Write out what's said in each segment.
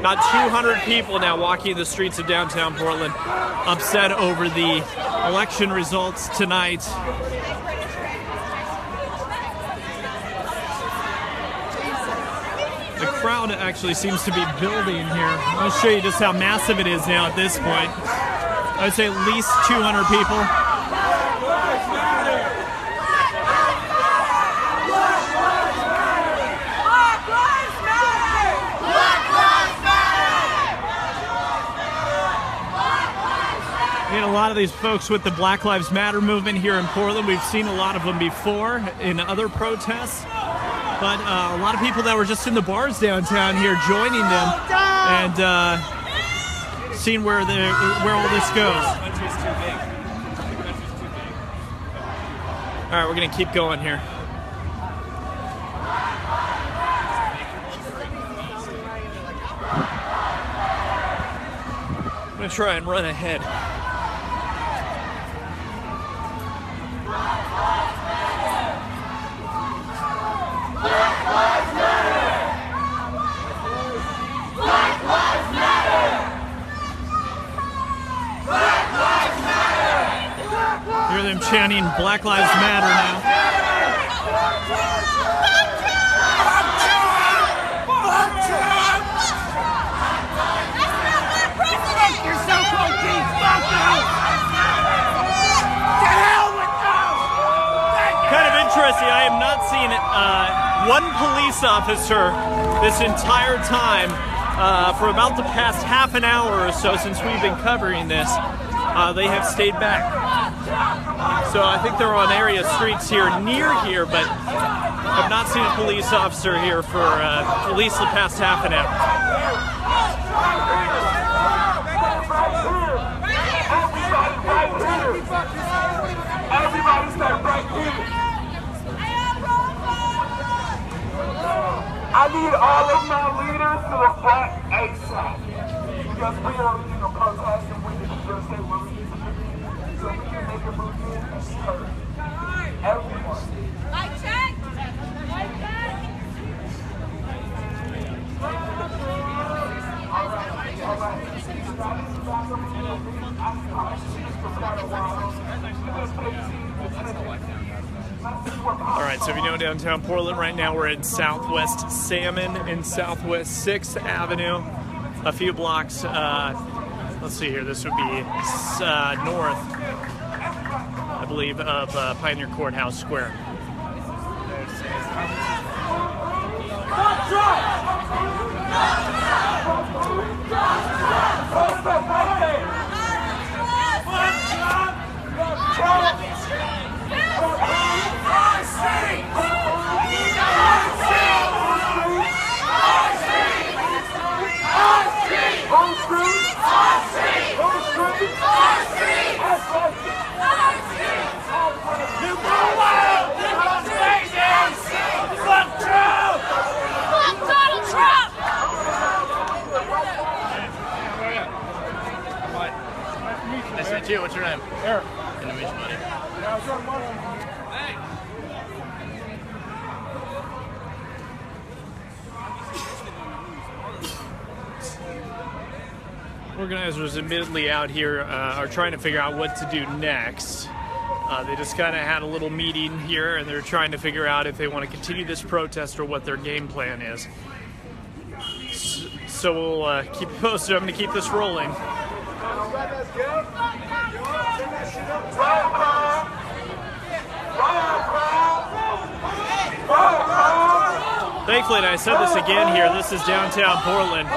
About 200 people now walking the streets of downtown Portland, upset over the election results tonight. The crowd actually seems to be building here. I'll show you just how massive it is now at this point. I would say at least 200 people. A lot of these folks with the Black Lives Matter movement here in Portland. We've seen a lot of them before in other protests, but a lot of people that were just in the bars downtown here joining them and seeing where all this goes. All right, we're gonna keep going here. I'm gonna try and run ahead. Hear them chanting Black Lives Matter now. Kind of interesting. I have not seen one police officer this entire time for about the past half an hour or so since we've been covering this. They have stayed back. So I think they're on area streets here near here, but I've not seen a police officer here for at least the past half an hour. Everybody start right here. I need all of my leaders to the front ASAP. Because we are, protesting with the first day where we need to be. So we can make a movement and serve everyone. Mic check. Mic check. All right, so if you know downtown Portland right now, we're in Southwest Salmon and Southwest 6th Avenue. A few blocks, let's see here, this would be north, I believe, of Pioneer Courthouse Square. What's your name? Eric. Good to meet you, buddy. Hey. Organizers admittedly out here are trying to figure out what to do next. They just kind of had a little meeting here and they're trying to figure out if they want to continue this protest or what their game plan is. So we'll keep you posted. I'm going to keep this rolling. Thankfully, and I said this again here, this is downtown Portland.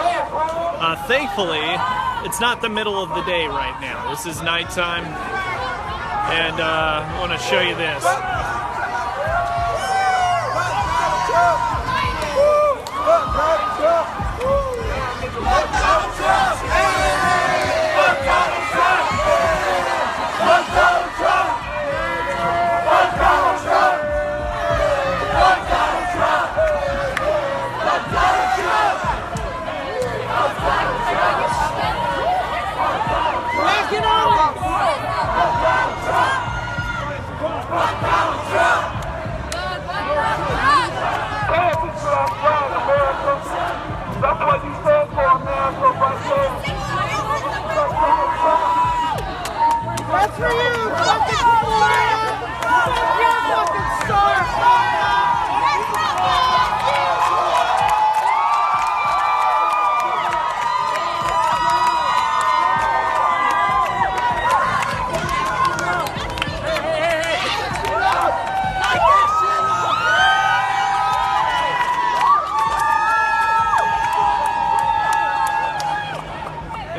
Thankfully, it's not the middle of the day right now. This is nighttime, and I want to show you this.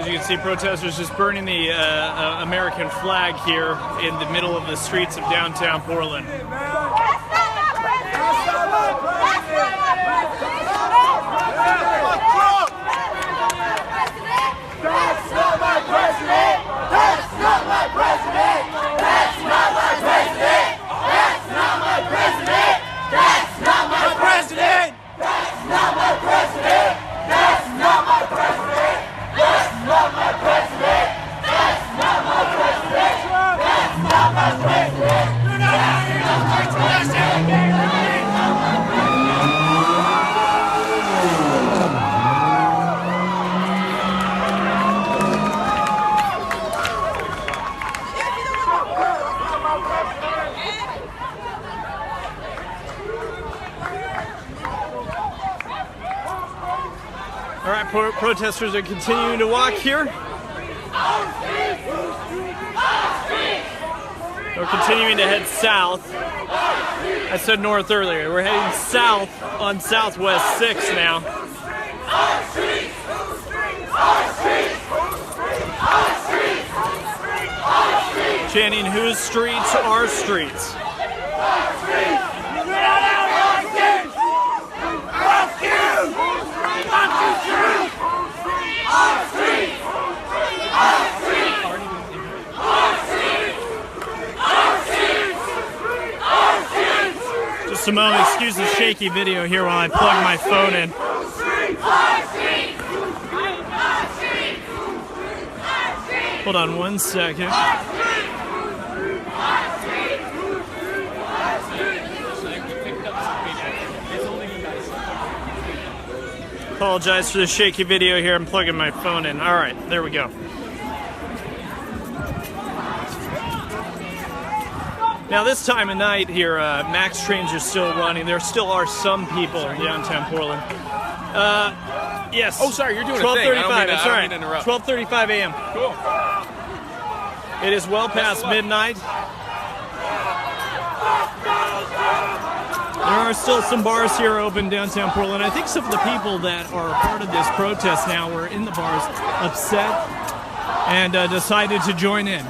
As you can see, protesters just burning the American flag here in the middle of the streets of downtown Portland. That's not my president! That's not my president! That's not my president! That's not my president! That's not my president! That's not my president! That's not my president! That's not my president! That's not my president! That's not my president! You're not having no right to listen! All right, protesters are continuing to walk here. We're continuing to head south. I said north earlier. We're heading south on Southwest 6 now. Chanting, whose streets are streets? Just a moment, excuse the shaky video here while I plug my phone in. Hold on one second. Apologize for the shaky video here. I'm plugging my phone in. All right, there we go. Now this time of night here, Max trains are still running. There still are some people in downtown Portland. Yes. Oh, sorry, you're doing 12:35. That's right. To interrupt. 12:35 a.m. Cool. It is well past midnight. There are still some bars here open downtown Portland. I think some of the people that are part of this protest now were in the bars upset and decided to join in.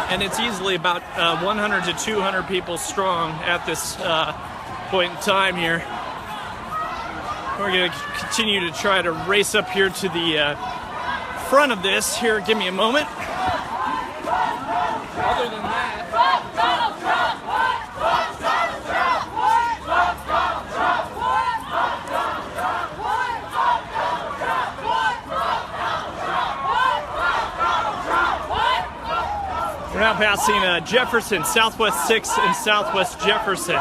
And it's easily about 100 to 200 people strong at this point in time here. We're going to continue to try to race up here to the front of this. Here, give me a moment. Other than that, we're now passing Jefferson, Southwest 6 and Southwest Jefferson.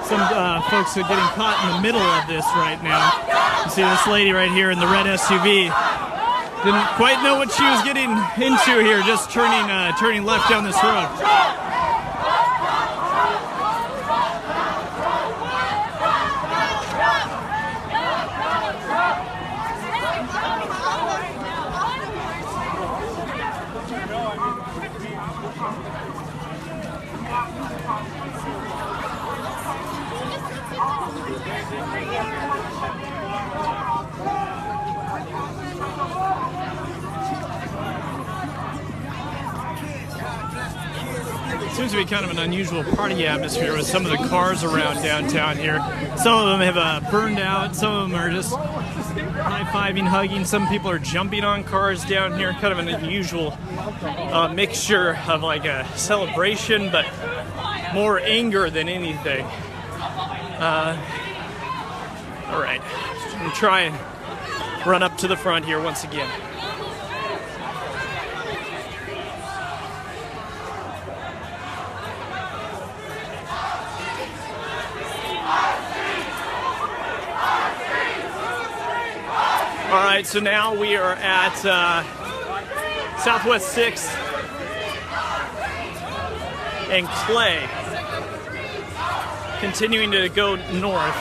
Some folks are getting caught in the middle of this right now. You see this lady right here in the red SUV. Didn't quite know what she was getting into here, just turning left down this road. Seems to be kind of an unusual party atmosphere with some of the cars around downtown here. Some of them have burned out. Some of them are just high-fiving, hugging. Some people are jumping on cars down here. Kind of an unusual mixture of like a celebration, but more anger than anything. All right, I'm going to try and run up to the front here once again. All right, so now we are at Southwest 6 and Clay, continuing to go north.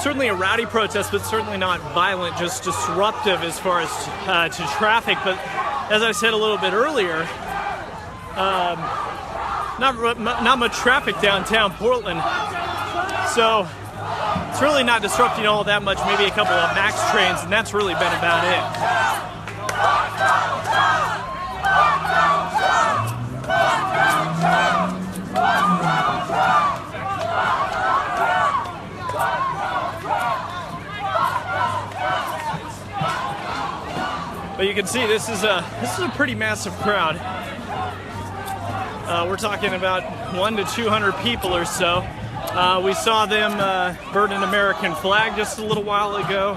certainly a rowdy protest, but certainly not violent, just disruptive as far as to traffic. But as I said a little bit earlier, not much traffic downtown Portland, so it's really not disrupting all that much. Maybe a couple of Max trains, and that's really been about it. But you can see this is a pretty massive crowd. We're talking about 100 to 200 people or so. We saw them burn an American flag just a little while ago.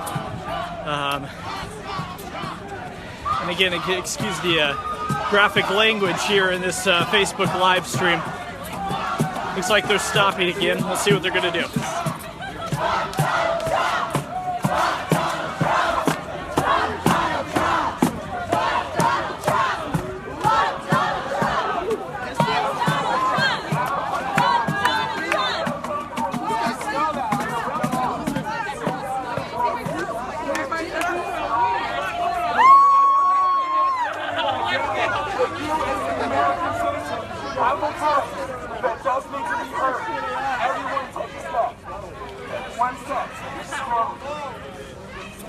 And again, excuse the graphic language here in this Facebook live stream. Looks like they're stopping again. We'll see what they're going to do. That does need to be heard. Everyone take a step. One step. Strong.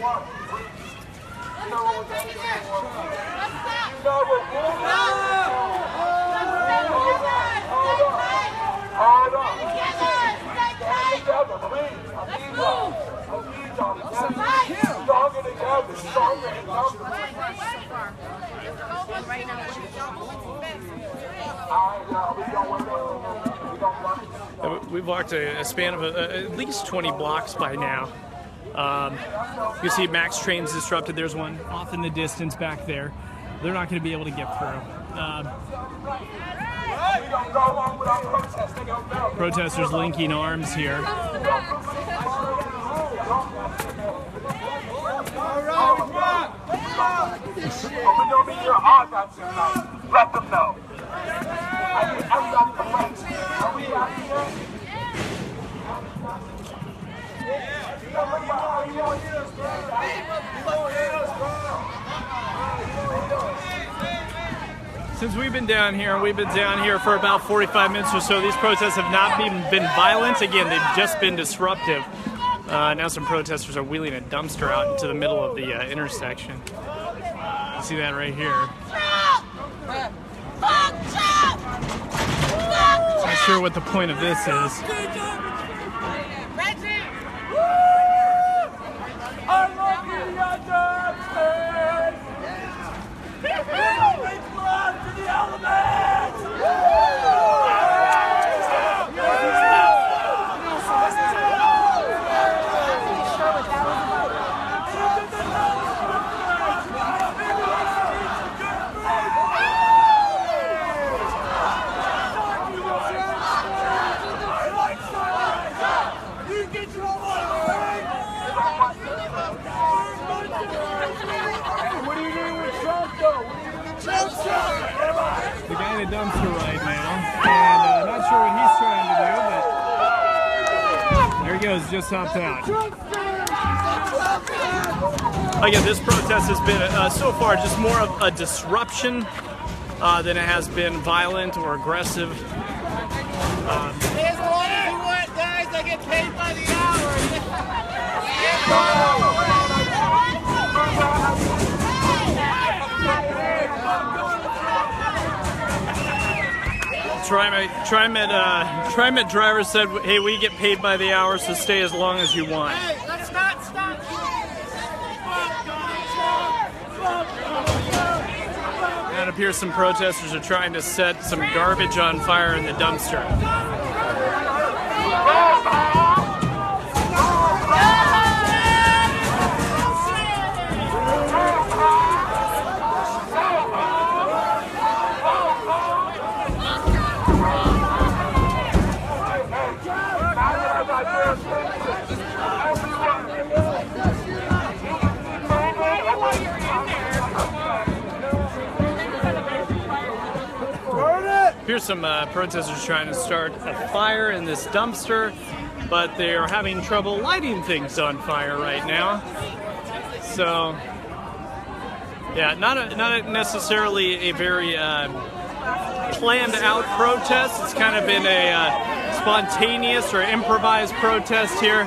One. You know what that is. You know what Hold on. Stand together, please. I need y'all. Stronger together. Stronger in numbers. Right now, We've walked a span of at least 20 blocks by now. You see Max trains disrupted. There's one off in the distance back there. They're not going to be able to get through. Protesters linking arms here. Let them know. Everybody complains. Are we out here? Since we've been down here for about 45 minutes or so. These protests have not been violent. Again, they've just been disruptive. Now some protesters are wheeling a dumpster out into the middle of the intersection. You see that right here. Not sure what the point of this is. The guy in the dumpster right now, and not sure what he's trying to do, but there he goes, just hopped out. Again, this protest has been so far just more of a disruption than it has been violent or aggressive. As long as you want, guys, I get paid by the hour. TriMet driver said, hey, we get paid by the hour, so stay as long as you want. Hey, let's not stop. And it appears some protesters are trying to set some garbage on fire in the dumpster. Here's some protesters trying to start a fire in this dumpster. but they are having trouble lighting things on fire right now. So, yeah, not necessarily a very planned out protest. It's kind of been a spontaneous or improvised protest here,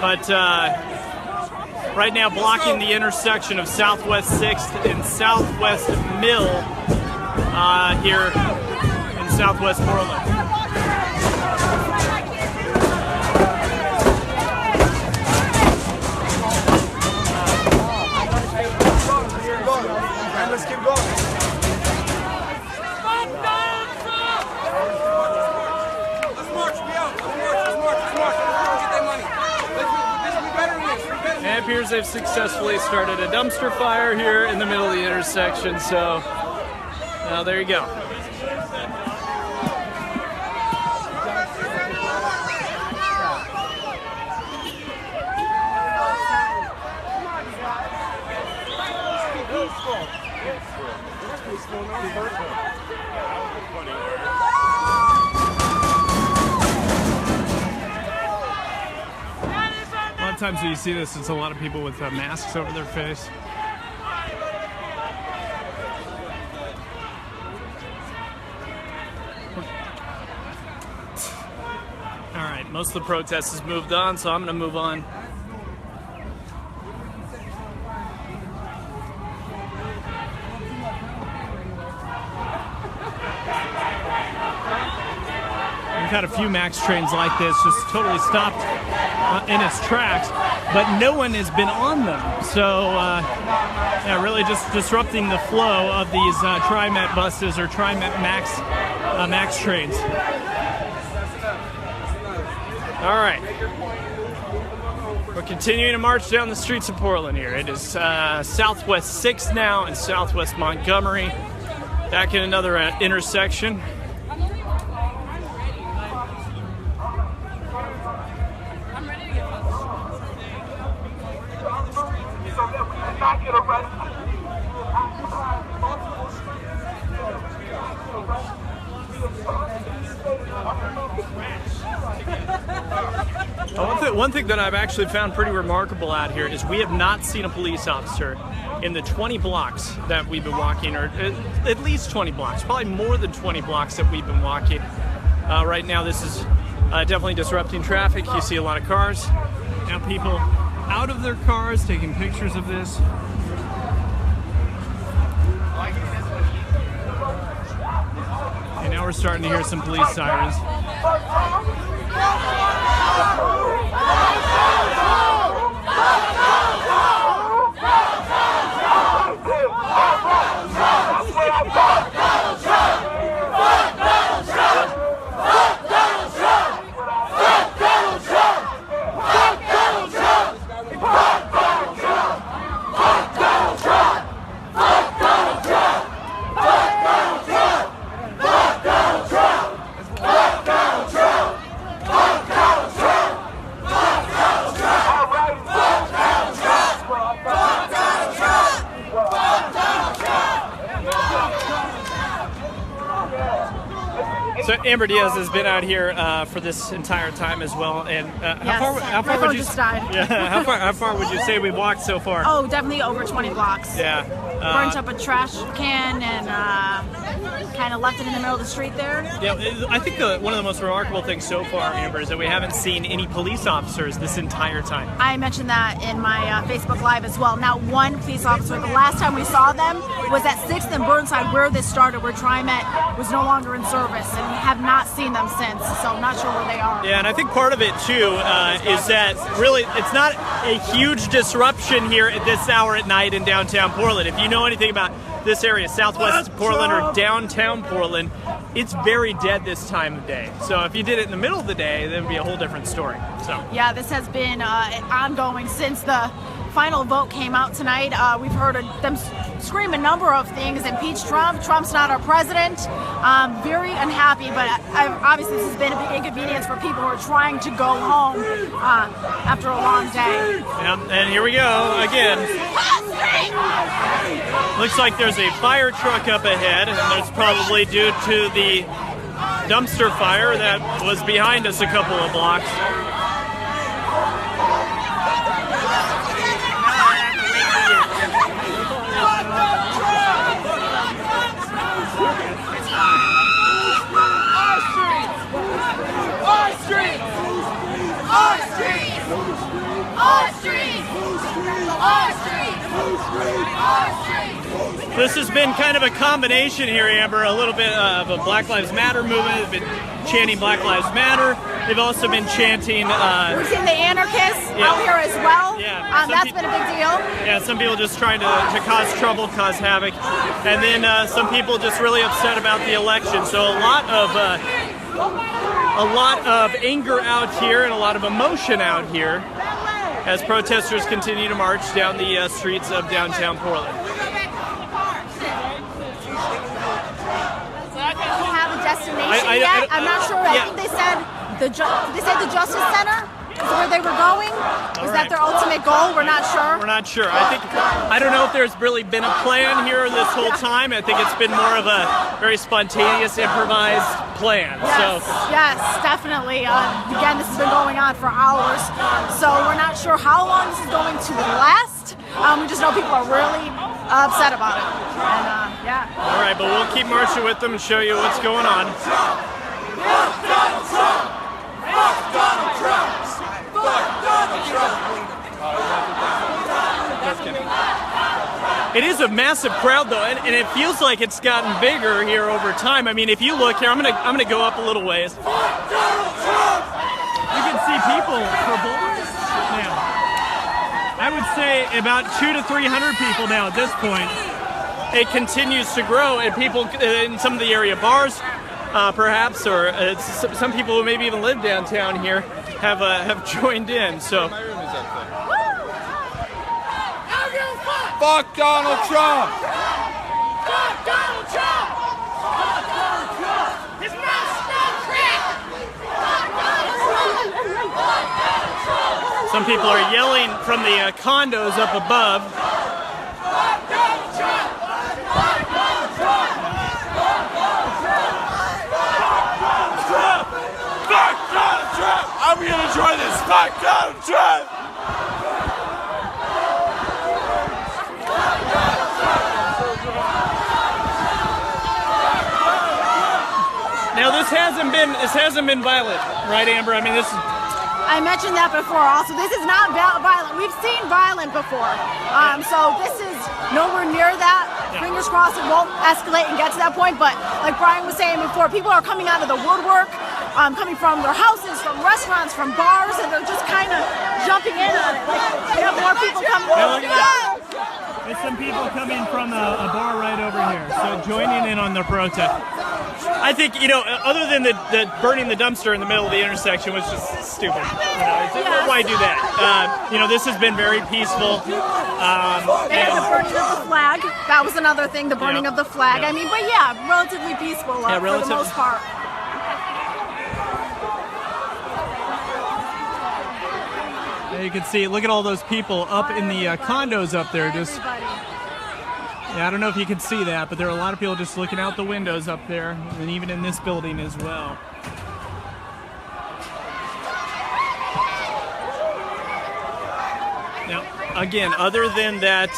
but right now blocking the intersection of Southwest 6th and Southwest Mill here in Southwest Portland. Let's keep going. It appears they've successfully started a dumpster fire here in the middle of the intersection, so there you go. A lot of times when you see this, it's a lot of people with masks over their face. All right, most of the protest has moved on, so I'm going to move on. We've had a few MAX trains like this just totally stopped in its tracks, but no one has been on them. So, yeah, really just disrupting the flow of these TriMet buses or TriMet MAX trains. All right. We're continuing to march down the streets of Portland here. It is Southwest 6th now and Southwest Montgomery. Back in another intersection. One thing that I've actually found pretty remarkable out here is we have not seen a police officer in the 20 blocks that we've been walking, or at least 20 blocks, probably more than 20 blocks that we've been walking. Right now this is definitely disrupting traffic. You see a lot of cars. Now people out of their cars taking pictures of this. And now we're starting to hear some police sirens. So Amber Diaz has been out here for this entire time as well. And how far would you? Just died. Yeah. How far would you say we've walked so far? Oh, definitely over 20 blocks. Yeah. Burnt up a trash can and kind of left it in the middle of the street there. Yeah, I think one of the most remarkable things so far, Amber, is that we haven't seen any police officers this entire time. I mentioned that in my Facebook Live as well. Not one police officer. The last time we saw them was at 6th and Burnside, where this started, where TriMet was no longer in service, and we have not seen them since, so I'm not sure where they are. Yeah, and I think part of it, too, is that really it's not a huge disruption here at this hour at night in downtown Portland. If you know anything about this area, Southwest Portland or downtown Portland, it's very dead this time of day. So if you did it in the middle of the day, then it would be a whole different story. So yeah, this has been ongoing since the final vote came out tonight. We've heard them scream a number of things, impeach Trump, Trump's not our president. Very unhappy, but obviously this has been a big inconvenience for people who are trying to go home after a long day. Yeah, and here we go again. Looks like there's a fire truck up ahead, and that's probably due to the dumpster fire that was behind us a couple of blocks. This has been kind of a combination here, Amber. A little bit of a Black Lives Matter movement. They've been chanting Black Lives Matter. They've also been chanting... We've seen the anarchists out here as well. Yeah. That's been a big deal. Yeah, some people just trying to cause trouble, cause havoc. And then some people just really upset about the election. So a lot of anger out here and a lot of emotion out here as protesters continue to march down the streets of downtown Portland. Destination yet? I'm not sure. I think they said the Justice Center is where they were going. Is that their ultimate goal? We're not sure. We're not sure. I don't know if there's really been a plan here this whole time. I think it's been more of a very spontaneous, improvised plan. Yes, definitely. Again, this has been going on for hours, so we're not sure how long this is going to last. We just know people are really upset about it. And, All right, but we'll keep marching with them and show you what's going on. It is a massive crowd though, and it feels like it's gotten bigger here over time. I mean, if you look here, I'm gonna go up a little ways. You can see people for bars now. I would say about 200 to 300 people now at this point. It continues to grow, and people in some of the area bars, perhaps, or some people who maybe even live downtown here have joined in. So. Fuck Donald Trump! Fuck Donald Trump! Fuck Donald Trump! His mouth's not cracked! Fuck Donald Trump! Some people are yelling from the condos up above. Fuck Donald Trump! Fuck Donald Trump! Fuck Donald Trump! I'm gonna try this! Fuck Donald Trump! Now this hasn't been violent, right, Amber? I mean, this is... I mentioned that before also. This is not violent. We've seen violent before. So this is nowhere near that. Fingers crossed it won't escalate and get to that point. But like Brian was saying before, people are coming out of the woodwork, coming from their houses, from restaurants, from bars, and they're just kind of jumping in on it. Like, we have more people coming. There's some people coming from a bar right over here, so joining in on the protest. I think, other than the burning the dumpster in the middle of the intersection was just stupid. Why do that? This has been very peaceful. And the burning of the flag. That was another thing, the burning of the flag. Yeah. I mean, but relatively peaceful for the most part. You can see, look at all those people up in the condos up there. Just, I don't know if you can see that, but there are a lot of people just looking out the windows up there, and even in this building as well. Now, again, other than that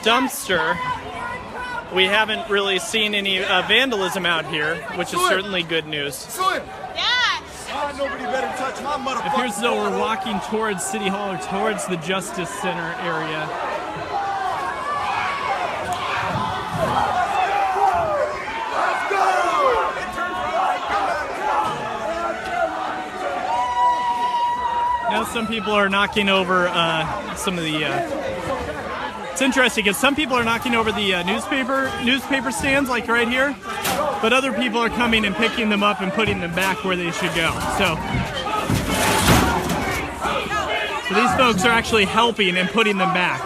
dumpster, we haven't really seen any vandalism out here, which is certainly good news. Nobody better touch my motherfucker. It appears as though we're walking towards City Hall or towards the Justice Center area. Let's go! Now some people are knocking over some of the... It's interesting because some people are knocking over the newspaper stands, like right here, but other people are coming and picking them up and putting them back where they should go. So these folks are actually helping and putting them back.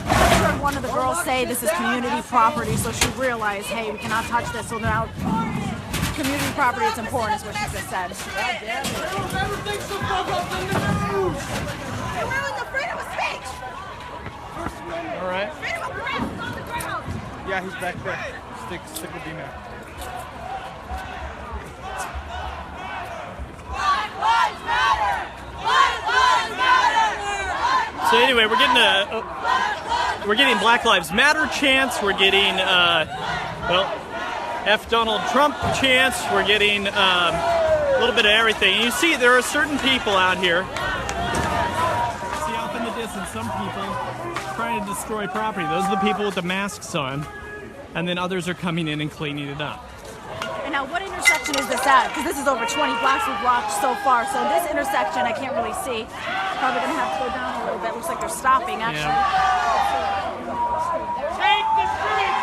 I heard one of the girls say this is community property, so she realized, hey, we cannot touch this. So now, community property is important, is what she just said. Everything's so fucked up in the news! They ruined the freedom of speech! All right. Freedom of press is on the ground! Yeah, he's back there. Stick with him now. Black Lives Matter! Black Lives Matter! So anyway, we're getting Black Lives Matter chants. We're getting F Donald Trump chants. We're getting a little bit of everything. And you see there are certain people out here. See off in the distance some people trying to destroy property. Those are the people with the masks on. And then others are coming in and cleaning it up. And now what intersection is this at? Because this is over 20 blocks we've walked so far. So this intersection I can't really see. Probably going to have to go down a little bit. Looks like they're stopping actually. Take the street!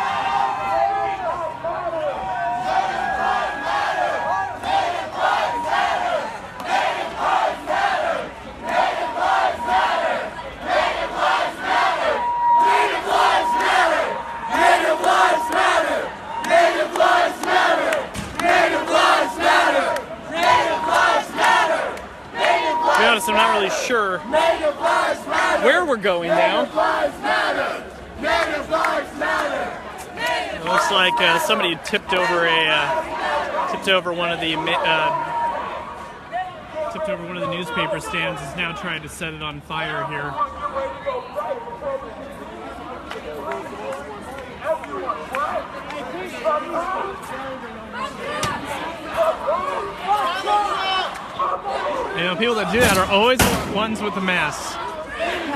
I'm not really sure where we're going now. It looks like somebody tipped over one of the newspaper stands. Is now trying to set it on fire here. You know, people that do that are always the ones with the masks.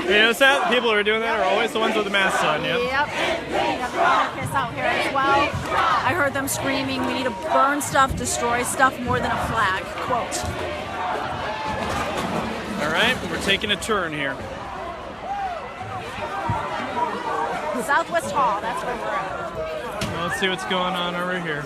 You notice that? People who are doing that are always the ones with the masks on, yeah? Yep. We have the anarchists out here as well. I heard them screaming, we need to burn stuff, destroy stuff more than a flag, quote. All right, we're taking a turn here. Southwest Hall, that's where we're at. Well, let's see what's going on over here.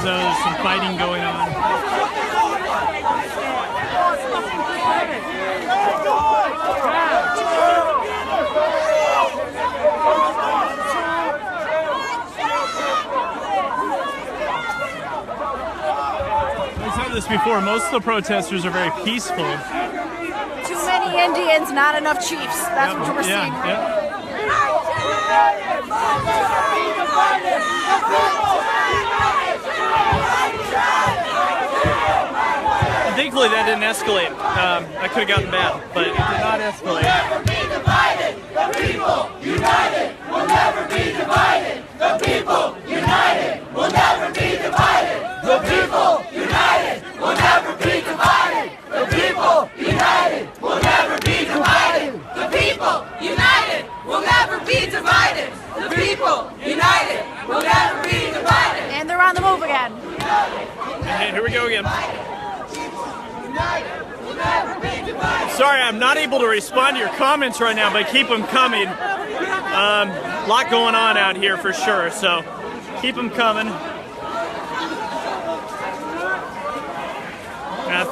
There's some fighting going on. We've had this before. Most of the protesters are very peaceful. Too many Indians, not enough chiefs. That's what we're seeing. Thankfully, that didn't escalate. That could have gotten bad, but it did not escalate. Never be divided. The people united will never be divided. The people united will never be divided. The people united will never be divided. The people united will never be divided. The people united will never be divided. The people united will never be divided. And they're on the move again. Hey, here we go again. Sorry, I'm not able to respond to your comments right now, but keep them coming. A lot going on out here for sure, so keep them coming.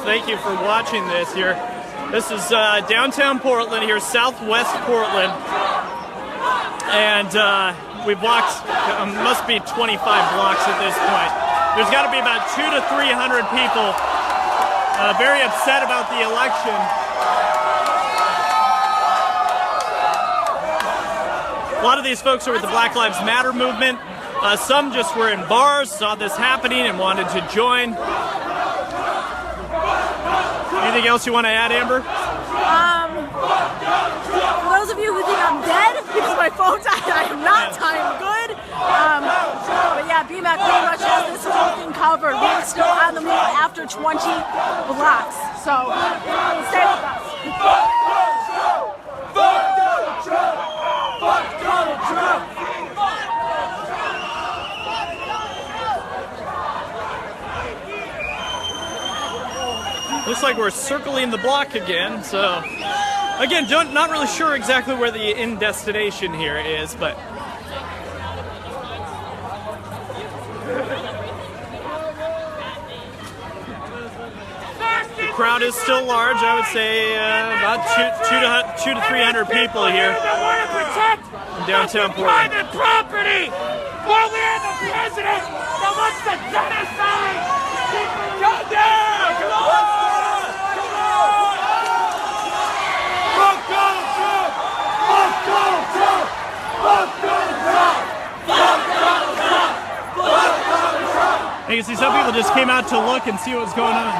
Thank you for watching this here. This is downtown Portland here, southwest Portland. And we've walked, must be 25 blocks at this point. There's got to be about 200 to 300 people very upset about the election. A lot of these folks are with the Black Lives Matter movement. Some just were in bars, saw this happening, and wanted to join. Anything else you want to add, Amber? For those of you who think I'm dead because my phone died, I am not. I am good. But yeah, BMAC pretty much has this whole thing covered. We're still on the move after 20 blocks. So stay with us. Fuck Donald Trump! Fuck Donald Trump! Looks like we're circling the block again. So again, not really sure exactly where the end destination here is, but the crowd is still large. I would say about 200 to 300 people here in downtown Portland. Private property while we have a president that wants to genocide. Go down! Come on! Fuck Donald Trump! Fuck Donald Trump! Fuck Donald Trump! Fuck Donald Trump! Fuck Donald Trump! You can see some people just came out to look and see what's going on.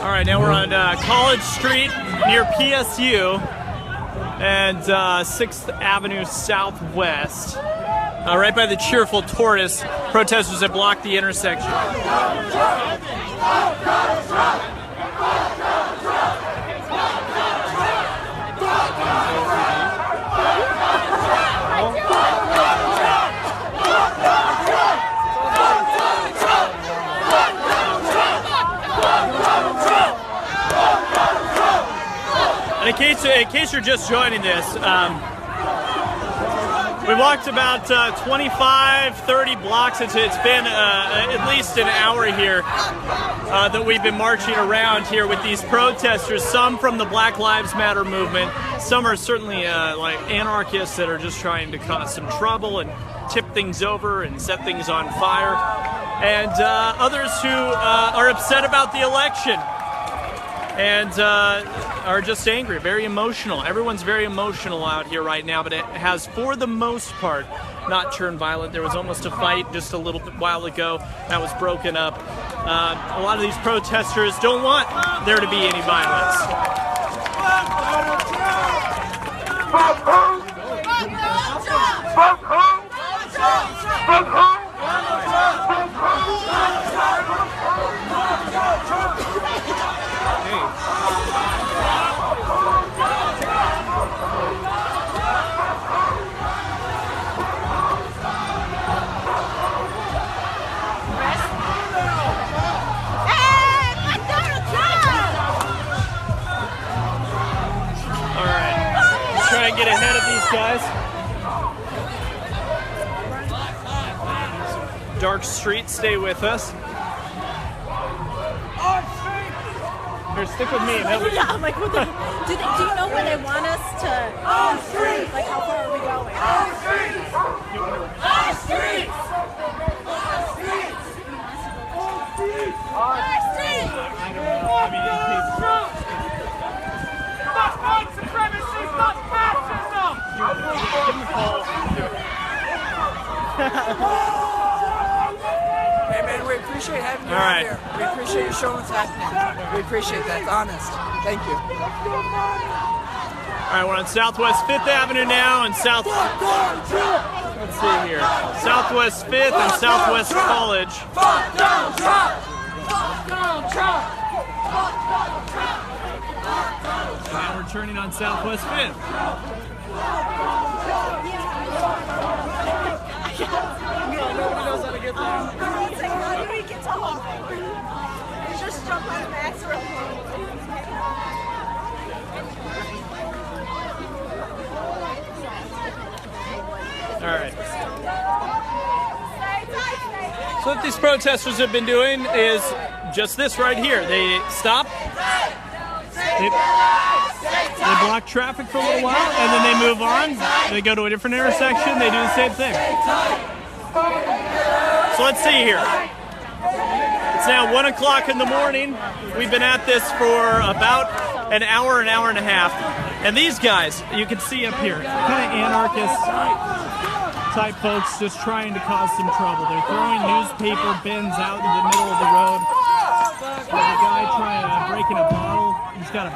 All right, now we're on College Street near PSU and 6th Avenue Southwest, right by the Cheerful Tortoise. Protesters have blocked the intersection. In case you're just joining this, we walked about 25-30 blocks. It's been at least an hour here that we've been marching around here with these protesters, some from the Black Lives Matter movement. Some are certainly like anarchists that are just trying to cause some trouble and tip things over and set things on fire. And others who are upset about the election and are just angry, very emotional. Everyone's very emotional out here right now, but it has, for the most part, not turned violent. There was almost a fight just a little bit while ago that was broken up. A lot of these protesters don't want there to be any violence. Get ahead of these guys. Dark street, stay with us. Here, stick with me. Yeah, I'm like, what the, do you know where they want us to? Like, how far are we going? White supremacy, not fascism! Hey man, we appreciate having you All right. here. We appreciate you showing what's happening. We appreciate that. It's honest. Thank you. All right, we're on Southwest 5th Avenue now and South. Let's see here. Southwest 5th and Southwest College. Fuck Donald Trump! Fuck Donald Trump! Fuck Donald Trump! Now we're turning on Southwest 5th. Nobody knows how to get there. It's like, how do we get to home? Just jump on the max real quick. All right. So what these protesters have been doing is just this right here. They stop. They block traffic for a little while, and then they move on. They go to a different intersection. They do the same thing. So let's see here. It's now 1 o'clock in the morning. We've been at this for about an hour and a half. And these guys, you can see up here, kind of anarchist type folks just trying to cause some trouble. They're throwing newspaper bins out in the middle of the road. There's a guy trying to breaking a bottle. He's got a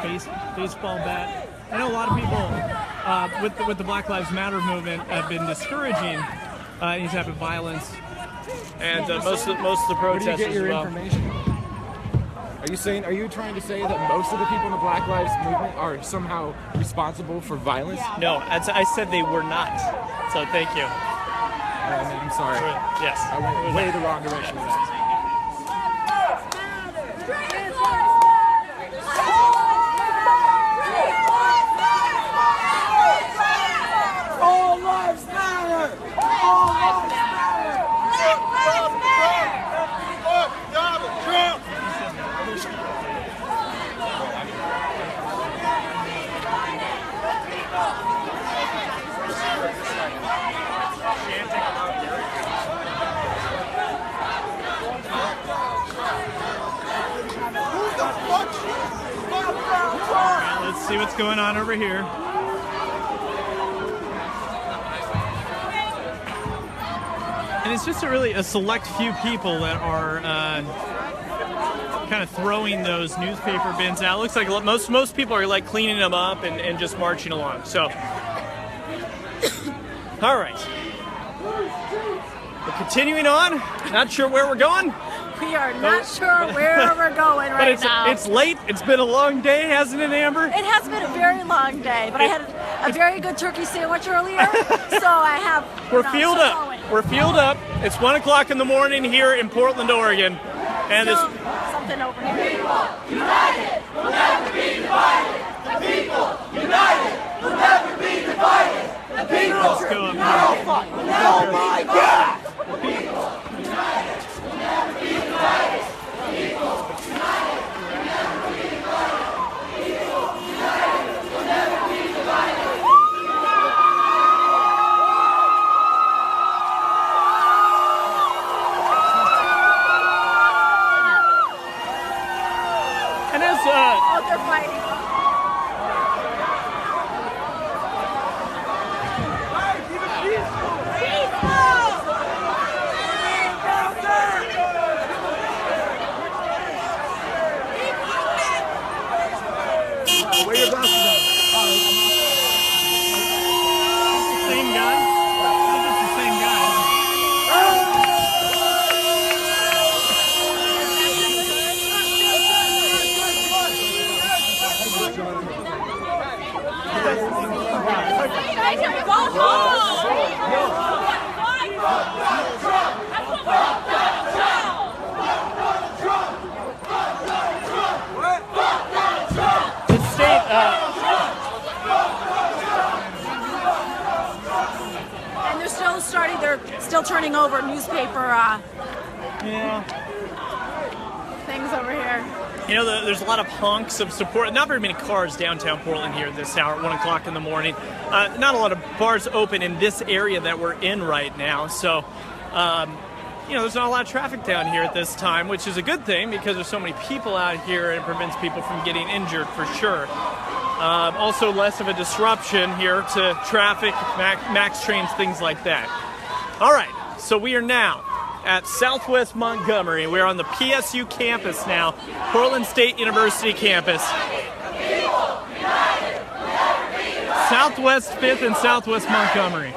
baseball bat. I know a lot of people with the Black Lives Matter movement have been discouraging any type of violence, and most of the Where do you protesters get your as well. information? Are you trying to say that most of the people in the Black Lives movement are somehow responsible for violence? No, I said they were not. So thank you. I'm sorry. Yes. I went way the wrong direction with that. All lives matter! All lives matter! Donald Trump! Let's see what's going on over here. And it's just a select few people that are kind of throwing those newspaper bins out. It looks like most people are like cleaning them up and just marching along. So, all right. We're continuing on. Not sure where we're going. We are not sure where we're going right now. It's late. It's been a long day, hasn't it, Amber? It has been a very long day, but I had a very good turkey sandwich earlier, so I have. We're fueled up. We're fueled up. It's 1 o'clock in the morning here in Portland, Oregon, and Still something over here. United will never be divided. The people united will never be divided. The people let's go up here. Oh my God! The people united will never be divided. The people united will never be divided. The people united will never be divided. And as Oh, they're fighting. Where your glasses at? same guy. I think it's the same guy. The state, And they're still turning over newspaper yeah. things over here. You know, there's a lot of honks of support. Not very many cars downtown Portland here at this hour, at 1 o'clock in the morning. Not a lot of bars open in this area that we're in right now. So, you know, there's not a lot of traffic down here at this time, which is a good thing because there's so many people out here and it prevents people from getting injured for sure. Also, less of a disruption here to traffic, max trains, things like that. All right, so we are now at Southwest Montgomery. We're on the PSU campus now, Portland State University campus. Southwest 5th and Southwest Montgomery.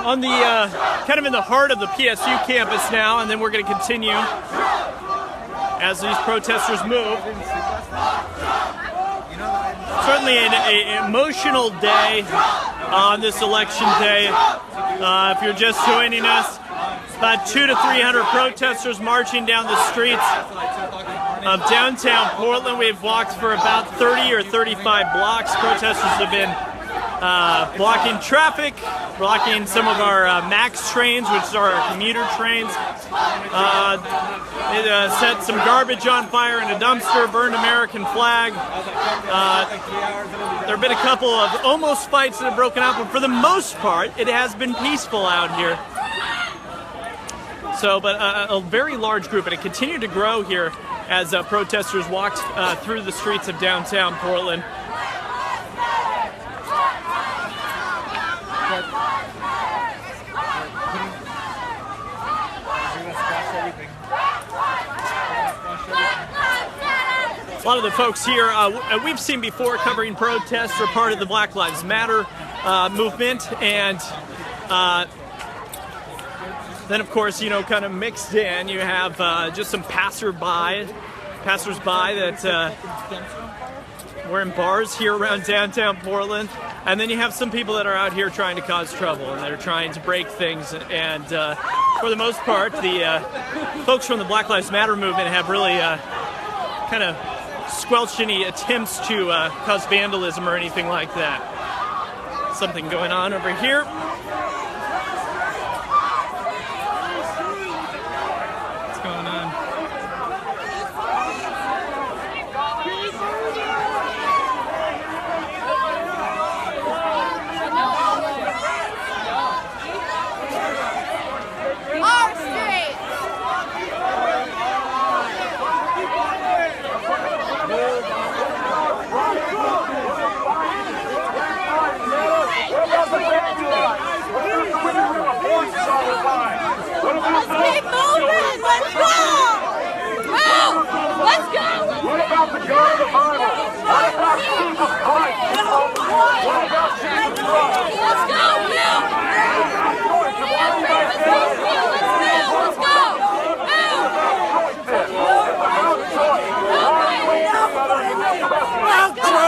On the kind of in the heart of the PSU campus now, and then we're going to continue as these protesters move. Certainly an emotional day on this election day. If you're just joining us, about 200 to 300 protesters marching down the streets of downtown Portland. We've walked for about 30 or 35 blocks. Protesters have been blocking traffic, blocking some of our MAX trains, which are our commuter trains. It set some garbage on fire in a dumpster, burned American flag. There have been a couple of almost fights that have broken out, but for the most part, it has been peaceful out here. So, but a very large group, and it continued to grow here as protesters walked through the streets of downtown Portland. A lot of the folks here we've seen before covering protests are part of the Black Lives Matter movement, and then of course, you know, kind of mixed in, you have just some passersby that were in bars here around downtown Portland, and then you have some people that are out here trying to cause trouble, and they're trying to break things, and for the most part, the folks from the Black Lives Matter movement have really kind of squelched any attempts to cause vandalism or anything like that. Something going on over here. What's going on? Our street! Let's keep moving! Let's go! Move! Let's go! What about the God of honor? What about Jesus Christ? What about Jesus Christ? Let's go! Move! Let's go! Let's go!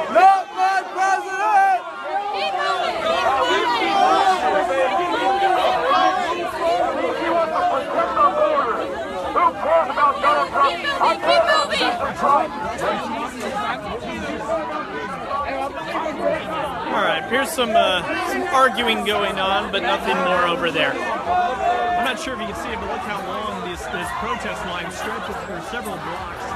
Not my president! Not my president! Keep moving! Who cares about Donald Trump? Keep moving! All right, here's some arguing going on, but nothing more over there. I'm not sure if you can see it, but look how long this protest line stretches for several blocks.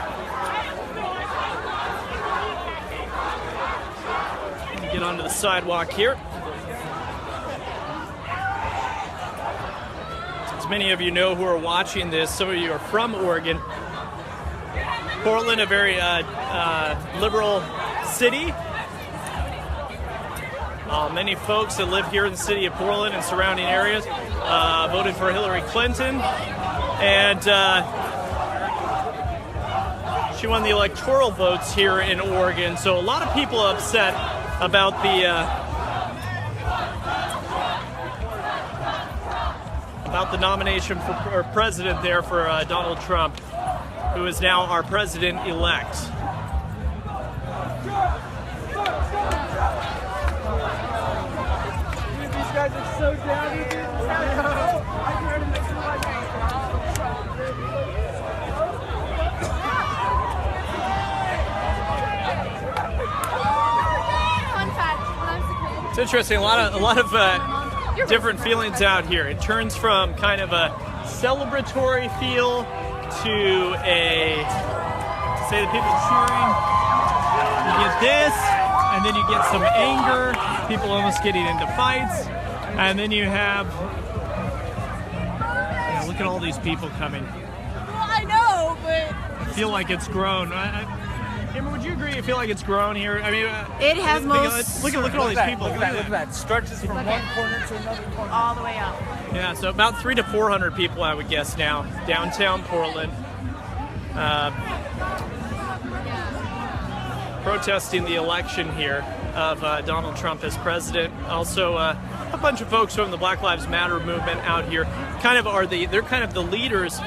Let me get onto the sidewalk here. As many of you know who are watching this, some of you are from Oregon. Portland, a very liberal city. Many folks that live here in the city of Portland and surrounding areas voted for Hillary Clinton, and she won the electoral votes here in Oregon. So a lot of people are upset about the nomination for president there for Donald Trump, who is now our president-elect. These guys are so down here. It's interesting. A lot of different feelings out here. It turns from kind of a celebratory feel to a, say, the people cheering. You get this, and then you get some anger. People almost getting into fights, and then you have. Look at all these people coming. Well, I know, but I feel like it's grown. Amber, would you agree? You feel like it's grown here? I mean, it has most. Look at all these people. Look at that. Stretches from one corner to another corner. All the way up. Yeah, so about 300 to 400 people, I would guess now, downtown Portland, protesting the election here of Donald Trump as president. Also, a bunch of folks from the Black Lives Matter movement out here, they're kind of the leaders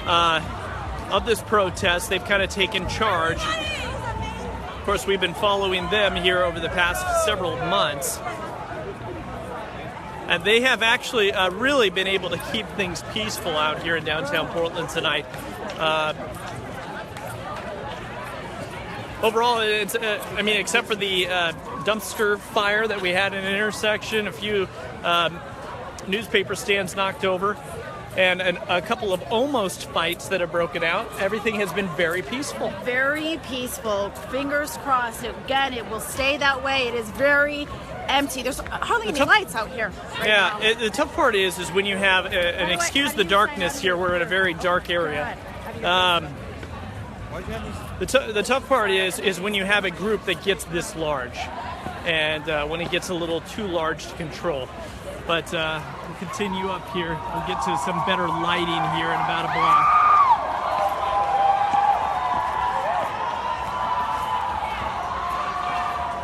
of this protest. They've kind of taken charge. Of course, we've been following them here over the past several months. And they have actually really been able to keep things peaceful out here in downtown Portland tonight. overall, it's I mean, except for the dumpster fire that we had in an intersection, a few newspaper stands knocked over, and a couple of almost fights that have broken out, everything has been very peaceful. Very peaceful. Fingers crossed. Again, it will stay that way. It is very empty. There's hardly any lights out here. The tough part is when you have, and excuse the darkness here, we're in a very dark area. The tough part is when you have a group that gets this large, and when it gets a little too large to control. But we'll continue up here. We'll get to some better lighting here in about a block.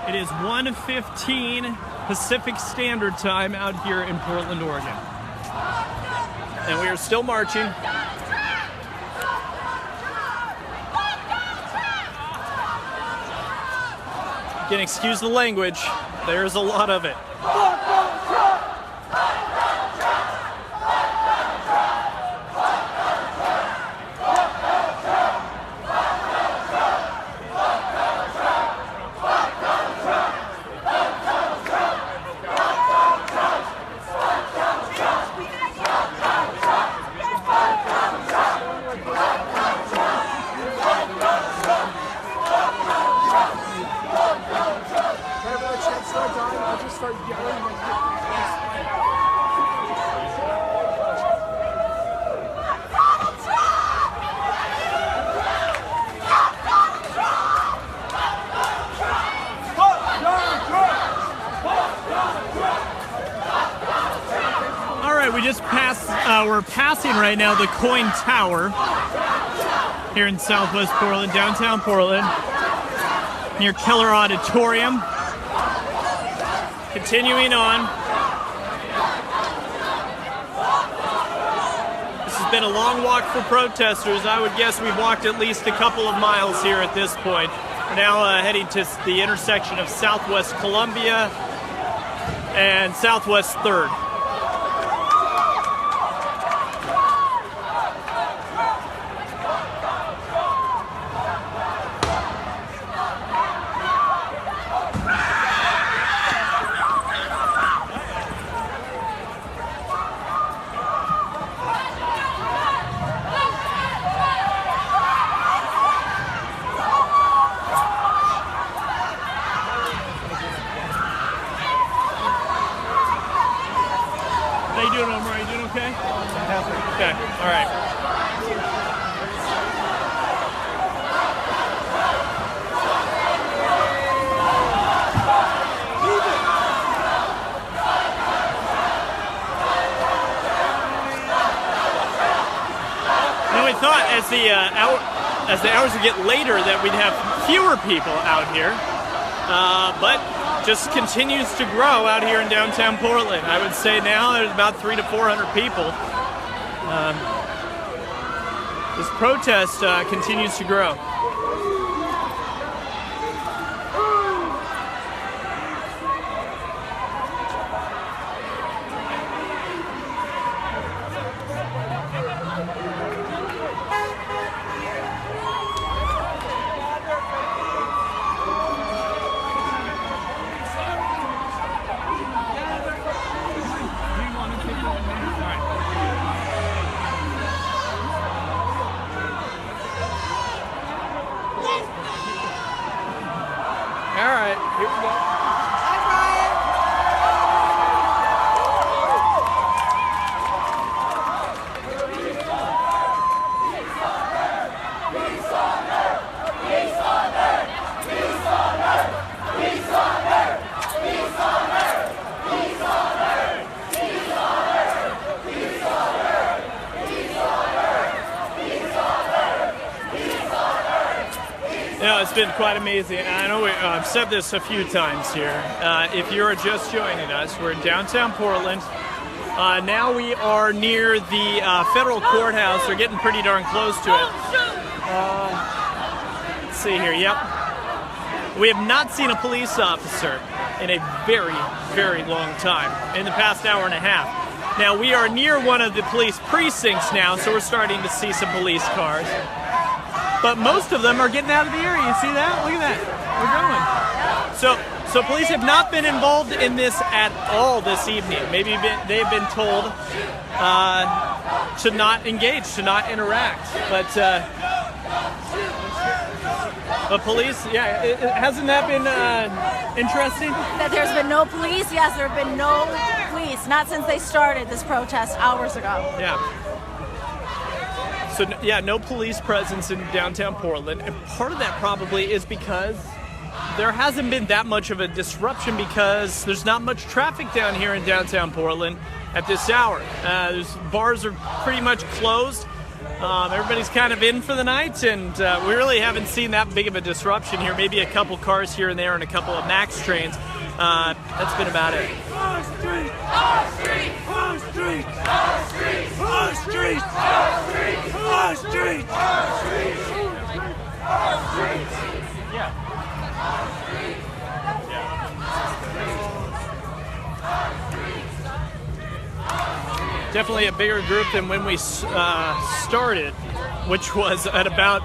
It is 1:15 Pacific Standard Time out here in Portland, Oregon. And we are still marching. Again, excuse the language. There's a lot of it. We just passed, we're passing right now the Coin Tower here in Southwest Portland, downtown Portland, near Keller Auditorium. Continuing on. This has been a long walk for protesters. I would guess we've walked at least a couple of miles here at this point. We're now heading to the intersection of Southwest Columbia and Southwest 3rd. Okay, all right. Now we thought as the hours would get later that we'd have fewer people out here, but just continues to grow out here in downtown Portland. I would say now there's about 300 to 400 people. This protest continues to grow. It's been quite amazing. I know I've said this a few times here. If you're just joining us, we're in downtown Portland. Now we are near the federal courthouse. We're getting pretty darn close to it. Let's see here. Yep. We have not seen a police officer in a very, very long time, in the past hour and a half. Now we are near one of the police precincts now, so we're starting to see some police cars. but most of them are getting out of the area. You see that? Look at that. We're going. So police have not been involved in this at all this evening. Maybe they've been told to not engage, to not interact. But police, hasn't that been interesting? That there's been no police? Yes, there have been no police, not since they started this protest hours ago. Yeah. So, no police presence in downtown Portland. And part of that probably is because there hasn't been that much of a disruption because there's not much traffic down here in downtown Portland at this hour. Bars are pretty much closed. Everybody's kind of in for the night, and we really haven't seen that big of a disruption here. Maybe a couple cars here and there and a couple of MAX trains. That's been about it. Our street! Our street! Our street! Our street! Our street! Our street! Our street! Our street! Our street! Yeah. Definitely a bigger group than when we started, which was at about,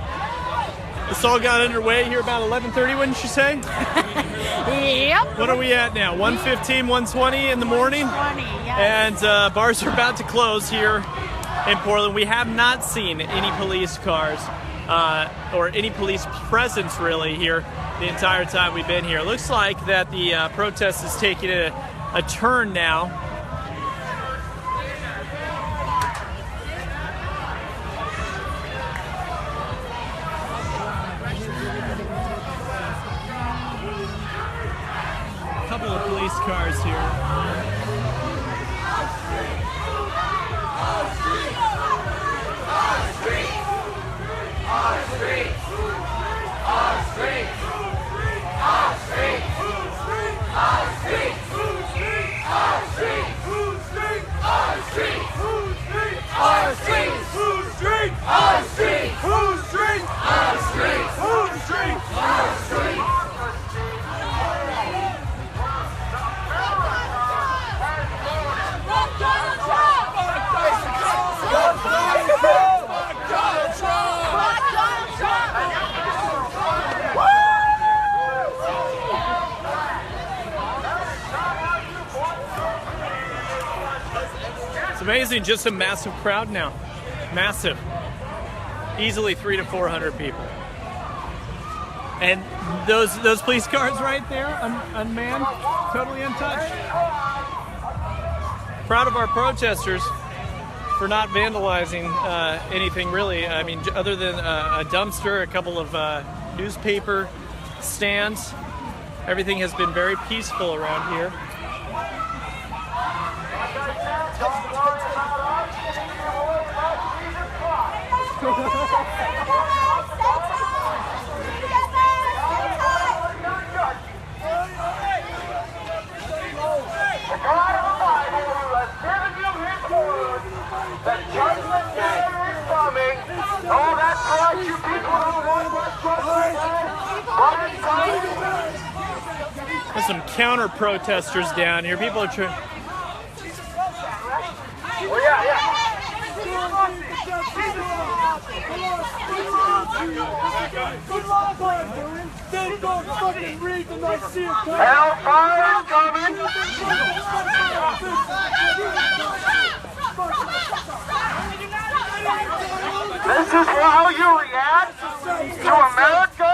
this all got underway here about 11:30, wouldn't you say? Yep. What are we at now? 1:15, 1:20 in the morning? 1:20, yes. And bars are about to close here in Portland. We have not seen any police cars or any police presence really here the entire time we've been here. It looks like that the protest is taking a turn now. Couple of police cars here. It's amazing, just a massive crowd now. Massive. Easily 300 to 400 people. And those police cars right there, unmanned, totally untouched. Proud of our protesters for not vandalizing anything really. I mean, other than a dumpster, a couple of newspaper stands. Everything has been very peaceful around here. There's some counter protesters down here. People are trying. Oh, yeah. Hellfire coming! This is how you react to America?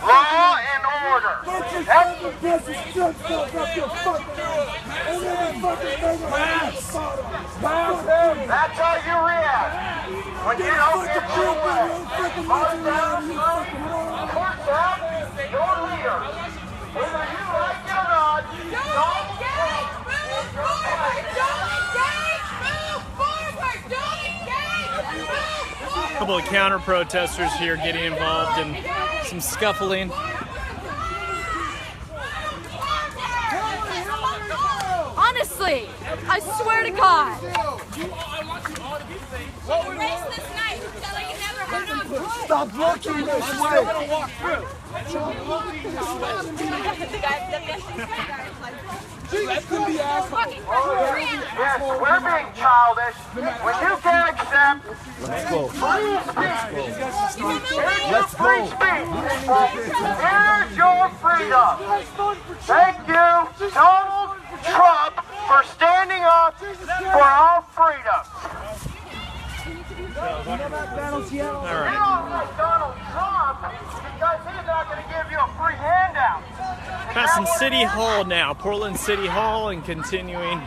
Law and order. That's how you react. When you don't get your way. Your leader. Whether you like it or not, don't engage! Move forward! Don't engage! Move forward! Don't engage! Move forward! A couple of counter protesters here getting involved in some scuffling. Honestly, I swear to God. Stop looking this way! Yes, we're being childish. When you can accept free speech, here's free speech. Here's your freedom. Thank you, Donald Trump, for standing up for our freedoms. All right. You don't like Donald Trump because he's not going to give you a free handout. Passing City Hall now, Portland City Hall, and continuing.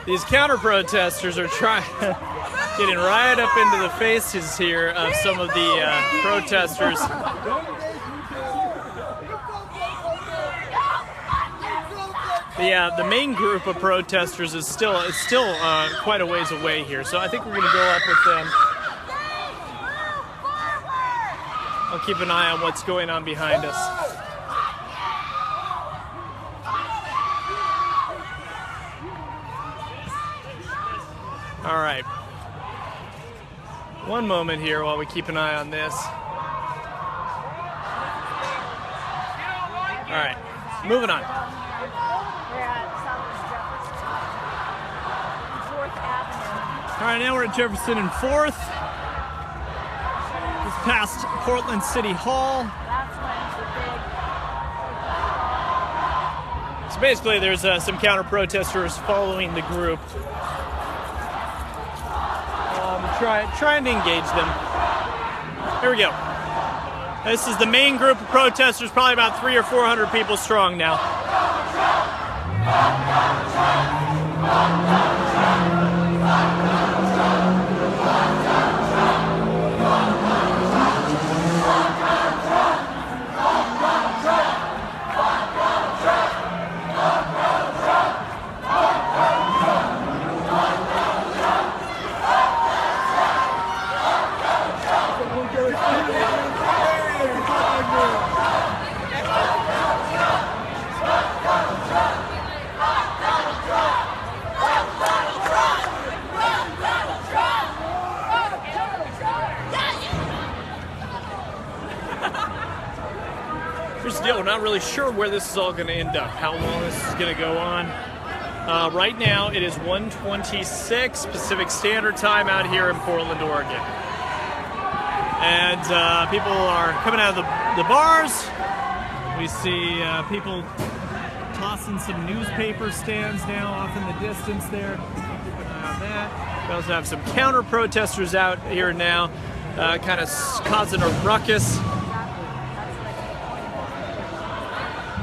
These counter-protesters are getting right up into the faces here of some of the protesters. The main group of protesters is still quite a ways away here, so I think we're going to go up with them. I'll keep an eye on what's going on behind us. All right. One moment here while we keep an eye on this. All right, moving on. All right, now we're at Jefferson and 4th. Just past Portland City Hall. So basically, there's some counter-protesters following the group. Trying to engage them. Here we go. This is the main group of protesters, probably about 300 or 400 people strong now. Here's the deal, we're not really sure where this is all going to end up, how long this is going to go on. Right now, it is 1:26 Pacific Standard Time out here in Portland, Oregon. And people are coming out of the bars. We see people tossing some newspaper stands now off in the distance there. We also have some counter-protesters out here now, kind of causing a ruckus.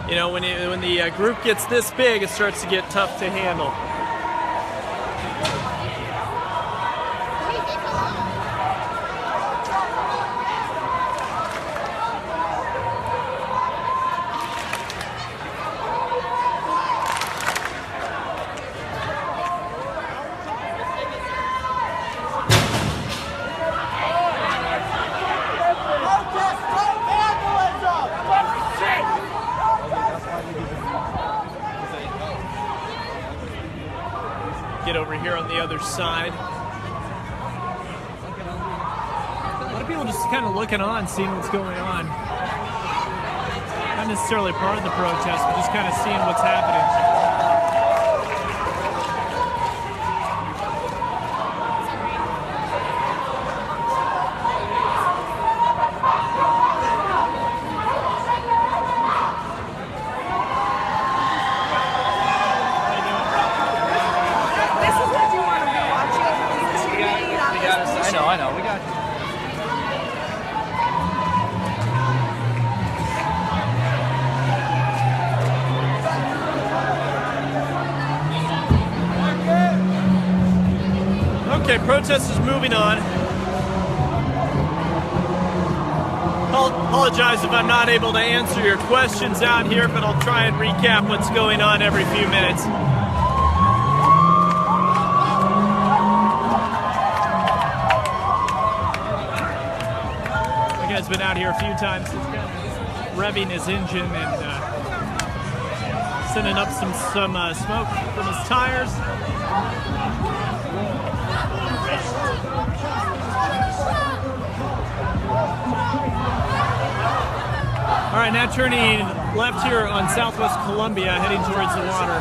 You know, when the group gets this big, it starts to get tough to handle. Get over here on the other side. A lot of people just kind of looking on, seeing what's going on. Not necessarily part of the protest, but just kind of seeing what's happening. I know, we got you. Okay, protest is moving on. I'll apologize if I'm not able to answer your questions out here, but I'll try and recap what's going on every few minutes. Has been out here a few times. He's kind of revving his engine and sending up some smoke from his tires. right, now turning left here on Southwest Columbia, heading towards the water.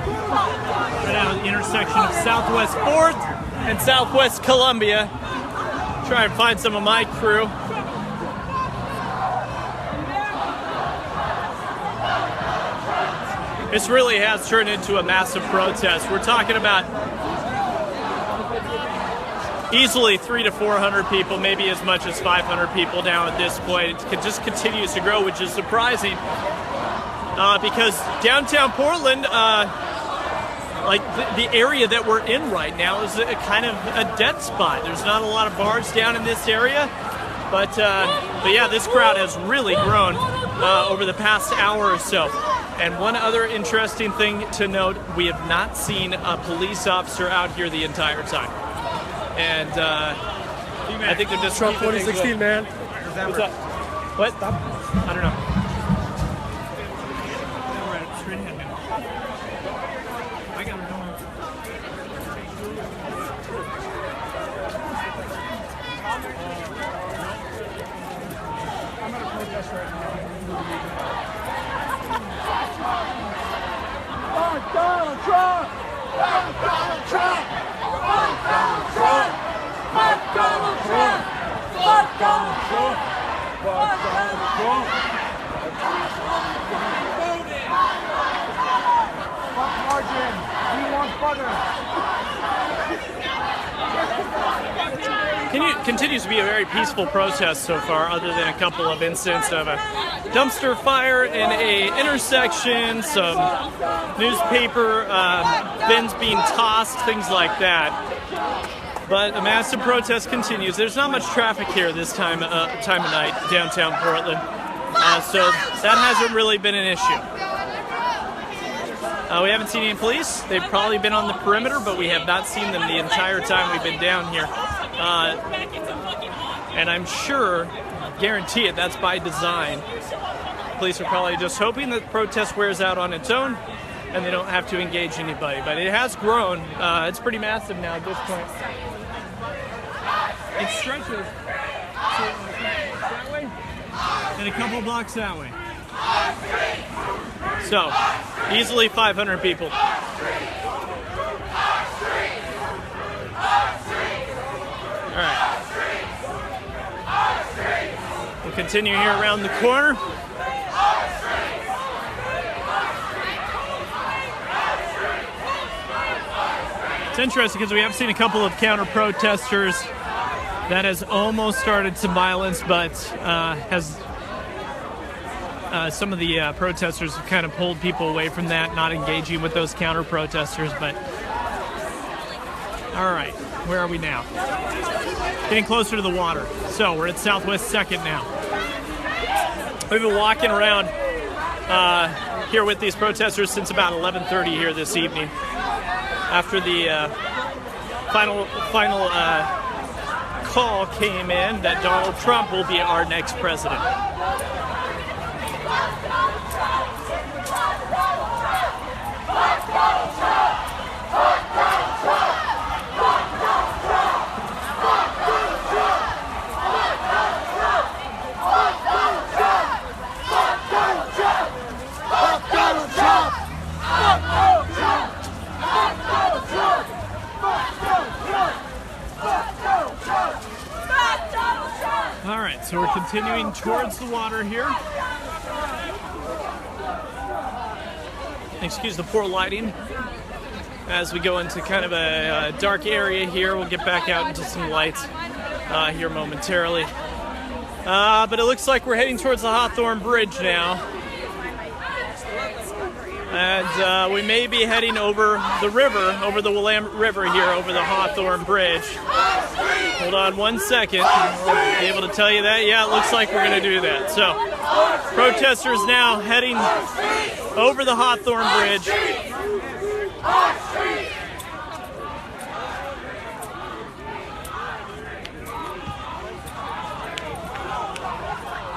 Right now at the intersection of Southwest 4th and Southwest Columbia. Try and find some of my crew. This really has turned into a massive protest. We're talking about easily 300 to 400 people, maybe as much as 500 people now at this point. It just continues to grow, which is surprising because downtown Portland, like the area that we're in right now, is a kind of a dead spot. There's not a lot of bars down in this area, but yeah, this crowd has really grown over the past hour or so. And one other interesting thing to note, we have not seen a police officer out here the entire time. And I think they're just Trump 2016, man. What's up? What? I don't know. Straight ahead, man. I got it. I'm at a protest right now. Fuck Donald Trump! Fuck Donald Trump! Fuck Donald Trump! Fuck Donald Trump! Fuck Donald Trump! Fuck Donald Trump! Fuck margin! We want butter! Continues to be a very peaceful protest so far, other than a couple of incidents of a dumpster fire in a intersection, some newspaper bins being tossed, things like that. But a massive protest continues. There's not much traffic here this time of night, downtown Portland, so that hasn't really been an issue. We haven't seen any police. They've probably been on the perimeter, but we have not seen them the entire time we've been down here. And I'm sure, guarantee it, that's by design. Police are probably just hoping that the protest wears out on its own and they don't have to engage anybody. But it has grown. It's pretty massive now at this point. It stretches that way and a couple blocks that way. So, easily 500 people. All right. We'll continue here around the corner. It's interesting because we have seen a couple of counter-protesters that has almost started some violence, but some of the protesters have kind of pulled people away from that, not engaging with those counter-protesters. But all right, where are we now? Getting closer to the water. So we're at Southwest 2nd now. We've been walking around here with these protesters since about 11:30 here this evening. After the final call came in that Donald Trump will be our next president. All right, so we're continuing towards the water here. Excuse the poor lighting as we go into kind of a dark area here. We'll get back out into some lights here momentarily. But it looks like we're heading towards the Hawthorne Bridge now. And we may be heading over the river, over the Willamette River here, over the Hawthorne Bridge. Hold on one second. I'll be able to tell you that. Yeah, it looks like we're going to do that. So, protesters now heading over the Hawthorne Bridge.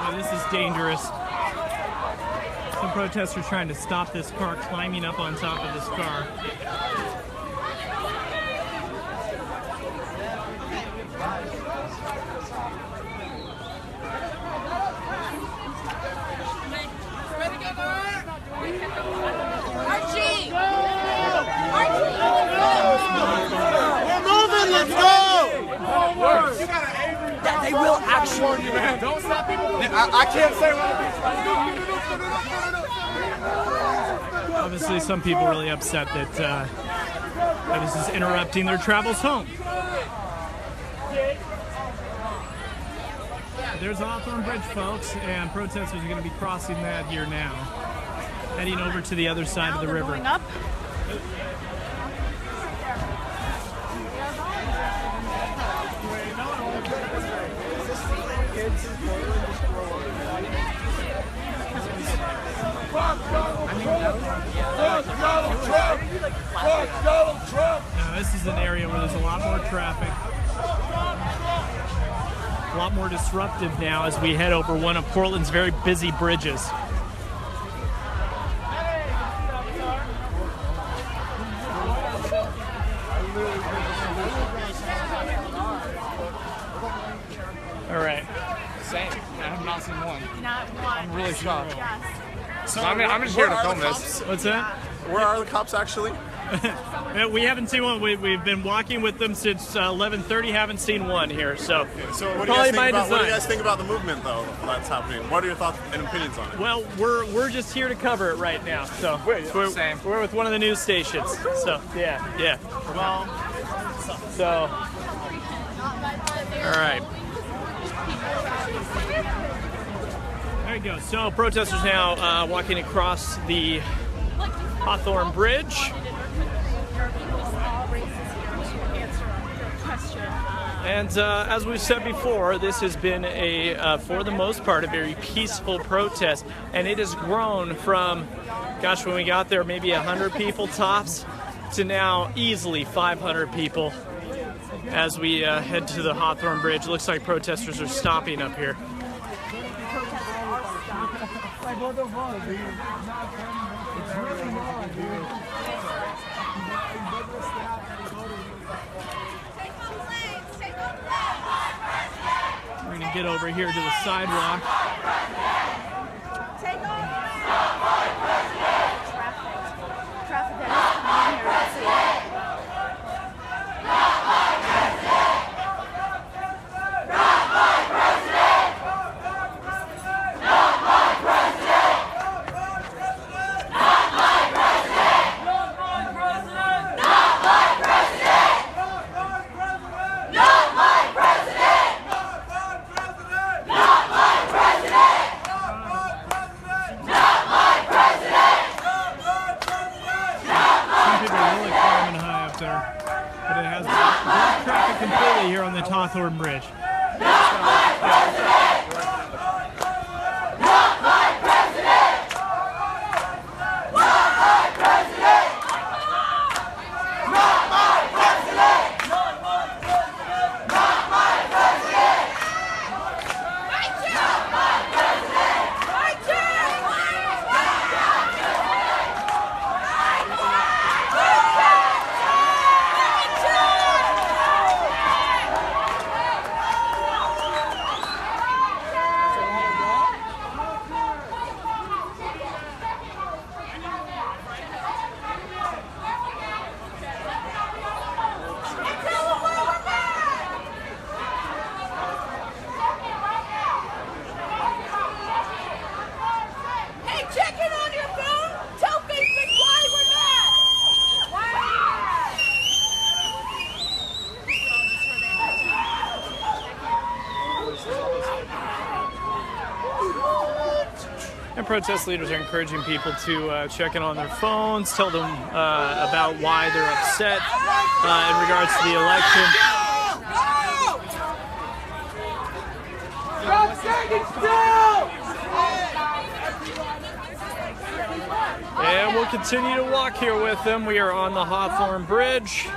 Oh, this is dangerous. Some protesters trying to stop this car, climbing up on top of this car. I can't say what Obviously, some people really upset that this is interrupting their travels home. There's Hawthorne Bridge, folks, and protesters are going to be crossing that here now, heading over to the other side of the river. Going up. Now, this is an area where there's a lot more traffic, a lot more disruptive now as we head over one of Portland's very busy bridges. All right. Same. I have not seen one. Not one. I'm really shocked. Yes. So I'm just here to film this. What's that? Where are the cops actually? We haven't seen one. We've been walking with them since 11:30. Haven't seen one here. So So what do, probably you by guys think about, what do you design. guys think about the movement though that's happening? What are your thoughts and opinions on it? Well, we're just here to cover it right now. So Same. we're with one of the news stations. So yeah. So all right. There you go. So protesters now walking across the Hawthorne Bridge. And as we've said before, this has been for the most part, a very peaceful protest. And it has grown from, gosh, when we got there, maybe 100 people tops, to now easily 500 people as we head to the Hawthorne Bridge. It looks like protesters are stopping up here. We're going to get over here to the sidewalk. Traffic that is coming in here. Let's see. Completely here on the Hawthorne Bridge. And protest leaders are encouraging people to check in on their phones, tell them about why they're upset in regards to the election. And we'll continue to walk here with them. We are on the Hawthorne Bridge.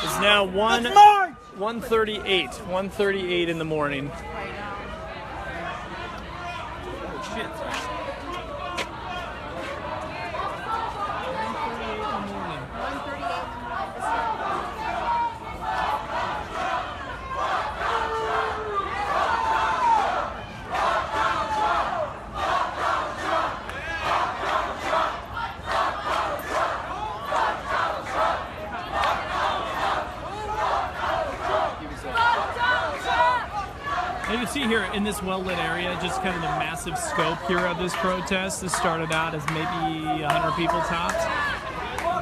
It's now 1:38 in the morning. You can see here in this well-lit area just kind of the massive scope here of this protest. This started out as maybe 100 people tops,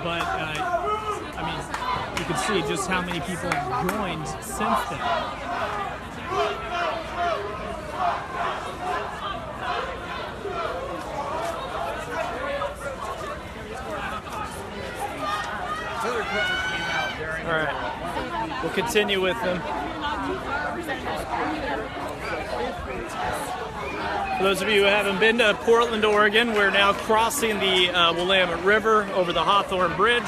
but I mean, you can see just how many people have joined since then. All right, we'll continue with them. For those of you who haven't been to Portland, Oregon, we're now crossing the Willamette River over the Hawthorne Bridge.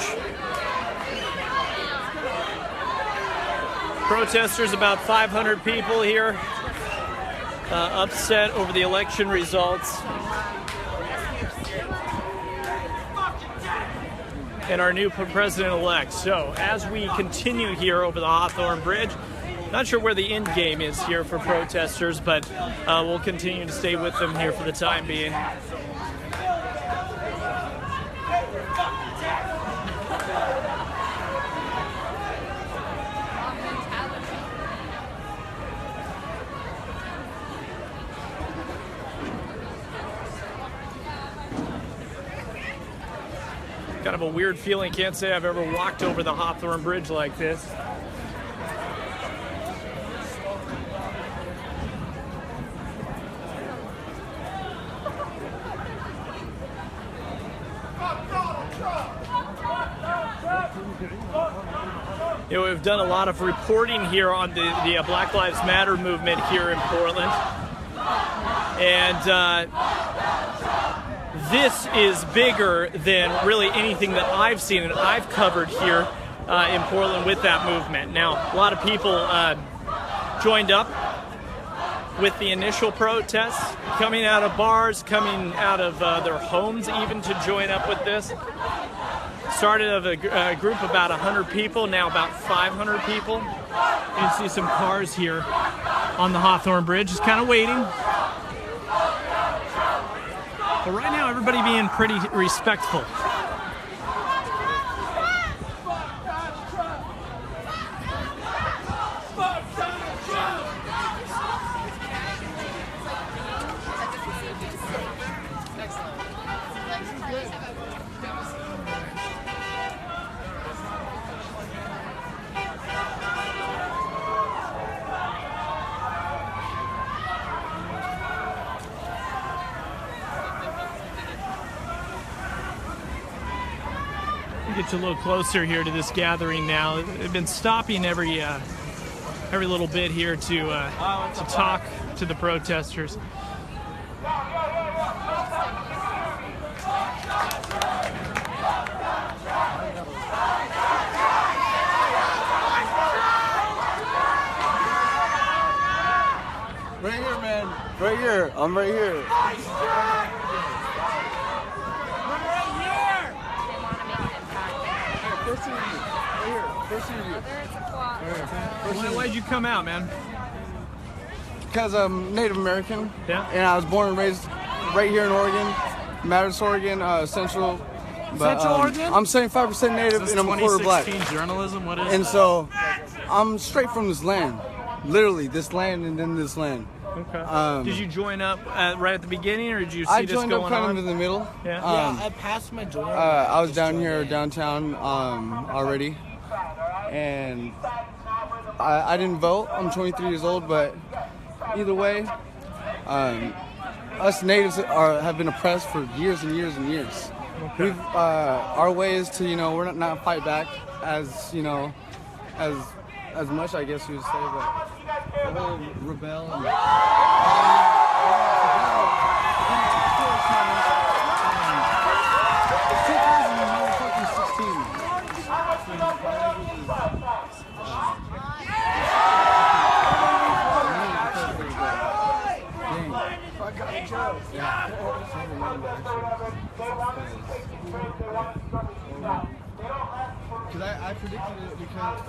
Protesters, about 500 people here, upset over the election results. And our new president-elect. So as we continue here over the Hawthorne Bridge, not sure where the end game is here for protesters, but we'll continue to stay with them here for the time being. Kind of a weird feeling. Can't say I've ever walked over the Hawthorne Bridge like this. You know, we've done a lot of reporting here on the Black Lives Matter movement here in Portland, and this is bigger than really anything that I've seen and I've covered here in Portland with that movement. Now, a lot of people joined up with the initial protests, coming out of bars, coming out of their homes even to join up with this. Started of a group about 100 people, now about 500 people. You can see some cars here on the Hawthorne Bridge, just kind of waiting. But right now, everybody being pretty respectful. Get you a little closer here to this gathering now. They've been stopping every little bit here to talk to the protesters. Right here, man. Right here. I'm right here. Why'd you come out, man? Because I'm Native American. Yeah. And I was born and raised right here in Oregon, Madison, Oregon, Central. But, Central Oregon? I'm 75% Native and I'm a quarter black. Journalism. What is? And so, I'm straight from this land, literally this land and then this land. Okay. Did you join up right at the beginning, or did you see I this joined going up kind on? of in the middle. Yeah. I passed my joint. I was down here downtown already, and I didn't vote. I'm 23 years old, but either way, us natives have been oppressed for years and years and years. Okay. Our way is to, we're not fight back as much, I guess you would say, but the whole rebel and because I predicted it because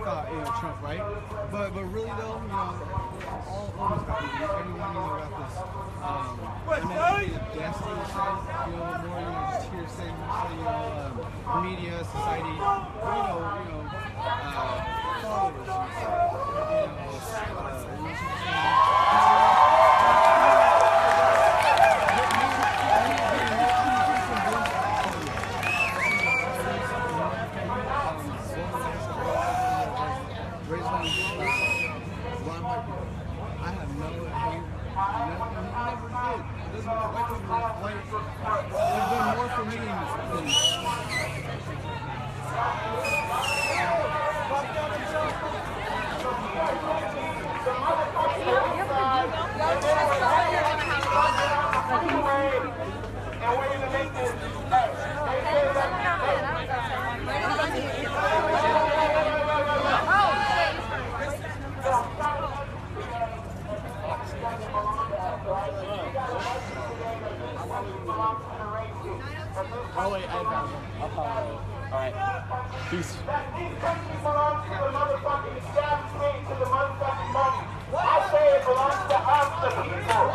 thought, Trump, right? But really though, all over got this. Everyone, got this. Destiny side, more, just hearsay, media, society, followers, Oh wait, I found them. I'll follow you. Alright. Peace. Belongs to the motherfucking establishment, to the motherfucking money. I say it belongs to us, the people.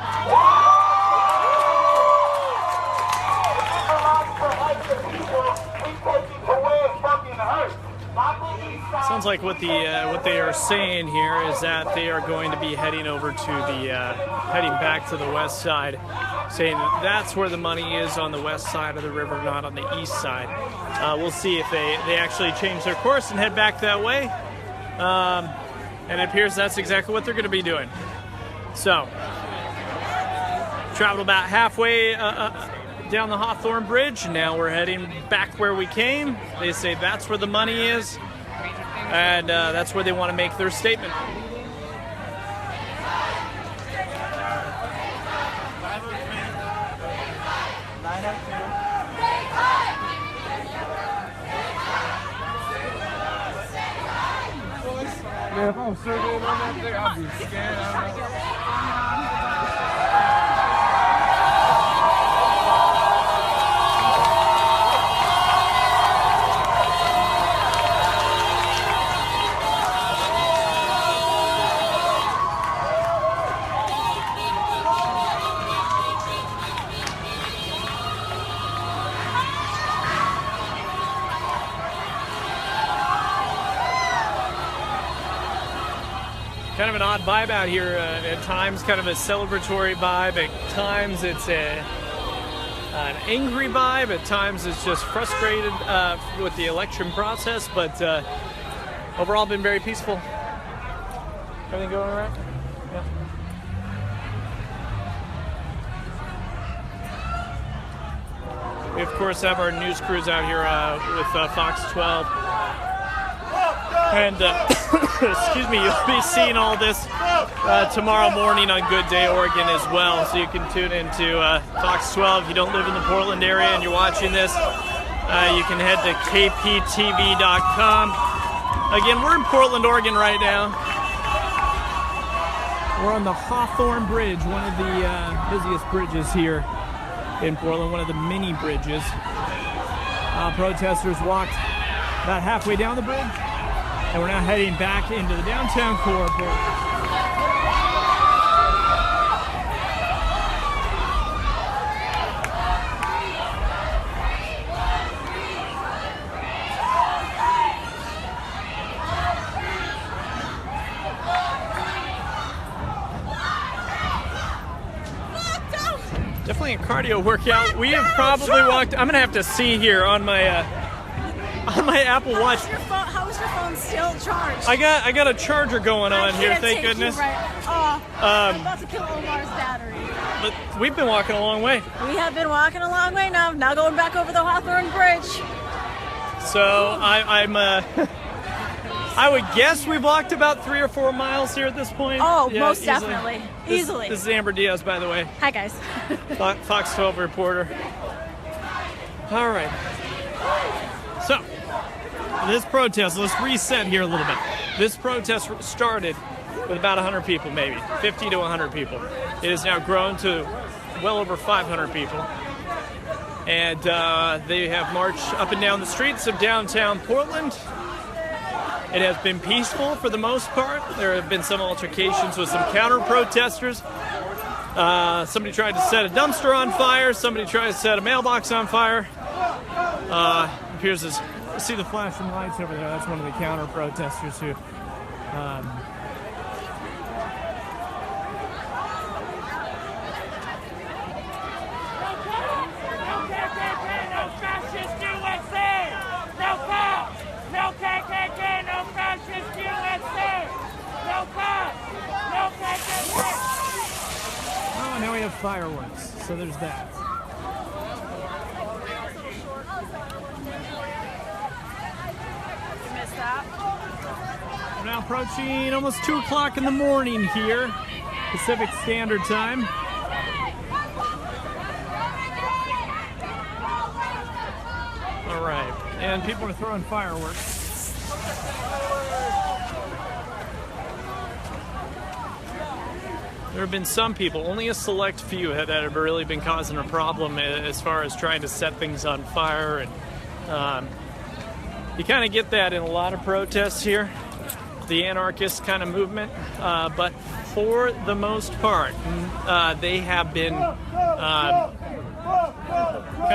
It belongs to us, the people. We take it to where it fucking hurts. Sounds like what they are saying here is that they are going to be heading over to heading back to the west side, saying that's where the money is, on the west side of the river, not on the east side. We'll see if they actually change their course and head back that way. And it appears that's exactly what they're going to be doing. So, traveled about halfway down the Hawthorne Bridge, and now we're heading back where we came. They say that's where the money is, and that's where they want to make their statement. Yeah, if I'm surveying on that thing, I'll be scared. Kind of an odd vibe out here at times, kind of a celebratory vibe. At times it's an angry vibe. At times it's just frustrated with the election process, but overall been very peaceful. Everything going all right? Yeah. We of course have our news crews out here with Fox 12. And excuse me, you'll be seeing all this tomorrow morning on Good Day Oregon as well. So you can tune into Fox 12. If you don't live in the Portland area and you're watching this, you can head to kptv.com. Again, we're in Portland, Oregon right now. We're on the Hawthorne Bridge, one of the busiest bridges here in Portland, one of the mini bridges. Protesters walked about halfway down the bridge. And we're now heading back into the downtown core of Portland. Definitely a cardio workout. We have probably walked. I'm gonna have to see here on my Apple Watch. How is your phone still charged? I got a charger going on here, thank goodness. I'm about to kill Omar's battery. But we've been walking a long way. We have been walking a long way now. Now going back over the Hawthorne Bridge. So I would guess we've walked about 3 or 4 miles here at this point. Oh, yeah, most definitely. Easily. This is Amber Diaz, by the way. Hi, guys. Fox 12 reporter. All right. So, this protest, let's reset here a little bit. This protest started with about 100 people, maybe 50 to 100 people. It has now grown to well over 500 people. And they have marched up and down the streets of downtown Portland. It has been peaceful for the most part. There have been some altercations with some counter-protesters. Somebody tried to set a dumpster on fire. Somebody tried to set a mailbox on fire. Appears as you see the flashing lights over there. That's one of the counter-protesters who Oh, now we have fireworks, so there's that. You missed that? We're now approaching almost 2 o'clock in the morning here, Pacific Standard Time. All right, and people are throwing fireworks. There have been some people, only a select few, that have really been causing a problem as far as trying to set things on fire. And you kind of get that in a lot of protests here, the anarchist kind of movement. But for the most part, they have been kind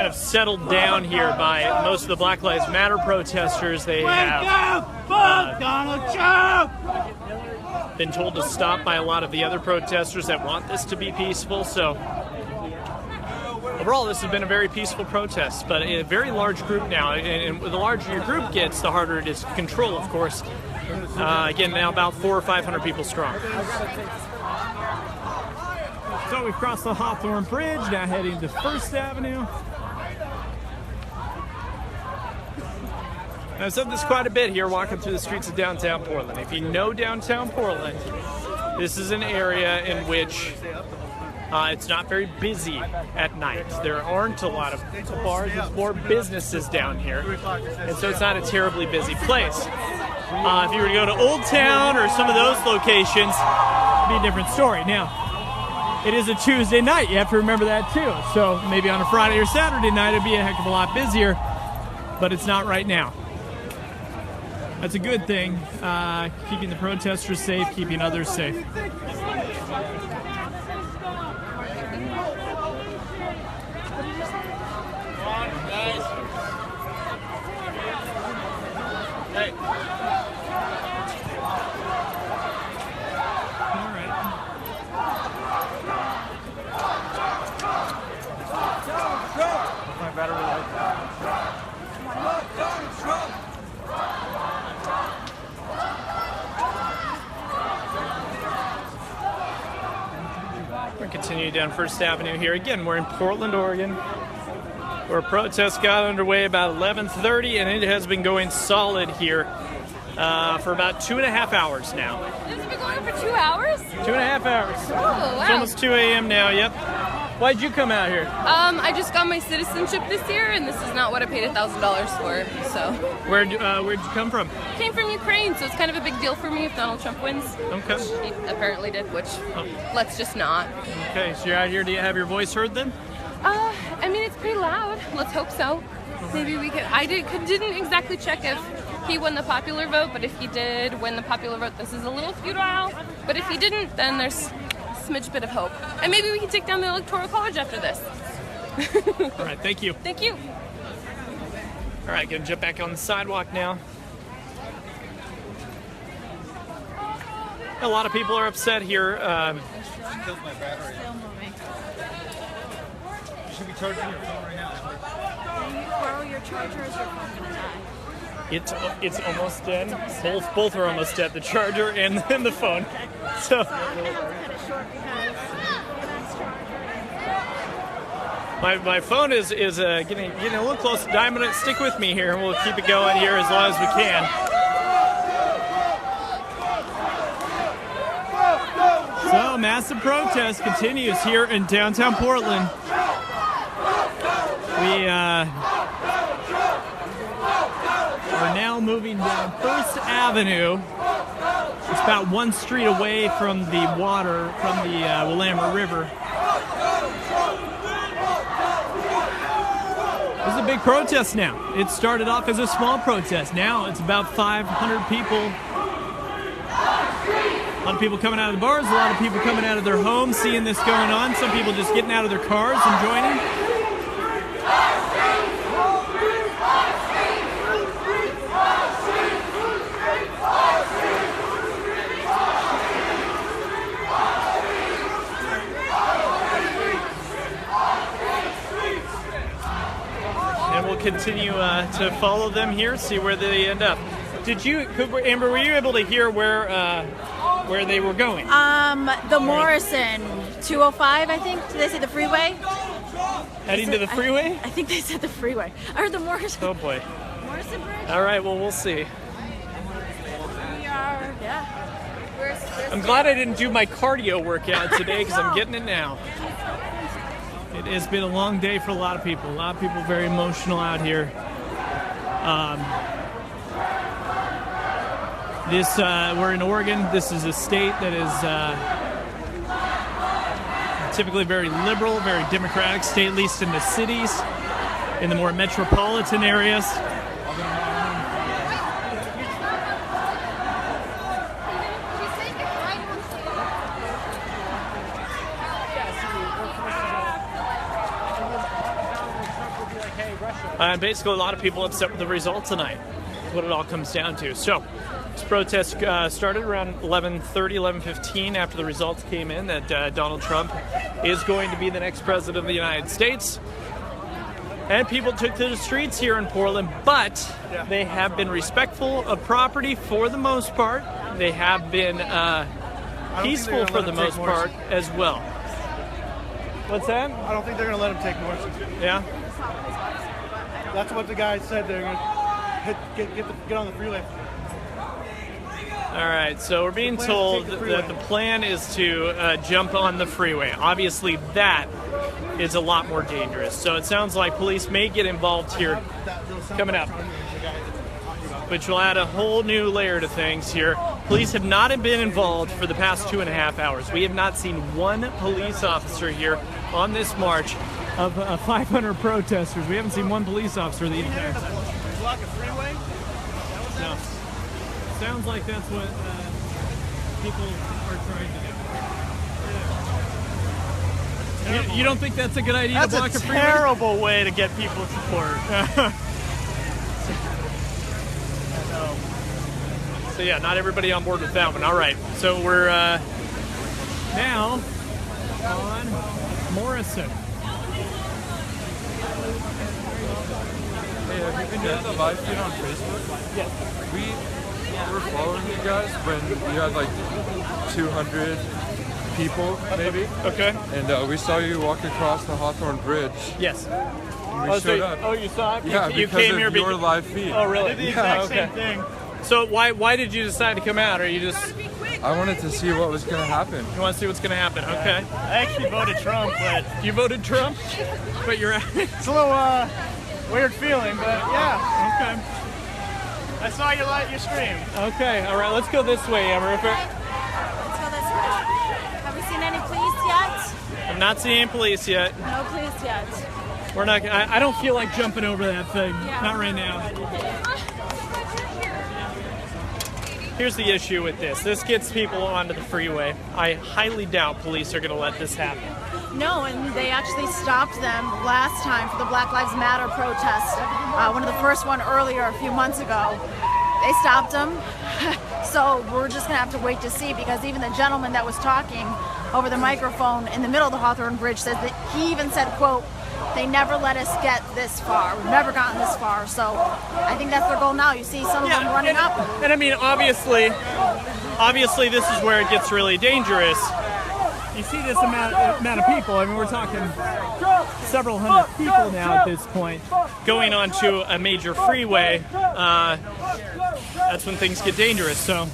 of settled down here by most of the Black Lives Matter protesters. They have Donald Trump! been told to stop by a lot of the other protesters that want this to be peaceful. So overall, this has been a very peaceful protest, but a very large group now. And the larger your group gets, the harder it is to control, of course. Again, now about 400 or 500 people strong. So we've crossed the Hawthorne Bridge, now heading to First Avenue. I've said this quite a bit here walking through the streets of downtown Portland. If you know downtown Portland, this is an area in which it's not very busy at night. There aren't a lot of bars, there's more businesses down here. And so it's not a terribly busy place. If you were to go to Old Town or some of those locations, it'd be a different story. Now, it is a Tuesday night, you have to remember that too. So maybe on a Friday or Saturday night it'd be a heck of a lot busier, but it's not right now. That's a good thing, keeping the protesters safe, keeping others safe. Hey. All right. My battery light. We're continuing down First Avenue here. Again, we're in Portland, Oregon, where protests got underway about 11:30, and it has been going solid here for about 2.5 hours now. This has been going for 2 hours? 2.5 hours. Oh, wow. It's almost 2 a.m. now, yep. Why'd you come out here? I just got my citizenship this year, and this is not what I paid $1,000 for, so. Where'd you come from? Came from Ukraine, so it's kind of a big deal for me if Donald Trump wins. Okay. Which he apparently did, which let's just not. Okay, so you're out here, do you have your voice heard then? I mean, it's pretty loud. Let's hope so. Maybe we could. Didn't exactly check if he won the popular vote, but if he did win the popular vote, this is a little futile. But if he didn't, then there's a smidge bit of hope. And maybe we can take down the Electoral College after this. All right, thank you. Thank you. All right, gonna jump back on the sidewalk now. A lot of people are upset here. Killed my battery. You should be charging your phone right now. Can you borrow your charger or is your phone gonna die? It's almost dead. Both are almost dead. The charger and the phone. So I'm gonna have to cut it short because my phone is getting a little close to dying. I'm gonna stick with me here, and we'll keep it going here as long as we can. So massive protest continues here in downtown Portland. We are now moving down First Avenue. It's about one street away from the water, from the Willamette River. This is a a big protest now. It started off as a small protest. Now it's about 500 people. A lot of people coming out of the bars, a lot of people coming out of their homes, seeing this going on. Some people just getting out of their cars and joining. And we'll continue to follow them here, see where they end up. Amber, were you able to hear where they were going? The Morrison 205, I think. Did they say the freeway? Heading to the freeway? I think they said the freeway. I heard the Morrison. Oh boy. Morrison Bridge? All right, well, we'll see. We are, yeah. I'm glad I didn't do my cardio workout today because I'm getting it now. It has been a long day for a lot of people. A lot of people very emotional out here. We're in Oregon. This is a state that is typically very liberal, very democratic state, at least in the cities, in the more metropolitan areas. And basically, a lot of people upset with the result tonight. That's what it all comes down to. So, this protest started around 11:30, 11:15 after the results came in that Donald Trump is going to be the next president of the United States. And people took to the streets here in Portland, but they have been respectful of property for the most part. They have been peaceful for the most part as well. What's that? I don't think they're going to let him take more. Yeah? That's what the guy said. They're going to get on the freeway. All right, so we're being told that the plan is to jump on the freeway. Obviously, that is a lot more dangerous. So it sounds like police may get involved here coming up, which will add a whole new layer to things here. Police have not been involved for the past 2.5 hours. We have not seen one police officer here on this march of 500 protesters. We haven't seen one police officer the entire time. Block a freeway? No. Sounds like that's what people are trying to do. You don't think that's a good idea to block a freeway? That's a terrible way to get people's support. So yeah, not everybody on board with that one. All right, so we're now on Morrison. Hey, have you been doing the live feed on Facebook? Yes. We were following you guys when you had like 200 people, maybe. Okay. And we saw you walk across the Hawthorne Bridge. Yes. And we showed up. Oh, you saw it? Yeah, you because came of here your live feed. Oh, really? Did the exact same okay. thing. So why did you decide to come out? Or you just I wanted to see what was going to happen. you want to see what's going to happen? Okay. I actually voted Trump, but You voted Trump, but you're it's a little weird feeling, but yeah. okay. I saw your stream. Okay. All right. Let's go this way, Amber. Let's go this way. Have we seen any police yet? I'm not seeing any police yet. No police yet. We're not. I don't feel like jumping over that thing. Yeah. Not right now. Here's the issue with this. This gets people onto the freeway. I highly doubt police are going to let this happen. No, and they actually stopped them last time for the Black Lives Matter protest. One of the first one earlier a few months ago. They stopped them. So we're just going to have to wait to see, because even the gentleman that was talking over the microphone in the middle of the Hawthorne Bridge says that he even said, quote, "They never let us get this far. We've never gotten this far." So I think that's their goal now. You see some of them running up. And I mean, obviously, this is where it gets really dangerous. You see this amount of people. I mean, we're talking several hundred people now at this point going onto a major freeway. That's when things get dangerous. So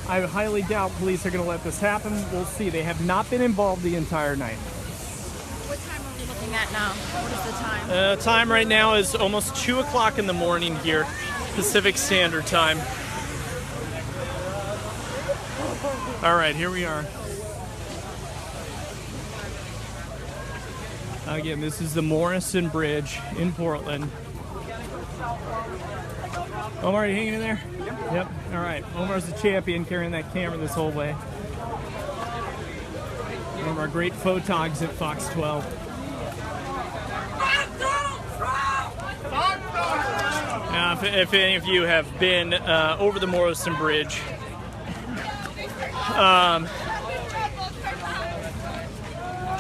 I highly doubt police are going to let this happen. We'll see. They have not been involved the entire night. What time are we looking at now? What is the time? Time right now is almost 2 o'clock in the morning here, Pacific Standard Time. All right, here we are. Again, this is the Morrison Bridge in Portland. Omar, are you hanging in there? Yep. All right. Omar's the champion, carrying that camera this whole way. One of our great photogs at Fox 12. Now, if any of you have been over the Morrison Bridge,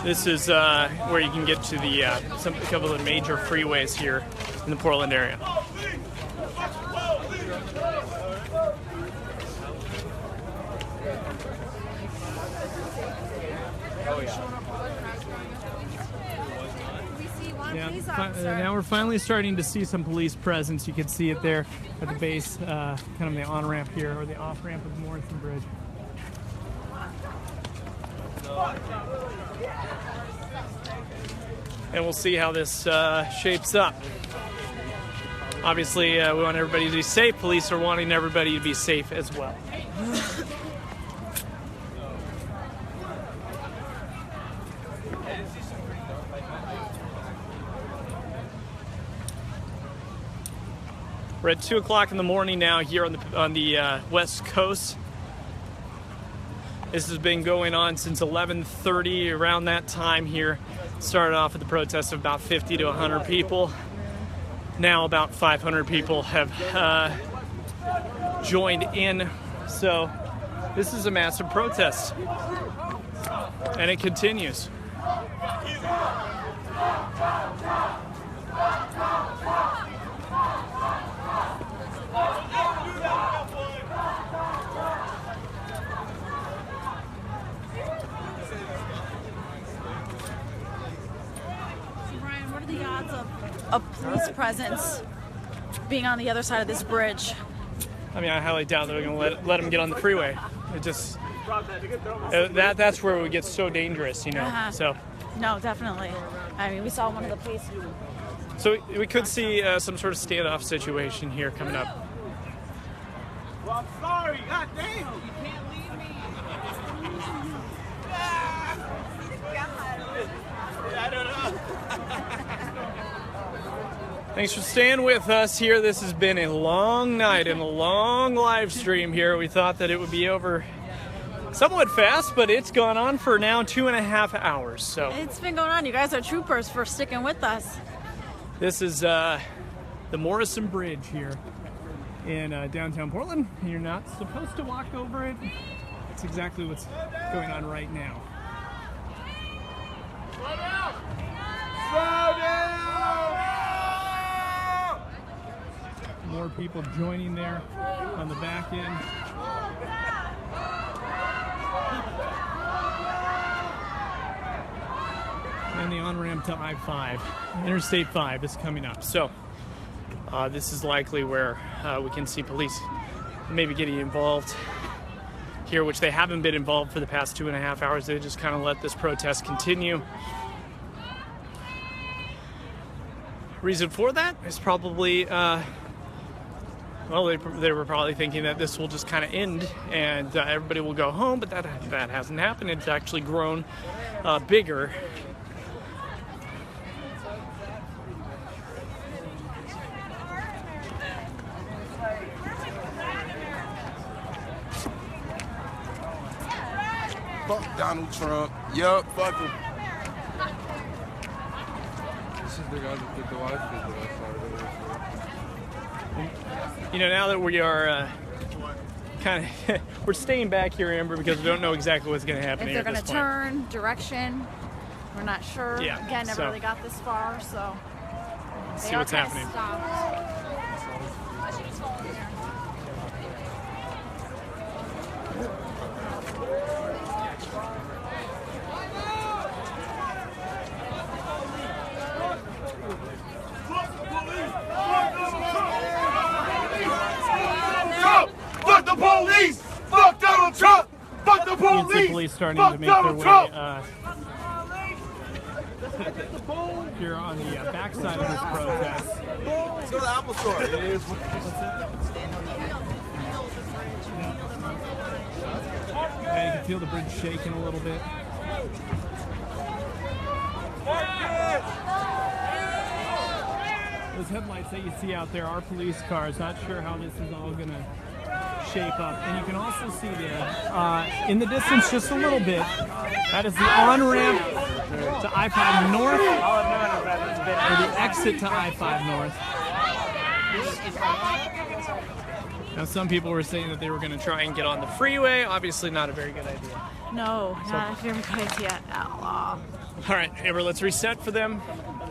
this is where you can get to the a couple of the major freeways here in the Portland area. Oh yeah. Now we're finally starting to see some police presence. You can see it there at the base, kind of the on-ramp here, or the off-ramp of the Morrison Bridge. And we'll see how this shapes up. Obviously, we want everybody to be safe. Police are wanting everybody to be safe as well. We're at 2 o'clock in the morning now here on the West Coast. This has been going on since 11:30, around that time here. Started off with the protest of about 50 to 100 people. Now about 500 people have joined in. So this is a massive protest. And it continues. The odds of police presence being on the other side of this bridge? I mean, I highly doubt that we're going to let them get on the freeway. It just that's where it would get so dangerous, you know. So no, definitely. I mean, we saw one of the police. So we could see some sort of standoff situation here coming up. Well, I'm sorry. God damn. You can't leave me. I don't know. Thanks for staying with us here. This has been a long night and a long live stream here. We thought that it would be over somewhat fast, but it's gone on for now 2.5 hours. So it's been going on. You guys are troopers for sticking with us. This is the Morrison Bridge here in downtown Portland. You're not supposed to walk over it. It's exactly what's going on right now. Slow down! Slow down! More people joining there on the back end. And the on-ramp to I-5. Interstate 5 is coming up. So this is likely where we can see police maybe getting involved here, which they haven't been involved for the past 2.5 hours. They just kind of let this protest continue. Reason for that is probably, well, they were probably thinking that this will just kind of end and everybody will go home, but that hasn't happened. It's actually grown bigger. Fuck Donald Trump. Yup, fuck him. This is the guy that did the live feed that I saw. You know, now that we are kind of, we're staying back here, Amber, because we don't know exactly what's going to happen. If they're going to turn, direction, we're not sure. Yeah, Again, never really got this far, so. Let's see what's happening. Fuck the police! Fuck Donald Trump! Fuck the police! You can see police starting to make their way here on the backside of this protest. Let's go to the Apple Store. It is. Yeah, you can feel the bridge shaking a little bit. Yeah. Those headlights that you see out there are police cars. Not sure how this is all going to shape up. And you can also see there, in the distance just a little bit, that is the on-ramp to I-5 North, or the exit to I-5 North. Now, some people were saying that they were going to try and get on the freeway. Obviously not a very good idea. No, not a very good idea at all. All right, Amber, let's reset for them.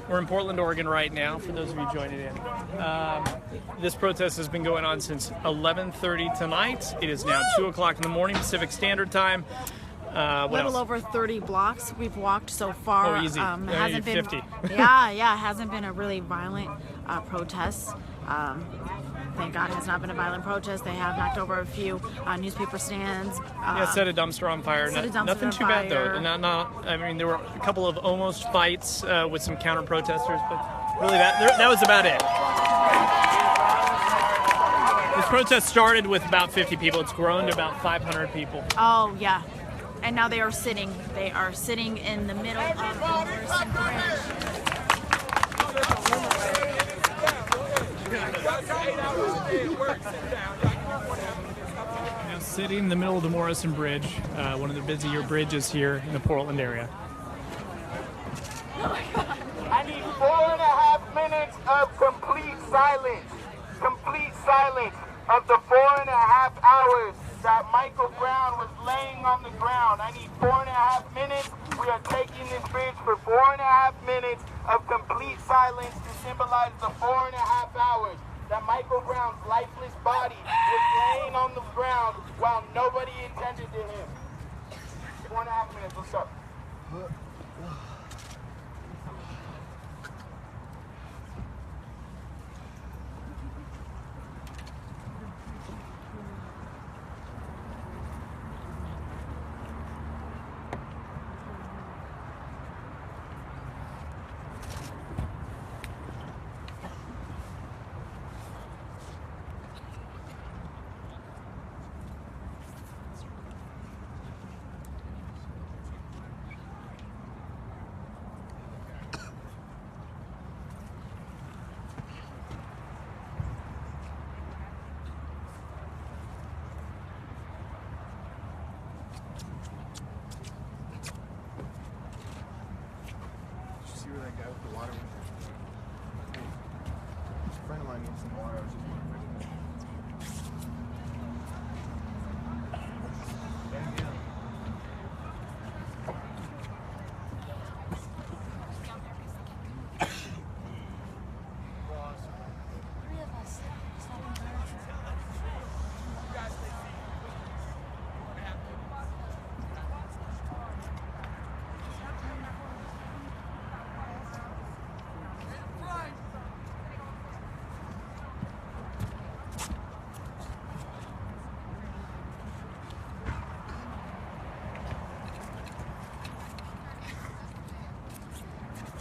We're in Portland, Oregon right now, for those of you joining in. This protest has been going on since 11:30 tonight. It is now 2 o'clock in the morning, Pacific Standard Time. A little over 30 blocks we've walked so far. Oh, easy. Hasn't been 50. yeah, it hasn't been a really violent protest. Thank God it has not been a violent protest. They have knocked over a few newspaper stands. Set a dumpster on fire. Nothing too bad though. I mean, there were a couple of almost fights with some counter protesters, but really that was about it. This protest started with about 50 people. It's grown to about 500 people. Oh yeah, and now they are sitting. They are sitting in the middle of the Morrison Bridge. Now sitting in the middle of the Morrison Bridge, one of the busier bridges here in the Portland area. I need 4.5 minutes of complete silence. Complete silence of the 4.5 hours that Michael Brown was laying on the ground. I need 4.5 minutes. We are taking this bridge for 4.5 minutes of complete silence to symbolize the 4.5 hours that Michael Brown's lifeless body was laying on the ground while nobody attended to him. 4.5 minutes, let's go.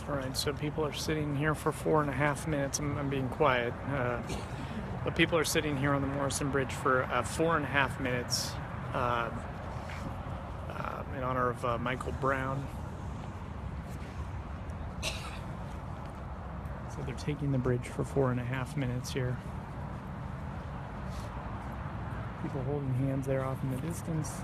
All right, so people are sitting here for 4.5 minutes. I'm being quiet. But people are sitting here on the Morrison Bridge for 4.5 minutes in honor of Michael Brown. So they're taking the bridge for 4.5 minutes here. People holding hands there off in the distance.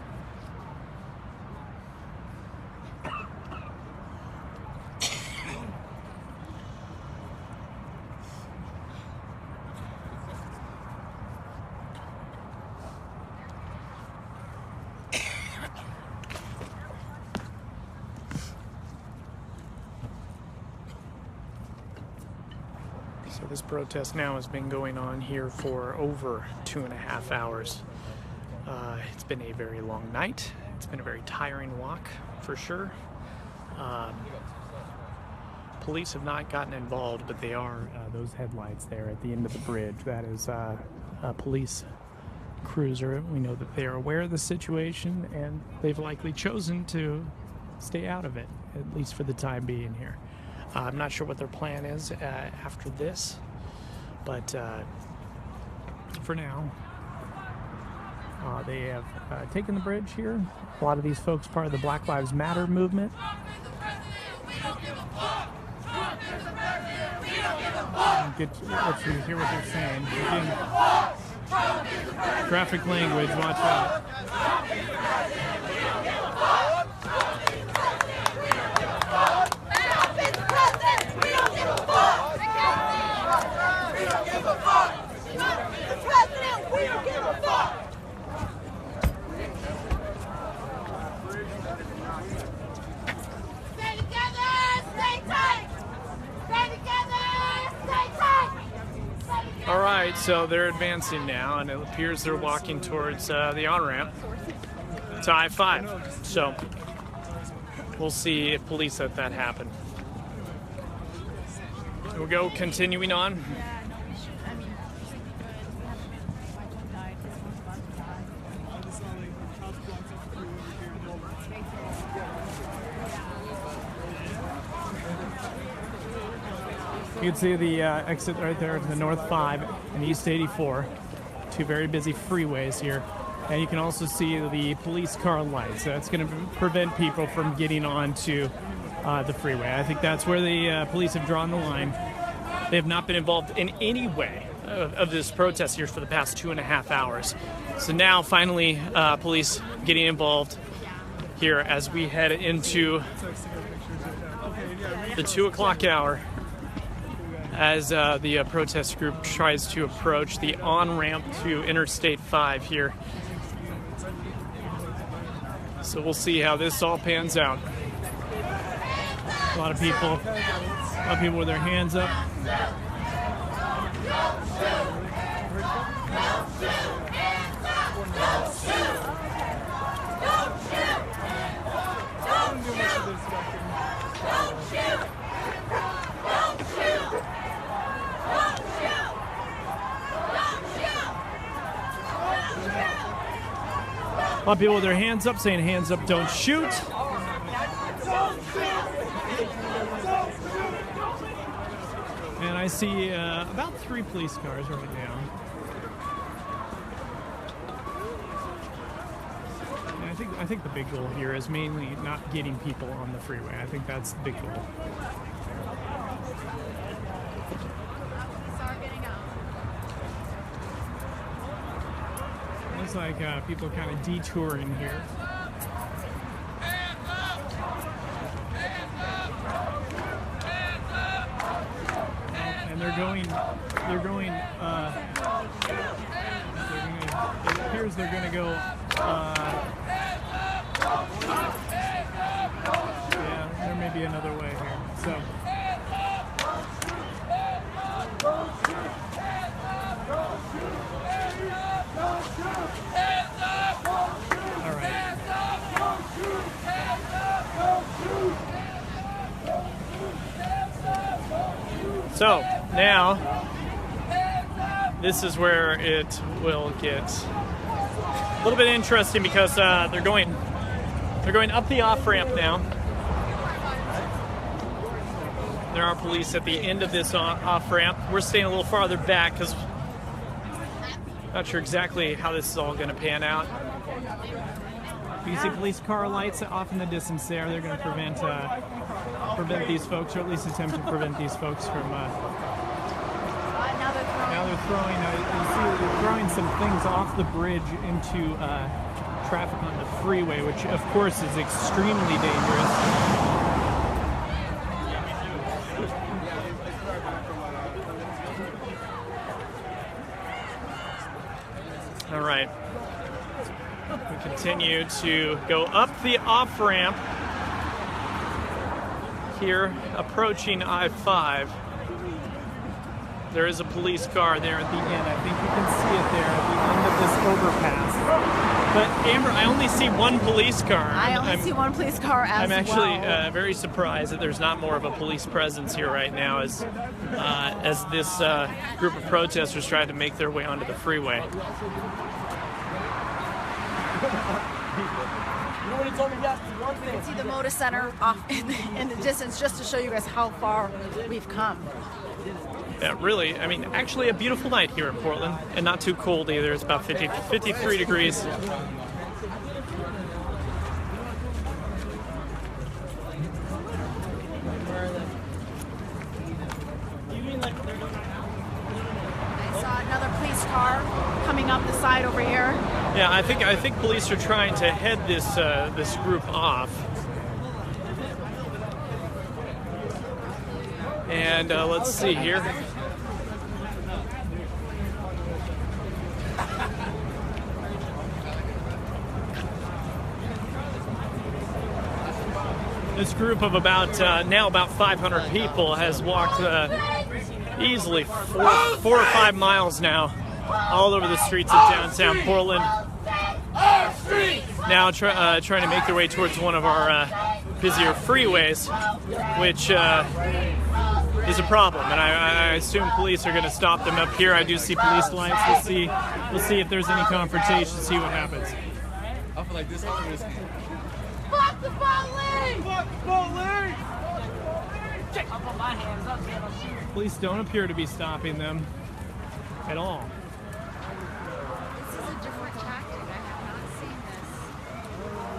So this protest now has been going on here for over 2.5 hours. It's been a very long night. It's been a very tiring walk, for sure. Police have not gotten involved, but they are those headlights there at the end of the bridge. That is a police cruiser. We know that they are aware of the situation, and they've likely chosen to stay out of it, at least for the time being here. I'm not sure what their plan is after this, but for now, they have taken the bridge here. A lot of these folks part of the Black Lives Matter movement. Let's hear what they're saying. Again, graphic language, watch out. All right, so they're advancing now, and it appears they're walking towards the on-ramp to I-5. So we'll see if police let that happen. We'll go continuing on. You can see the exit right there to the North 5 and East 84. Two very busy freeways here. And you can also see the police car lights. That's going to prevent people from getting onto the freeway. I think that's where the police have drawn the line. They have not been involved in any way of this protest here for the past 2.5 hours. So now, finally, police getting involved here as we head into the 2 o'clock hour, as the protest group tries to approach the on-ramp to Interstate 5 here. So we'll see how this all pans out. A lot of people with their hands up. A lot of people with their hands up, saying hands up, don't shoot. And I see about 3 police cars right now. And I think the big goal here is mainly not getting people on the freeway. I think that's the big goal. Looks like people kind of detouring here. And it appears they're gonna go, yeah, there may be another way here, so. All right. So now, this is where it will get a little bit interesting because they're going up the off-ramp now. There are police at the end of this off-ramp. We're staying a little farther back because not sure exactly how this is all going to pan out. You see police car lights off in the distance there. They're going to prevent these folks, or at least attempt to prevent these folks from. Now they're throwing. You see, they're throwing some things off the bridge into traffic on the freeway, which of course is extremely dangerous. All right. We continue to go up the off-ramp here, approaching I-5. There is a police car there at the end. I think you can see it there at the end of this overpass. But Amber, I only see one police car. I only see one police car as well. I'm actually very surprised that there's not more of a police presence here right now as this group of protesters try to make their way onto the freeway. You can see the Moda Center off in the distance just to show you guys how far we've come. Yeah, really. I mean, actually a beautiful night here in Portland, and not too cold either. It's about 53 degrees. police car coming up the side over here. Yeah, I think police are trying to head this group off. And let's see here. This group of about 500 people has walked easily 4 or 5 miles now, all over the streets of downtown Portland. Now trying to make their way towards one of our busier freeways, which is a problem, and I assume police are going to stop them up here. I do see police lights. We'll see if there's any confrontation. See what happens. I feel like this. Fuck the police! Fuck the police! I'll put my hands up and I'll shoot. Police don't appear to be stopping them at all. This is a different tactic. I have not seen this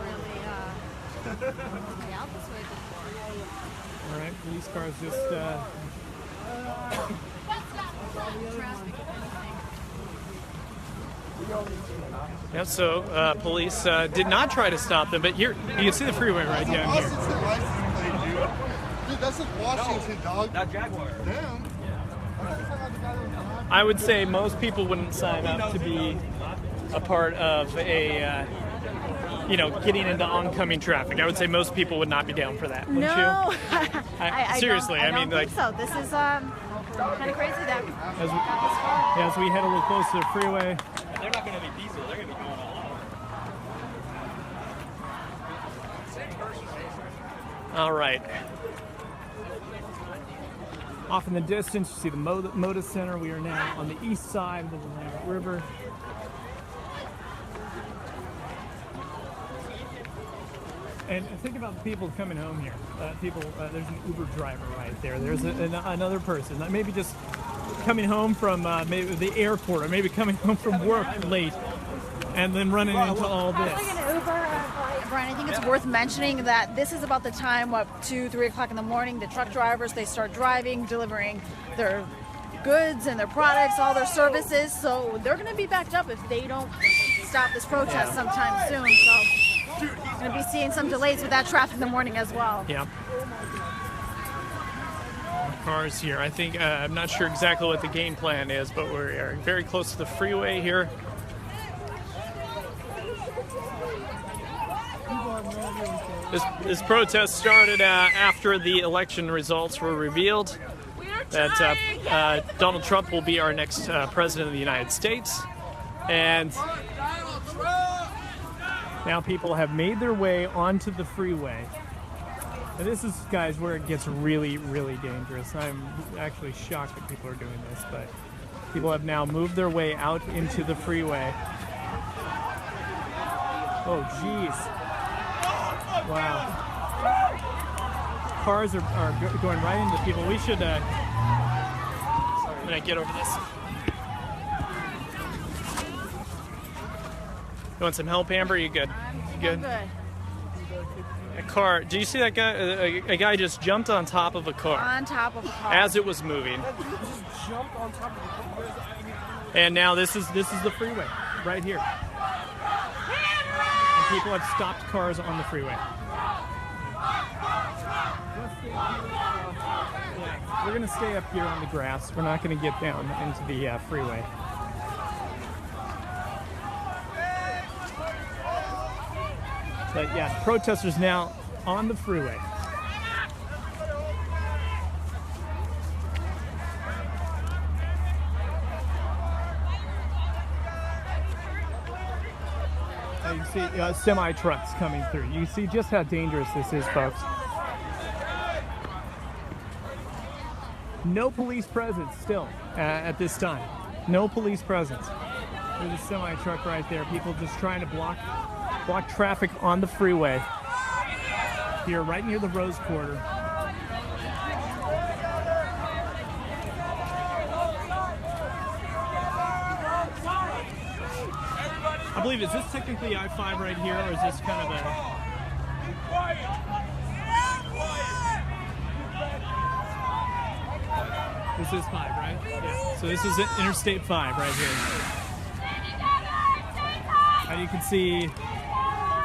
really play out this way before. All right, police cars just. Yeah, so police did not try to stop them, but here you can see the freeway right down here. Dude, that's like Washington, dog. Not Jaguar. Damn. I would say most people wouldn't sign up to be a part of a, getting into oncoming traffic. I would say most people would not be down for that, wouldn't No, you? Seriously, I mean, don't like, think so. This is kind of crazy that as we head a little closer to the freeway. They're not going to be diesel. They're going to be going all. All right. Off in the distance, you see the Moda Center. We are now on the east side of the Willamette River. And think about the people coming home here. There's an Uber driver right there. There's another person, maybe just coming home from maybe the airport, or maybe coming home from work late, and then running into all this. Brian, I think it's worth mentioning that this is about the time, 2, 3 o'clock in the morning, the truck drivers, they start driving, delivering their goods and their products, all their services. So they're going to be backed up if they don't stop this protest sometime soon. So we're going to be seeing some delays with that traffic in the morning as well. Yeah. Cars here. I think, I'm not sure exactly what the game plan is, but we're very close to the freeway here. This protest started after the election results were revealed that Donald Trump will be our next president of the United States. And now people have made their way onto the freeway. And this is, guys, where it gets really, really dangerous. I'm actually shocked that people are doing this, but people have now moved their way out into the freeway. Oh, geez. Wow. Cars are going right into people. We should, I'm gonna get over this. You want some help, Amber? You good? You good? A car. Do you see that guy? A guy just jumped on top of a car. On top of a car. As it was moving. And now this is the freeway right here. And people have stopped cars on the freeway. Yeah, we're gonna stay up here on the grass. We're not gonna get down into the freeway. But yeah, protesters now on the freeway. You see semi trucks coming through. You see just how dangerous this is, folks. No police presence still at this time. No police presence. There's a semi truck right there. People just trying to block traffic on the freeway here right near the Rose Quarter. I believe, is this technically I-5 right here, or is this kind of a... This is 5, right? Yeah. So this is Interstate 5 right here. And you can see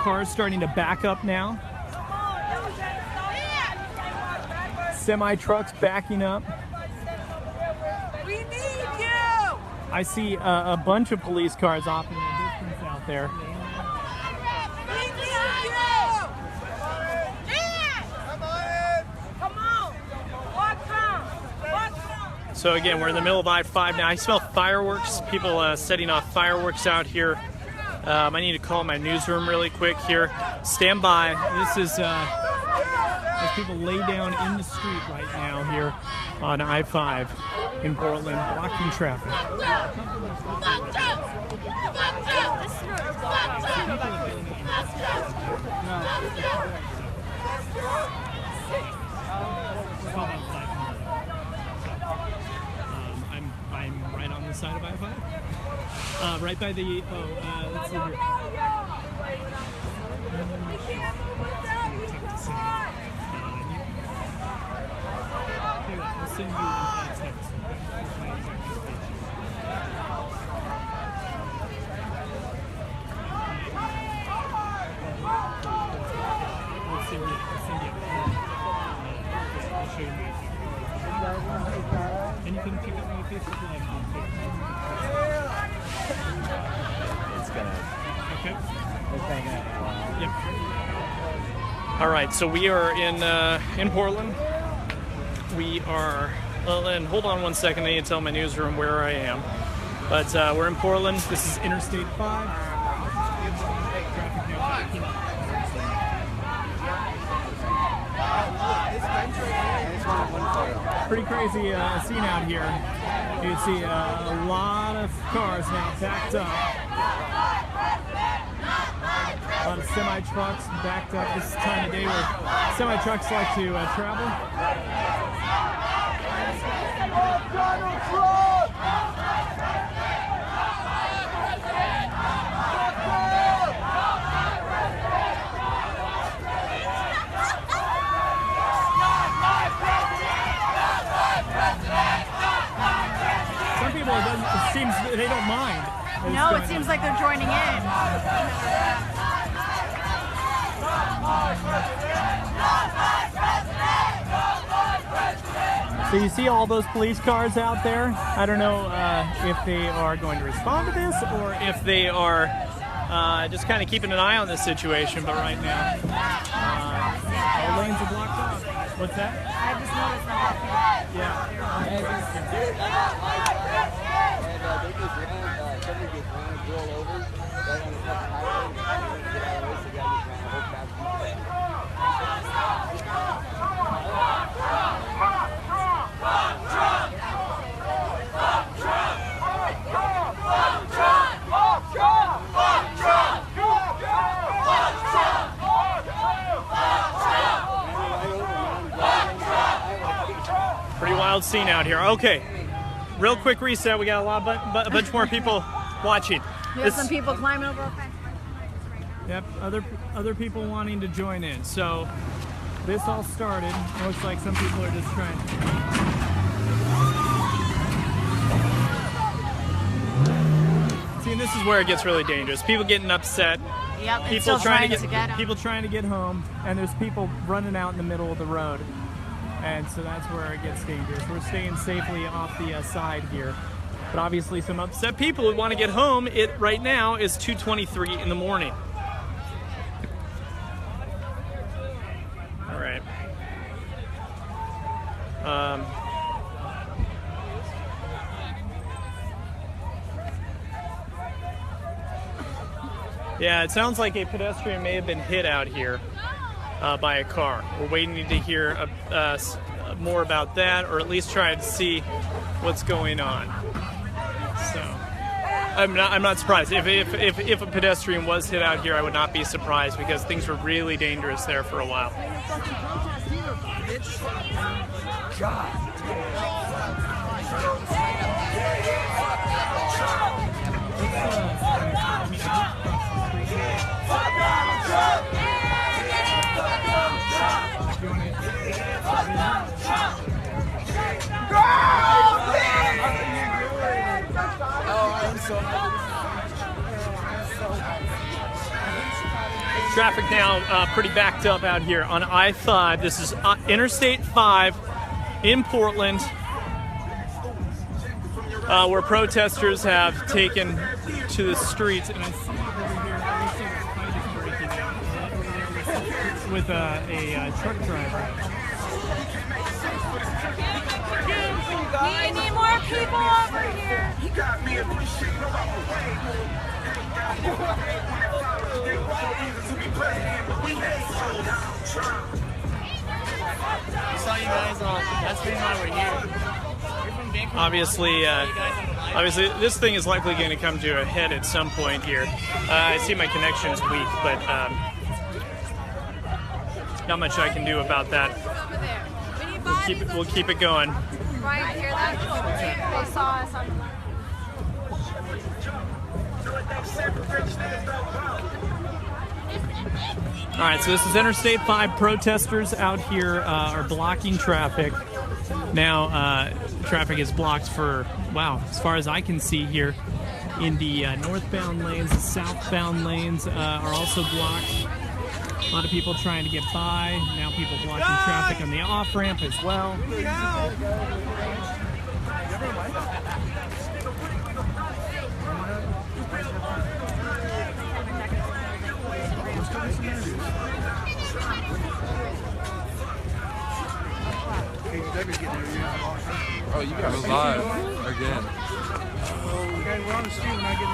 cars starting to back up now. Semi-trucks backing up. We need you! I see a bunch of police cars off in the distance out there. We need you! Come on! What's wrong? So again, we're in the middle of I-5 now. I smell fireworks, people setting off fireworks out here. I need to call my newsroom really quick here. Stand by. This is as people lay down in the street right now here on I-5 in Portland, blocking traffic. I'm right on the side of I-5. Right by the, let's see here. I'll send you a text. I'll send you I'll show you my and you can pick up my Facebook Live. It's gonna. Okay. It's hanging out. Yep. All right, so we are in Portland. We are, and hold on one second. I need to tell my newsroom where I am. But we're in Portland. This is Interstate 5. Pretty crazy scene out here. You can see a lot of cars now backed up. A lot of semi-trucks backed up this time of day where semi-trucks like to travel. Some people, it seems they don't mind. No, it seems like they're joining in. So you see all those police cars out there? I don't know if they are going to respond to this or if they are just kind of keeping an eye on this situation, but right now all lanes are blocked off. What's that? I just noticed that. Yeah. And they just ran, somebody just ran a girl over right on the fucking highway. And get out of the way, so the guy just ran a whole fast Pretty wild scene out here. Okay, real quick reset. We got a bunch more people watching. There's some people climbing over a fence. Yep, other people wanting to join in. So this all started. It looks like some people are just trying. See, and this is where it gets really dangerous. People getting upset. Yep, People trying to get people trying to get home, and there's people running out in the middle of the road. And so that's where it gets dangerous. We're staying safely off the side here. But obviously some upset people who want to get home. It right now is 2:23 in the morning. All right. Yeah, it sounds like a pedestrian may have been hit out here by a car. We're waiting to hear more about that, or at least try to see what's going on. So, I'm not surprised. If a pedestrian was hit out here, I would not be surprised because things were really dangerous there for a while. God. Traffic now pretty backed up out here on I-5. This is Interstate 5 in Portland, where protesters have taken to the streets. And I see over here, fight is breaking out with a truck driver. We need more people over here. I saw you guys on. That's the reason why we're here. Obviously, this thing is likely going to come to a head at some point here. I see my connection is weak, but not much I can do about that. We'll keep it going. Right, hear that? They saw us on the All right, so this is Interstate 5. Protesters out here are blocking traffic. Now, traffic is blocked for, wow, as far as I can see here, in the northbound lanes. The southbound lanes are also blocked. A lot of people trying to get by. Now people blocking traffic on the off-ramp as well. Oh, you guys are live again. Okay, we're on the street and I get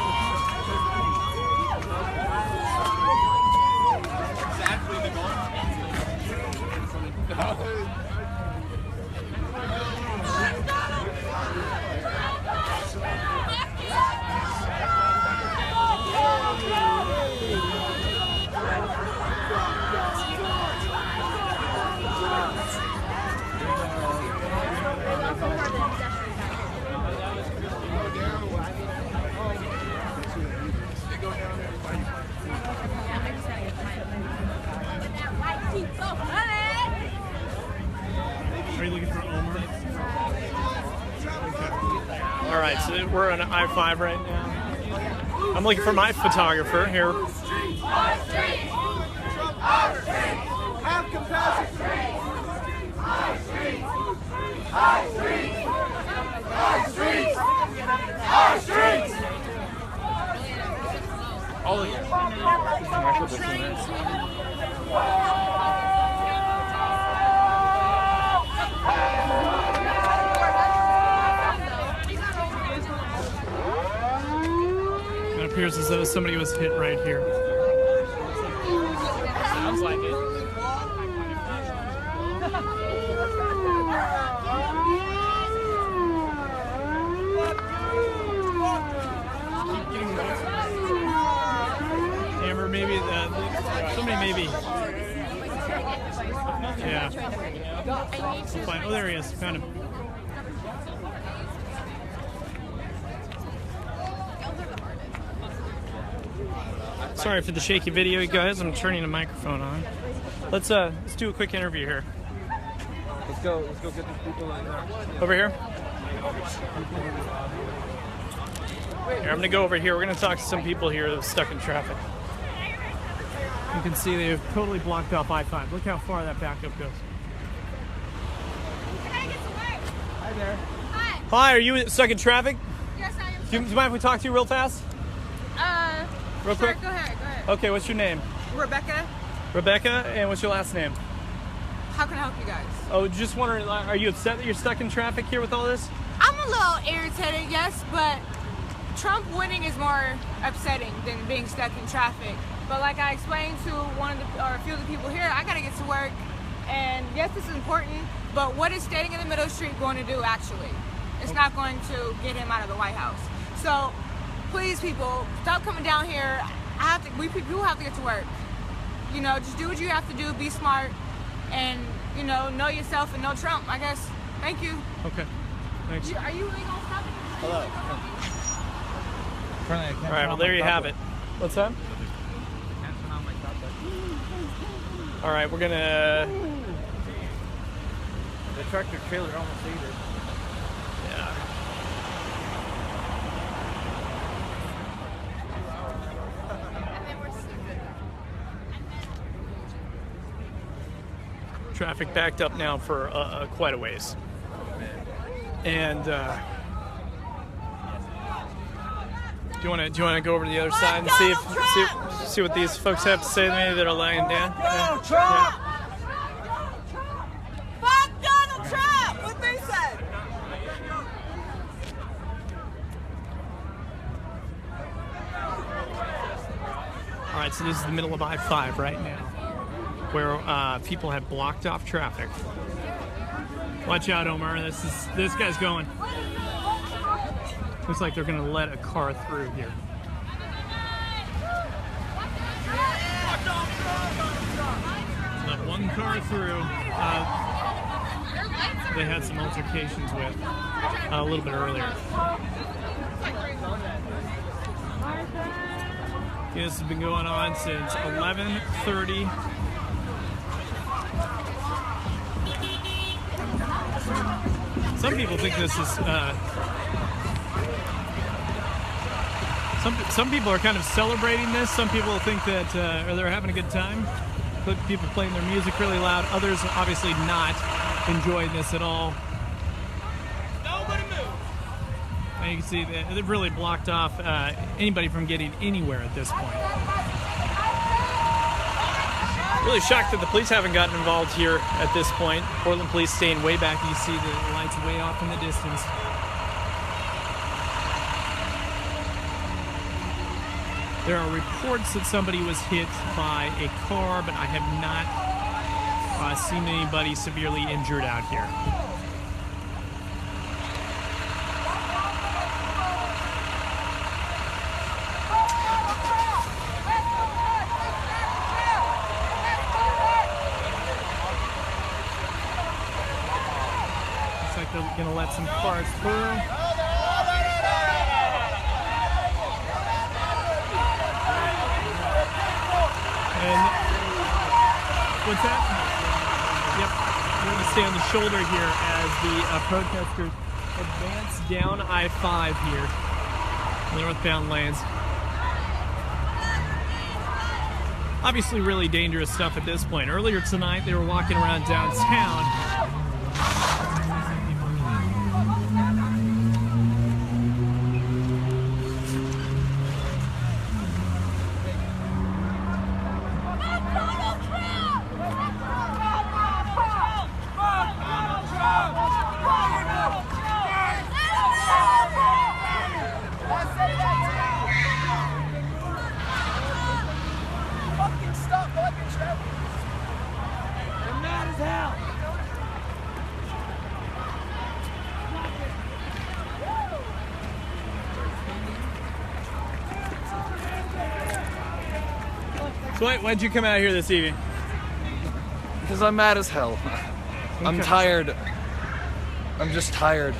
Are you looking for Omar? Okay. All right, so we're on I-5 right now. I'm looking for my photographer here. Have compassion. Our streets. All of you. It appears as though somebody was hit right here. Sounds like it. Amber, maybe somebody maybe. Yeah. We'll find, oh, there he is. Found him. Sorry for the shaky video, guys. I'm turning the microphone on. Let's do a quick interview here. Let's go get these people in there. Over here. Here, I'm gonna go over here. We're gonna talk to some people here that are stuck in traffic. You can see they've totally blocked off I-5. Look how far that backup goes. Hi there. Hi. Hi, are you stuck in traffic? Yes, I am. Do you mind if we talk to you real fast? Real Sure, quick? go ahead. Okay, what's your name? Rebecca. Rebecca, and what's your last name? How can I help you guys? Oh, just wondering, are you upset that you're stuck in traffic here with all this? I'm a little irritated, yes, but Trump winning is more upsetting than being stuck in traffic. But like I explained to a few of the people here, I gotta get to work, and yes, this is important, but what is standing in the middle of the street going to do actually? It's not going to get him out of the White House. So please, people, stop coming down here. We people have to get to work. You know, just do what you have to do, be smart, and, you know yourself and know Trump, I guess. Thank you. Okay, thanks. Are you really gonna stop it? Hello. All right, well, there you have it. What's that? All right, we're gonna... The tractor trailer almost ate it. Yeah. Traffic backed up now for quite a ways. And do you want to go over to the other side and see what these folks have to say to me that are lying down? Donald Trump! Fuck Donald Trump! What they said! All right, so this is the middle of I-5 right now, where people have blocked off traffic. Watch out, Omar. This guy's going. Looks like they're going to let a car through here. Let one car through. They had some altercations with a little bit earlier. This has been going on since 11:30. Some people think this is. Some people are kind of celebrating this. Some people think that they're having a good time. People playing their music really loud. Others obviously not enjoying this at all. Nobody move! And you can see that they've really blocked off anybody from getting anywhere at this point. Really shocked that the police haven't gotten involved here at this point. Portland police staying way back. You see the lights way off in the distance. There are reports that somebody was hit by a car, but I have not seen anybody severely injured out here. Looks like they're gonna let some cars through. And what's that? Yep, we're going to stay on the shoulder here as the protesters advance down I-5 here, the northbound lanes. Obviously really dangerous stuff at this point. Earlier tonight they were walking around downtown. So why'd you come out here this evening? Because I'm mad as hell. I'm tired. I'm just tired.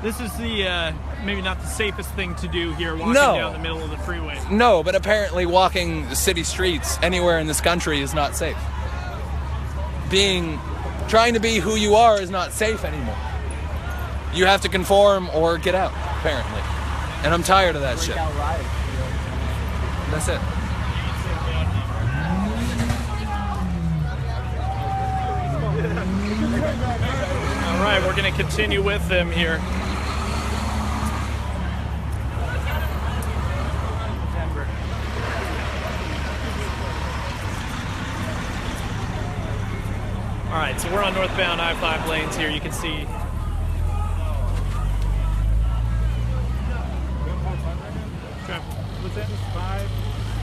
This is the maybe not the safest thing to do here, walking down the middle of the freeway. No, but apparently walking the city streets anywhere in this country is not safe. Trying to be who you are is not safe anymore. You have to conform or get out, apparently. And I'm tired of that shit. That's it. All right, we're going to continue with them here. All right, so we're on northbound I-5 lanes here. You can see. What's that?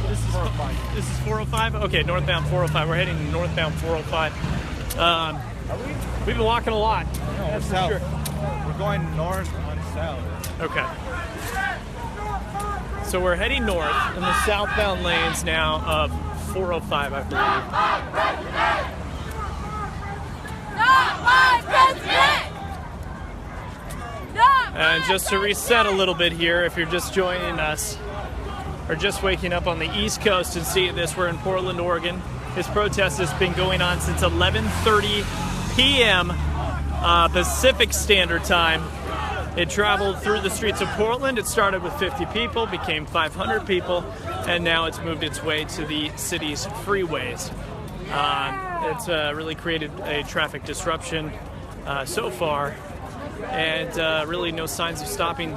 This is 405. This is 405? Okay, northbound 405. We're heading northbound 405. We've been walking a lot. No, we're south. Sure. We're going north on south. Okay. So we're heading north in the southbound lanes now of 405, I believe. Not my president! And just to reset a little bit here, if you're just joining us or just waking up on the East Coast and seeing this, we're in Portland, Oregon. This protest has been going on since 11:30 p.m. Pacific Standard Time. It traveled through the streets of Portland. It started with 50 people, became 500 people, and now it's moved its way to the city's freeways. It's really created a traffic disruption so far, and really no signs of stopping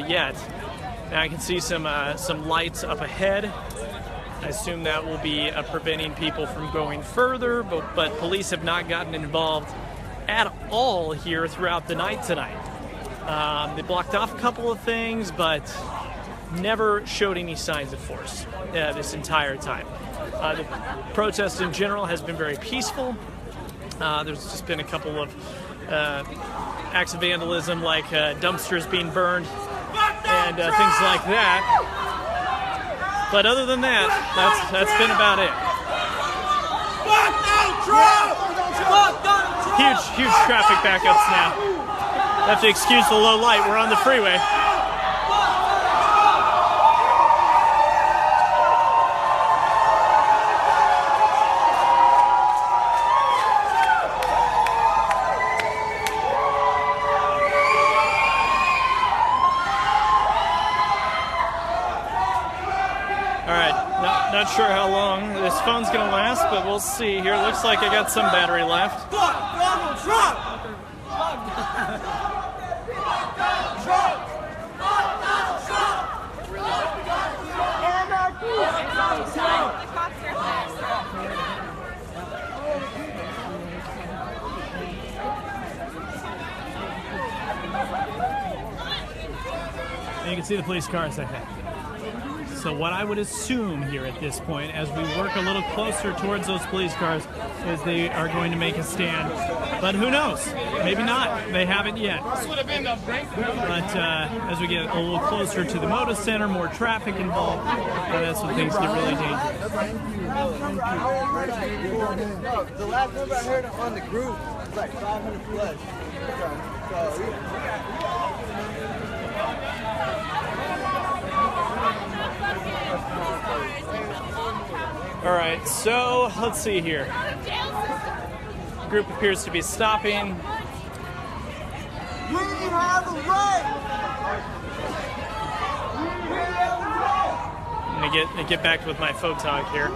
yet. Now I can see some lights up ahead. I assume that will be preventing people from going further, but police have not gotten involved at all here throughout the night tonight. They blocked off a couple of things, but never showed any signs of force this entire time. The protest in general has been very peaceful. There's just been a couple of acts of vandalism, like dumpsters being burned and things like that. But other than that, that's been about it. Huge traffic backups now. Have to excuse the low light. We're on the freeway. Not sure how long this phone's gonna last, but we'll see here. Looks like I got some battery left. And you can see the police cars ahead. So what I would assume here at this point, as we work a little closer towards those police cars, is they are going to make a stand. But who knows? Maybe not. They haven't yet. But as we get a little closer to the Moda Center, more traffic involved, that's when things get really dangerous. The last number I heard on the group was like 500 plus. All right, so let's see here. The group appears to be stopping. We have a right. I'm gonna get back with my photog here.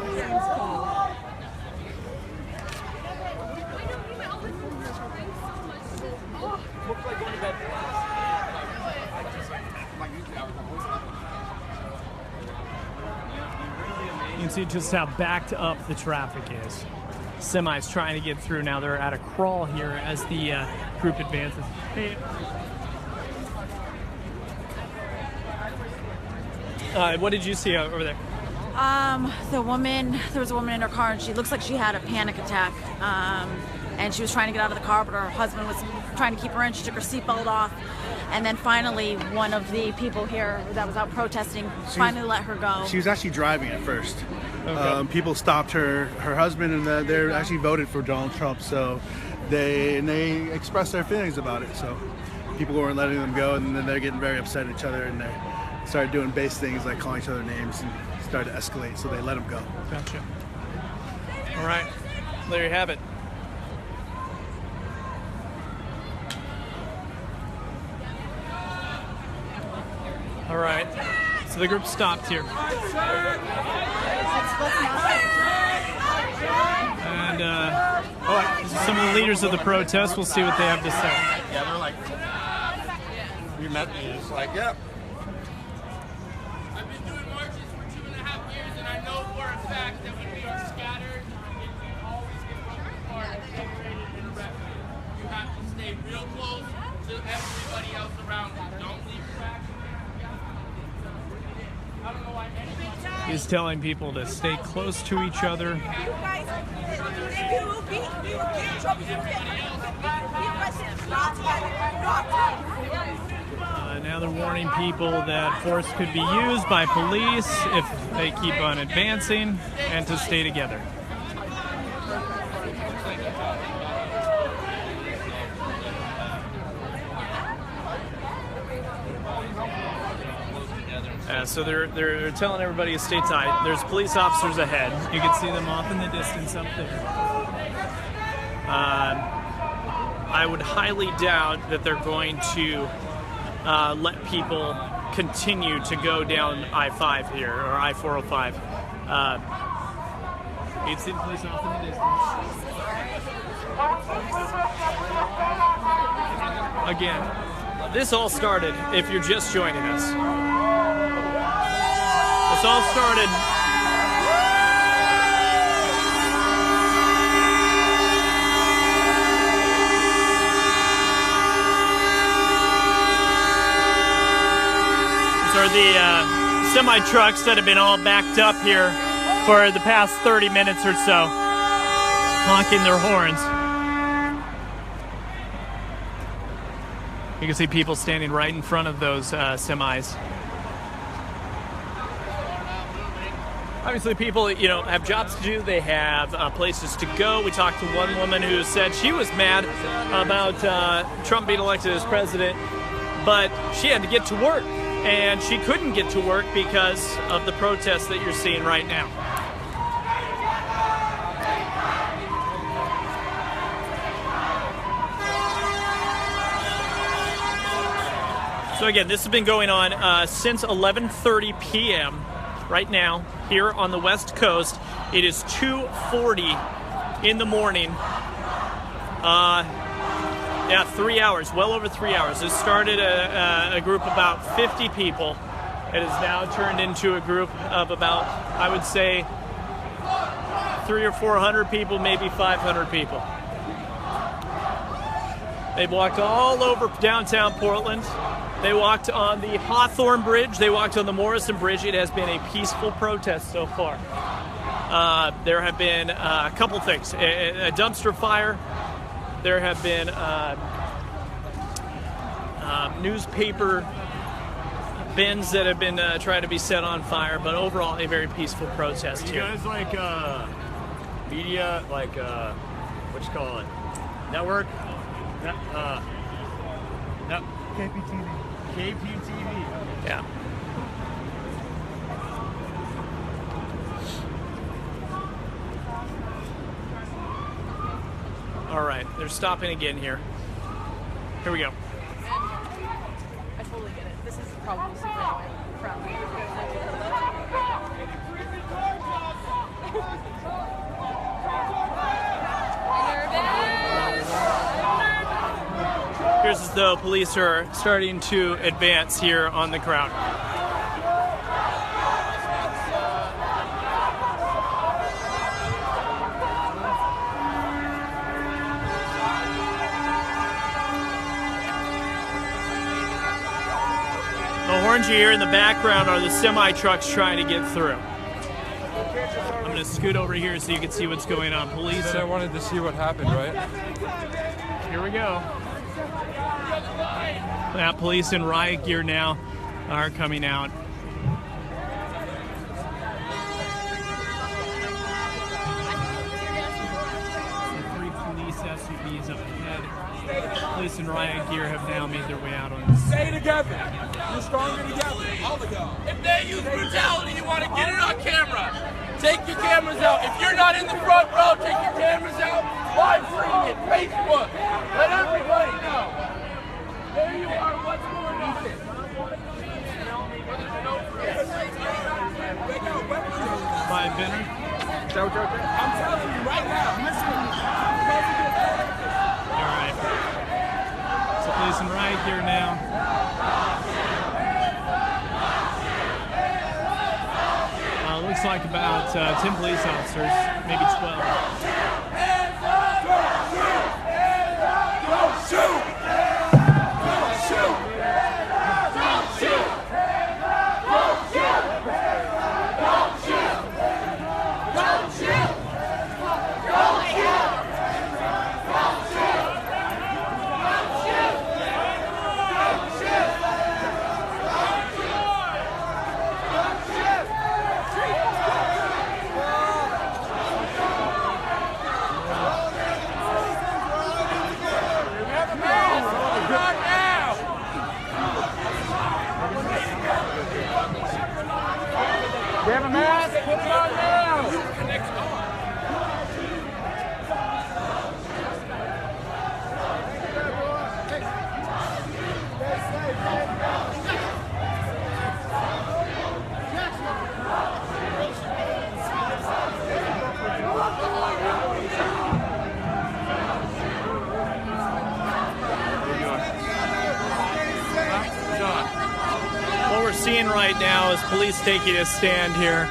You can see just how backed up the traffic is. Semis trying to get through now. They're at a crawl here as the group advances. Hey. What did you see over there? There was a woman in her car, and she looks like she had a panic attack. And she was trying to get out of the car, but her husband was trying to keep her in. She took her seatbelt off. And then finally, one of the people here that was out protesting finally let her go. She was actually driving at first. Okay. People stopped her husband, and they actually voted for Donald Trump. So they expressed their feelings about it. So people weren't letting them go, and then they're getting very upset at each other, and they started doing base things like calling each other names, and started to escalate. So they let them go. Gotcha. All right, there you have it. All right, so the group stopped here. And these are some of the leaders of the protest. We'll see what they have to say. Yeah, they're like, we met me. It's like, yep. I've been doing marches for 2.5 years, and I know for a fact that when we are scattered, we always get broken apart and separated and arrested. You have to stay real close to everybody else around you. Don't leave cracks. He's telling people to stay close to each other. Now they're warning people that force could be used by police if they keep on advancing, and to stay together. So they're telling everybody to stay tight. There's police officers ahead. You can see them off in the distance up there. I would highly doubt that they're going to let people continue to go down I-5 here, or I-405. You can see the police off in the distance. Again, this all started, if you're just joining us, this all started are the semi-trucks that have been all backed up here for the past 30 minutes or so, honking their horns. You can see people standing right in front of those semis. Obviously people, have jobs to do, they have places to go. We talked to one woman who said she was mad about Trump being elected as president, but she had to get to work. And she couldn't get to work because of the protests that you're seeing right now. So again, this has been going on since 11:30 p.m. right now here on the West Coast. It is 2:40 in the morning. Yeah, 3 hours, well over 3 hours. It started a group of about 50 people. It has now turned into a group of about, I would say, 300 or 400 people, maybe 500 people. They've walked all over downtown Portland. They walked on the Hawthorne Bridge. They walked on the Morrison Bridge. It has been a peaceful protest so far. There have been a couple things. A dumpster fire. There have been newspaper bins that have been trying to be set on fire, but overall a very peaceful protest here. You guys like media, like what you call it? Network? KPTV. KPTV. Yeah. All right, they're stopping again here. Here we go. I totally get it. This is probably super annoying from Here's as though police are starting to advance here on the crowd. The horns you hear in the background are the semi-trucks trying to get through. I'm going to scoot over here so you can see what's going on. Police. I wanted to see what happened, right? Here we go. Yeah, police in riot gear now are coming out. Three police SUVs up ahead. Police in riot gear have now made their way out on this. Stay together. We're stronger together. All of y'all. If they use brutality, you want to get it on camera. Take your cameras out. If you're not in the front row, take your cameras out. Live stream it. Facebook. Let everybody know. There you are. What's going on? Five Benner. I'm telling you right now. All right. So police in riot gear now. Looks like about 10 police officers, maybe 12. Don't shoot! Don't shoot! Don't shoot! Don't shoot! Don't shoot! Don't shoot! Don't shoot! Don't shoot! right now is police taking a stand here.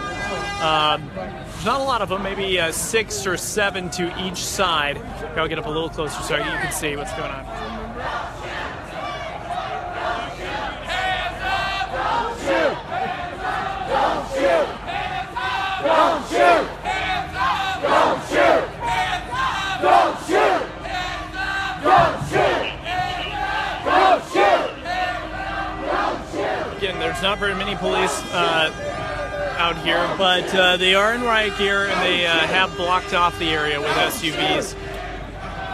There's not a lot of them, maybe 6 or 7 to each side. I'll get up a little closer so you can see what's going on. Don't shoot! Don't shoot! Don't shoot! Don't shoot! Don't shoot! Don't shoot! Don't shoot! Again, there's not very many police out here, but they are in riot gear and they have blocked off the area with SUVs.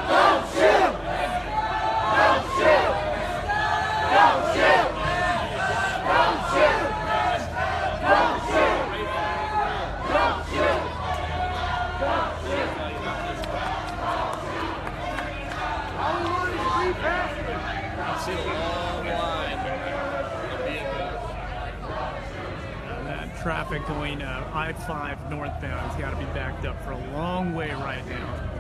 Don't shoot! Don't shoot! Don't shoot! Don't shoot! Don't shoot! Don't shoot! Don't shoot! All we want is free passage. See a long line. That traffic going I-5 northbound has got to be backed up for a long way right now.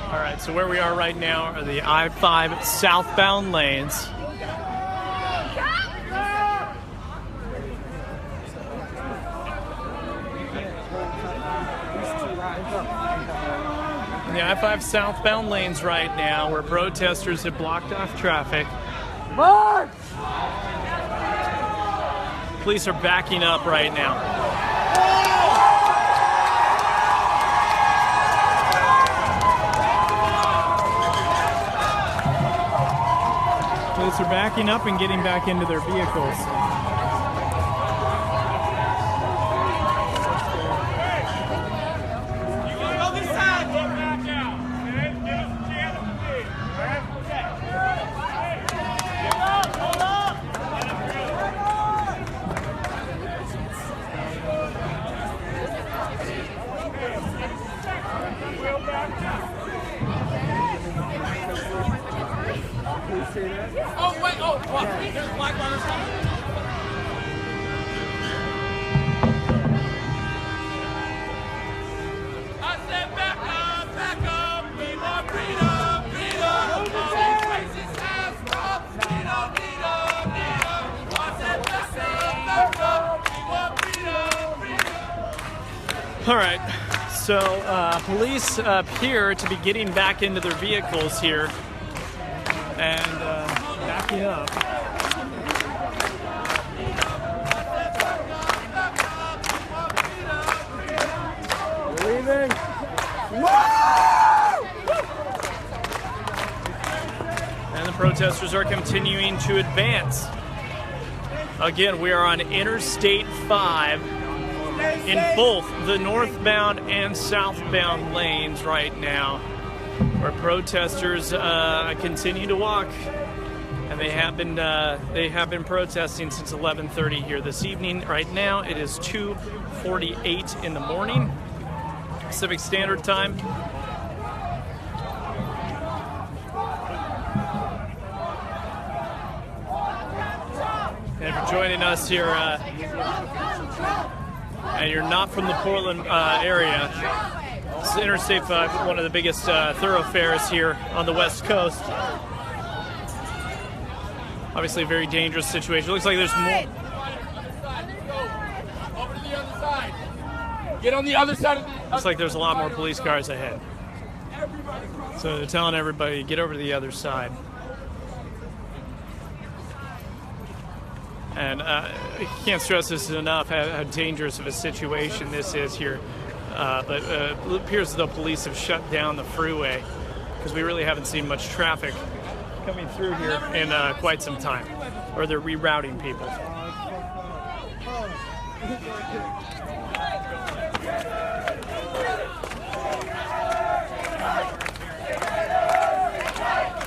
All right, so where we are right now are the I-5 southbound lanes. The I-5 southbound lanes right now where protesters have blocked off traffic. March! Police are backing up right now. Police are backing up and getting back into their vehicles. Oh, wait, oh, fuck. There's black runners coming. I said back up. We want freedom, freedom. All these places have stop. Freedom. I said back up. We want freedom. All right, so police appear to be getting back into their vehicles here and backing up. We're leaving. And the protesters are continuing to advance. Again, we are on Interstate 5 in both the northbound and southbound lanes right now, where protesters continue to walk, and they have been protesting since 11:30 here this evening. Right now, it is 2:48 in the morning, Pacific Standard Time. And if you're joining us here, and you're not from the Portland area, this is Interstate 5, one of the biggest thoroughfares here on the West Coast. Obviously a very dangerous situation. Looks like there's more. Over to the other side. Get on the other side of the... Looks like there's a lot more police cars ahead. So they're telling everybody, get over to the other side. And I can't stress this enough, how dangerous of a situation this is here. But it appears as though police have shut down the freeway because we really haven't seen much traffic coming through here in quite some time. Or they're rerouting people.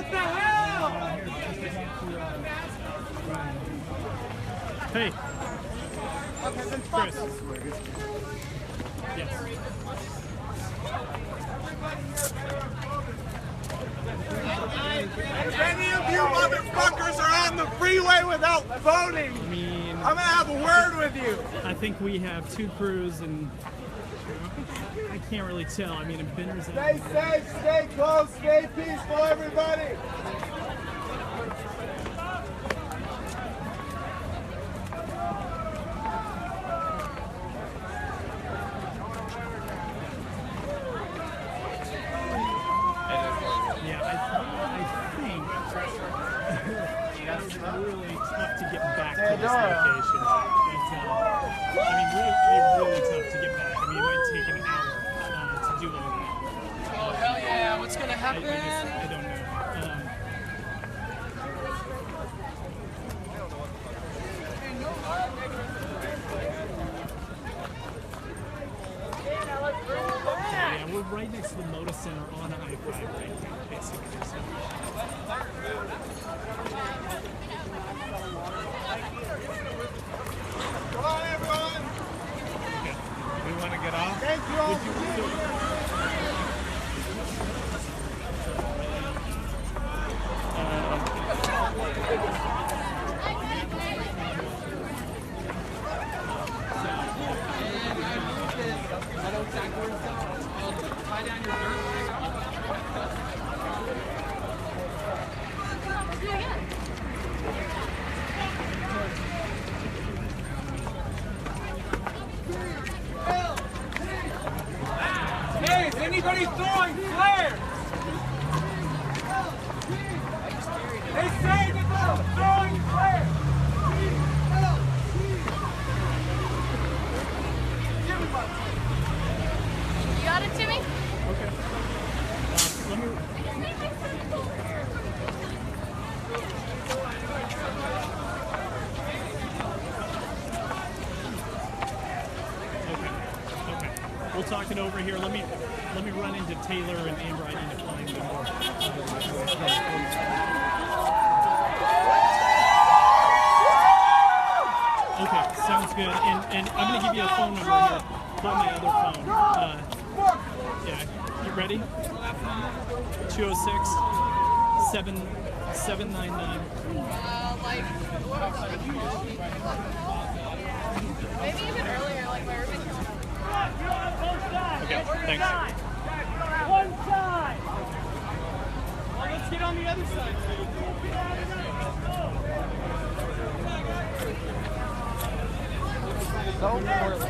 What the hell? Hey. Chris. Yes. If any of you motherfuckers are on the freeway without voting, I'm gonna have a word with you. I think we have 2 crews, and I can't really tell. I mean, Benner's out. Stay safe, stay close, stay peaceful, everybody. Yeah, I think it's really tough to get back to this location. But, I mean, really tough to get back. I mean, it might take an hour to do all that. Oh, hell yeah. What's going to happen? I don't know. Yeah, we're right next to the Moda Center on I-5 right now, basically. So. Come on, everyone. Okay. We want to get off? Thank you all. Hey, is anybody throwing flares? They say that they're throwing flares. You got it, Timmy? Okay. Let me... Okay. We'll talk it over here. Let me run into Taylor and Amber. I need to find them more. Okay, sounds good. And I'm gonna give you a phone number here. Call my other phone. Yeah, you ready? 206 7799. Maybe even earlier, like where we can. Okay, thanks. One side. Well, let's get on the other side. So important.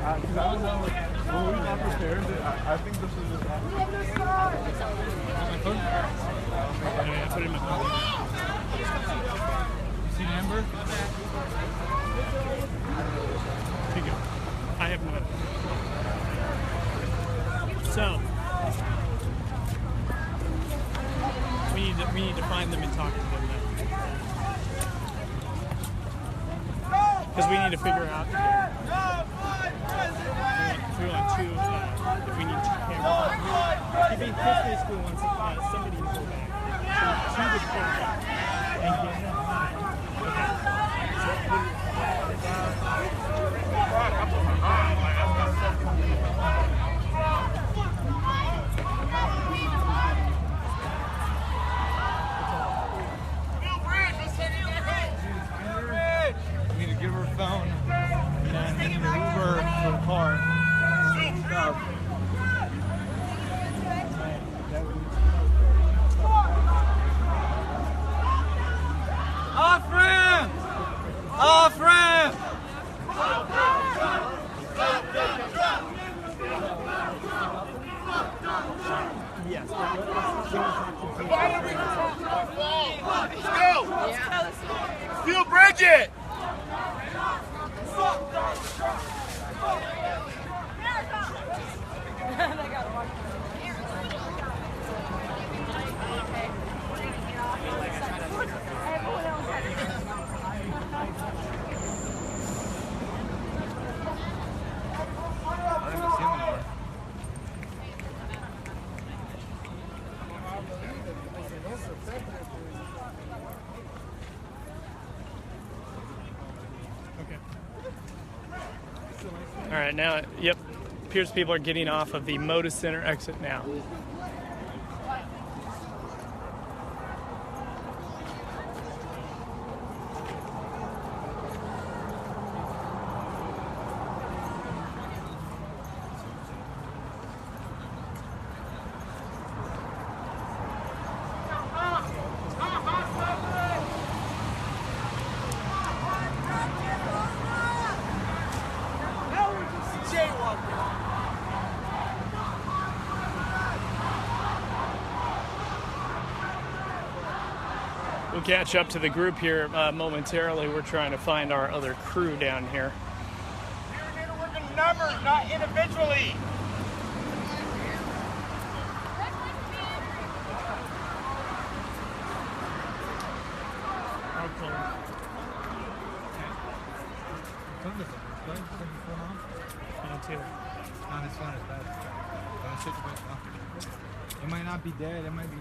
I don't know, when we're not prepared, I think this is just my phone? Yeah, put it in my phone. You seen Amber? Here you go. I have no idea. So, we need to find them and talk to them now. Because we need to figure out if we want 2, if we need 2 cameras. He Chris basically wants somebody to go back. 2 to 4 back. Thank you. We need to give her a phone and then we need to Uber to a car. Off ramp! Off ramp! Yes. Let's go! Steel Bridget! right, now, yep, appears people are getting off of the Moda Center exit now. We'll catch up to the group here momentarily. We're trying to find our other crew down here. We're here to work in numbers, not individually. Not as fun as that. It might not be dead, it might be.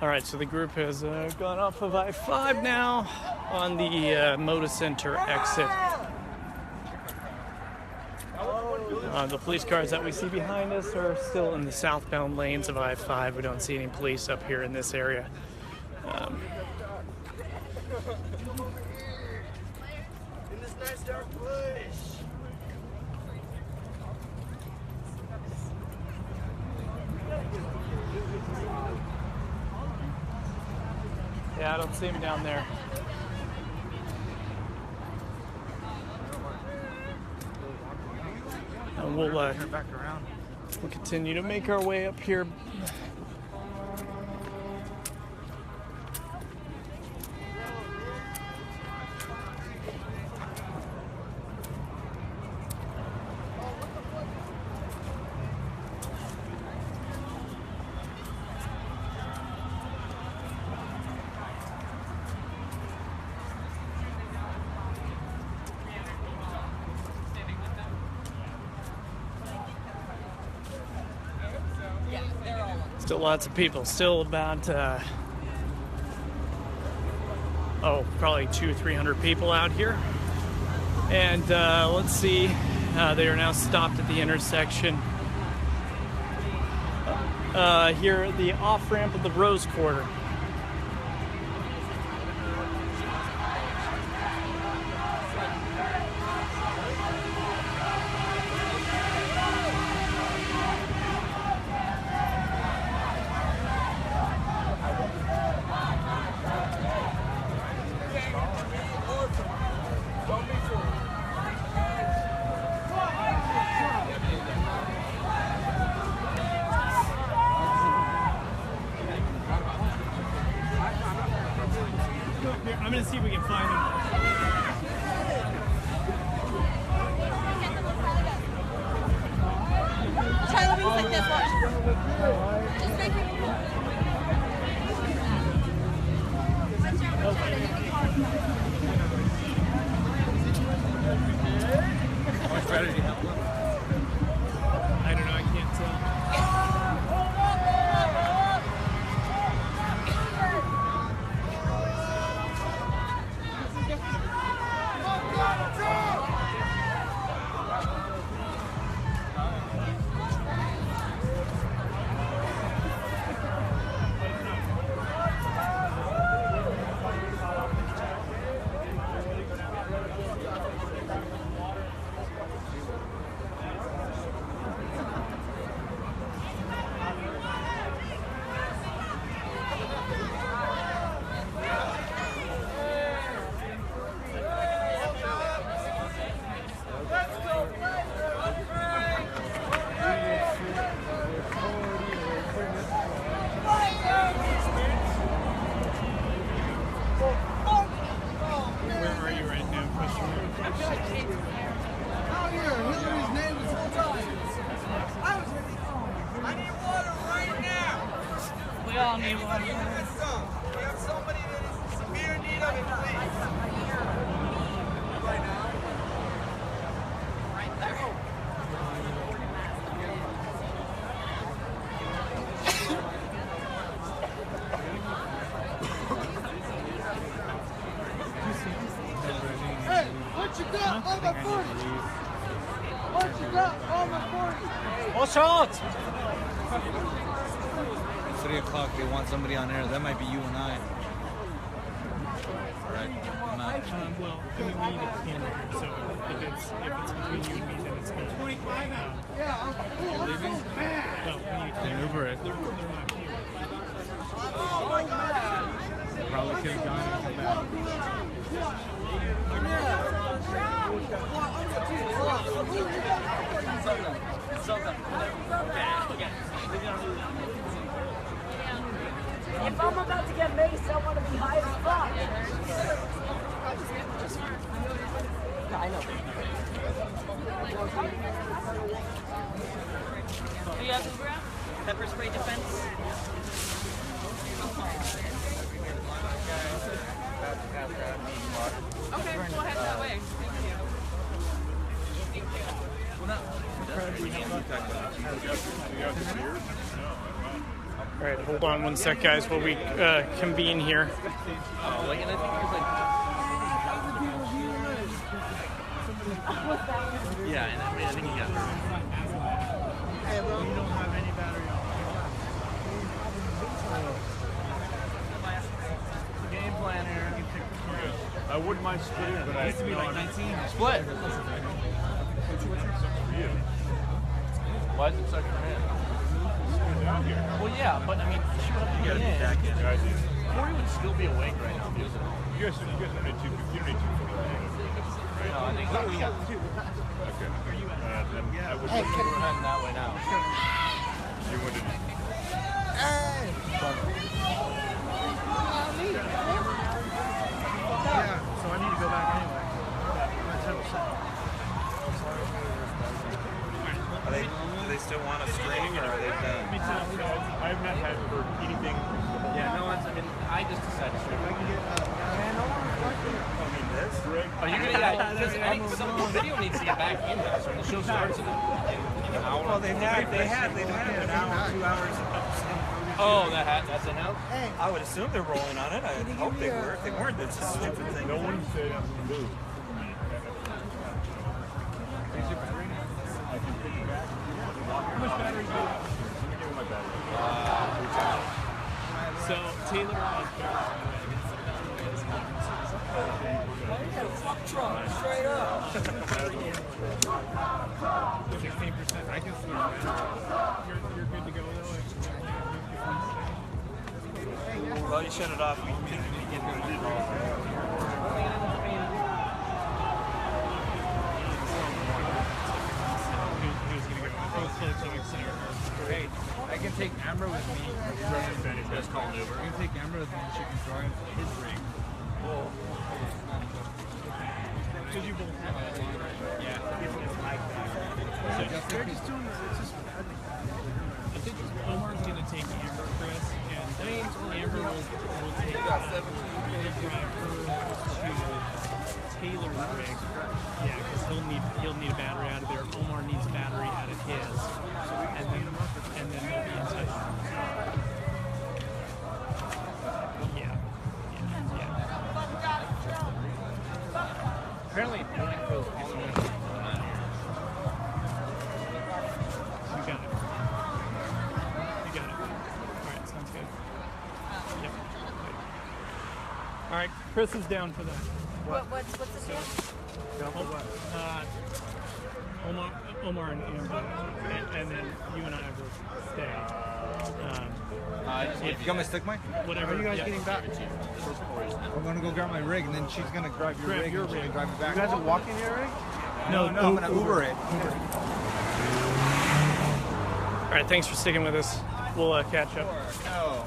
All right, so the group has gone off of I-5 now on the Moda Center exit. The police cars that we see behind us are still in the southbound lanes of I-5. We don't see any police up here in this area. In this nice dark place. Yeah, I don't see him down there. And we'll continue to make our way up here. Still lots of people. Still about, probably 200-300 people out here. And let's see, they are now stopped at the intersection here at the off-ramp of the Rose Quarter. I'm gonna see if we can find him. Try the wings like this, watch. Just make it. How much better do you have? I don't know, I can't tell. have somebody that is in severe need of it, please. Right now. Right there. Hey, what you got on the 40? What you got on the 40? Watch out! 3 o'clock, they want somebody on air. That might be you and I. Right? I'm out. Well, I mean, we need a camera here, so if it's between you and me, then it's going to be. You're leaving? No, we need Then Uber it. They're not here. Probably could have gone and come back. If I'm about to get maced, I want to be high as fuck. I know. Do you have pepper spray defense? Okay, we'll head that way. All right, hold on one sec, guys, while we convene here. Yeah, and I think he got hurt. Hey, bro. You don't have any battery on. Game plan here. I wouldn't mind splitting, but It used to be like 19. Split. Why is it such a man? Well, yeah, but I mean, she would have to get in. Corey would still be awake right now. You guys don't need two. You don't need two. No, I think we got two. Okay. Then I would. Hey, we're heading that way now. You wanted. Yeah, so I need to go back anyway. Do they still want us streaming, or are they done? Me too. I have not had heard anything. Yeah, no one's. I mean, I just decided to stream. I mean, this? Oh, you're gonna because I think some video needs to get back in there. So when the show starts in an hour. Well, they had an hour, 2 hours. Oh, that's in now? I would assume they're rolling on it. I hope they were. If they weren't, that's a stupid thing. No one said I'm going to move. How much battery do you have? So Taylor has Fuck Trump, straight up. 16%. I can sleep. You're good to go though. Well, you shut it off. We can get the Hey, I can take Amber with me. Just call an Uber. I can take Amber with me and she can drive his rig. Because you both have it. Yeah. They're just doing this. It's just, I think Omar's going to take Amber, Chris, and Amber will take drive her to Taylor's rig. Yeah, because he'll need a battery out of there. Omar needs a battery out of his. And then they'll be in touch. Yeah. Apparently, Micro's all in there. You got it. Alright, sounds good. Yep. Alright, Chris is down for that. What's the deal? Omar and Amber, and then you and I will stay. You got my stick, Mike? Whatever. Are you guys yeah. getting back? I'm gonna go grab my rig, and then she's gonna grab your rig, and she's gonna drive it back. You guys are walking here, right? No, I'm gonna Uber it. All right, thanks for sticking with us. We'll catch up. No.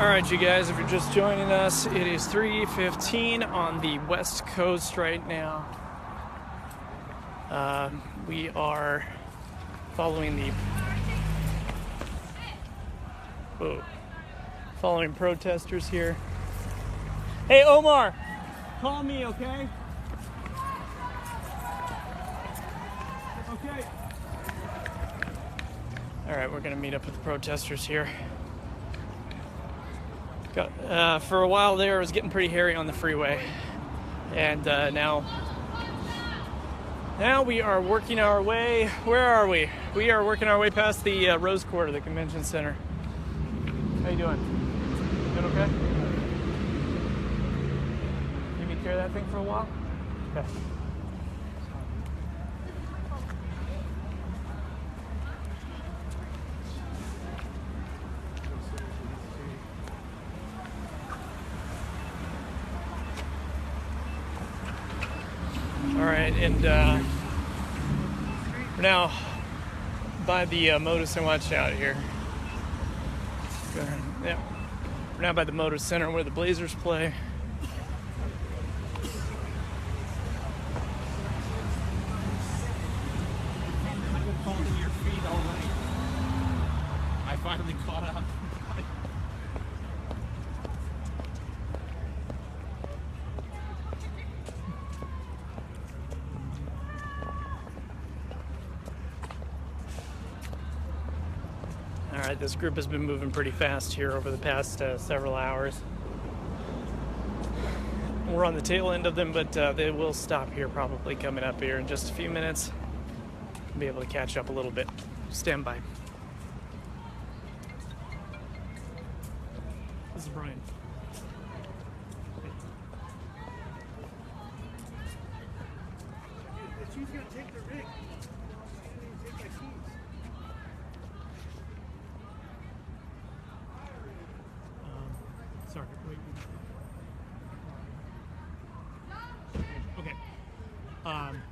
Alright, you guys, if you're just joining us, it is 3:15 on the West Coast right now. We are following following protesters here. Hey, Omar, call me, okay? Okay. Alright, we're gonna meet up with the protesters here. For a while there, it was getting pretty hairy on the freeway, and now we are working our way. Where are we? We are working our way past the Rose Court of the Convention Center. How you doing? Doing okay? You me carry that thing for a while? Okay. All right, and we're now by the Moda Center. Watch out here. Yeah, we're now by the Moda Center where the Blazers play. I've been holding your feet all night. I finally caught up. Alright, this group has been moving pretty fast here over the past several hours. We're on the tail end of them, but they will stop here probably coming up here in just a few minutes. Be able to catch up a little bit. Stand by. This is Brian. She's gonna take the rig. Take my keys. Sorry, wait. Okay.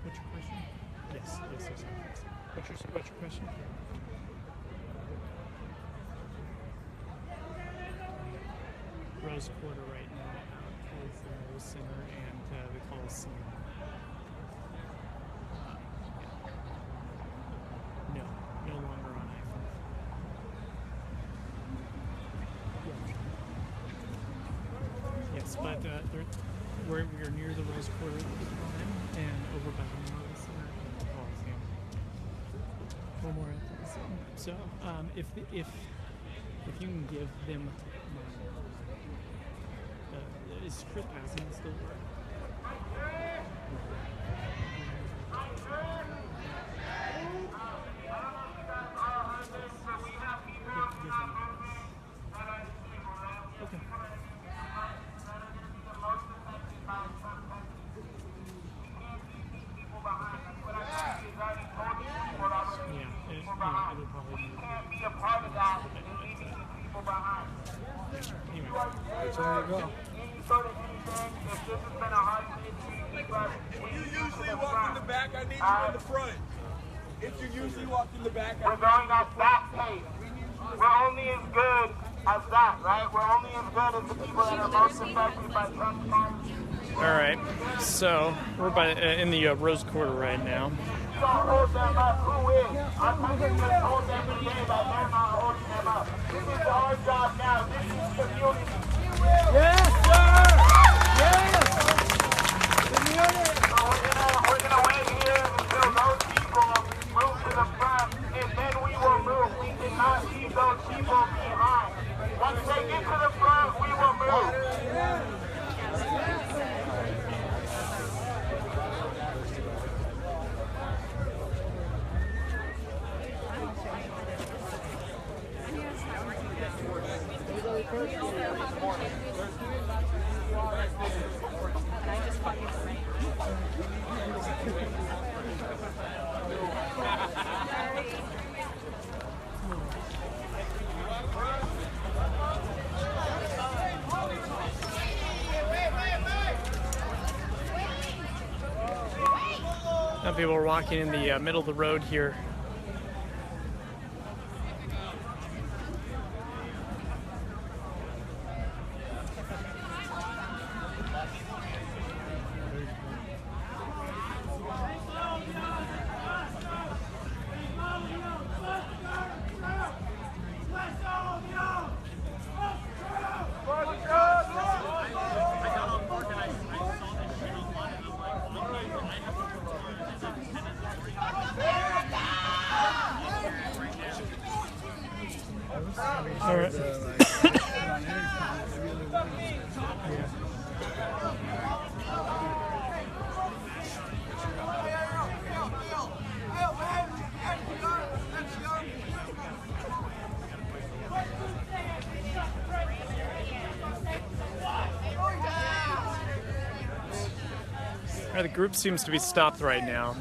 What's your question? Yes. What's your question? Rose Quarter right now is the Rose Center and the Coliseum. No longer on iPhone. Yes, but we're near the Rose Quarter at the time, and over by the Moda Center and the Coliseum. One more after the same. So, if you can give them is trip passing still work? Okay. It'll probably be a part of that. Anyway, that's where you go. If you usually walk in the back, I need you in the front. If you usually walk in the back, we're going at that pace. We're only as good as that, right? We're only as good as the people that are most affected by Trump's policy. All right, so we're in the Rose Quarter right now. Don't hold them up. Who is? I'm going to hold them today, but they're not holding them up. This is our job now. This is community. Yes, sir! Yes! Community! So we're gonna wait here until those people move to the front, and then we will move. We cannot leave those people behind. Once they get to the front, we will move. Now people are walking in the middle of the road here. All right. The group seems to be stopped right now.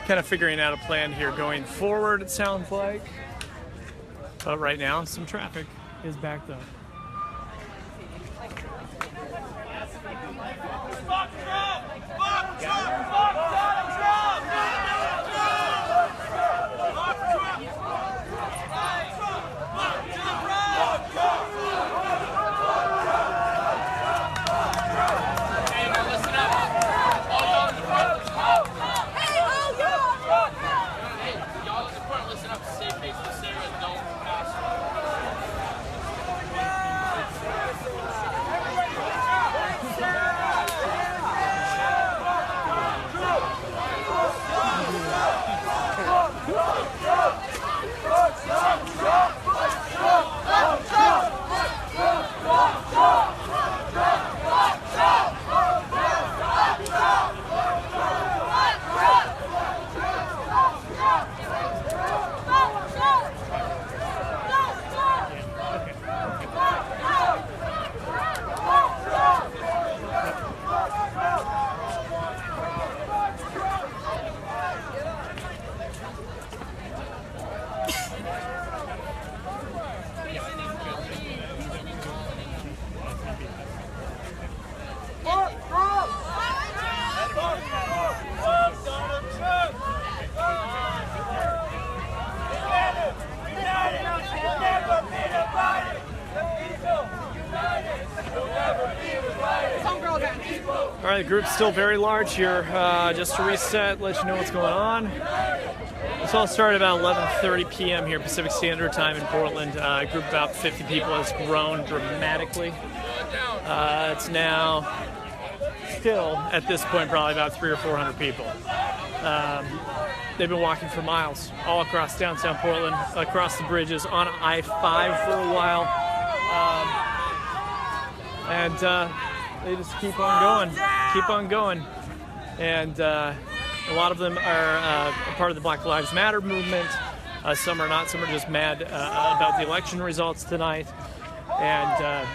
Kind of figuring out a plan here going forward, it sounds like. But right now, some traffic is backed up. All right, the group's still very large here. Just to reset, let you know what's going on. This all started about 11:30 p.m. here Pacific Standard Time in Portland. A group of about 50 people has grown dramatically. It's now still, at this point, probably about 300 or 400 people. They've been walking for miles all across downtown Portland, across the bridges, on I-5 for a while. They just keep on going. And a lot of them are part of the Black Lives Matter movement. Some are not. Some are just mad about the election results tonight. And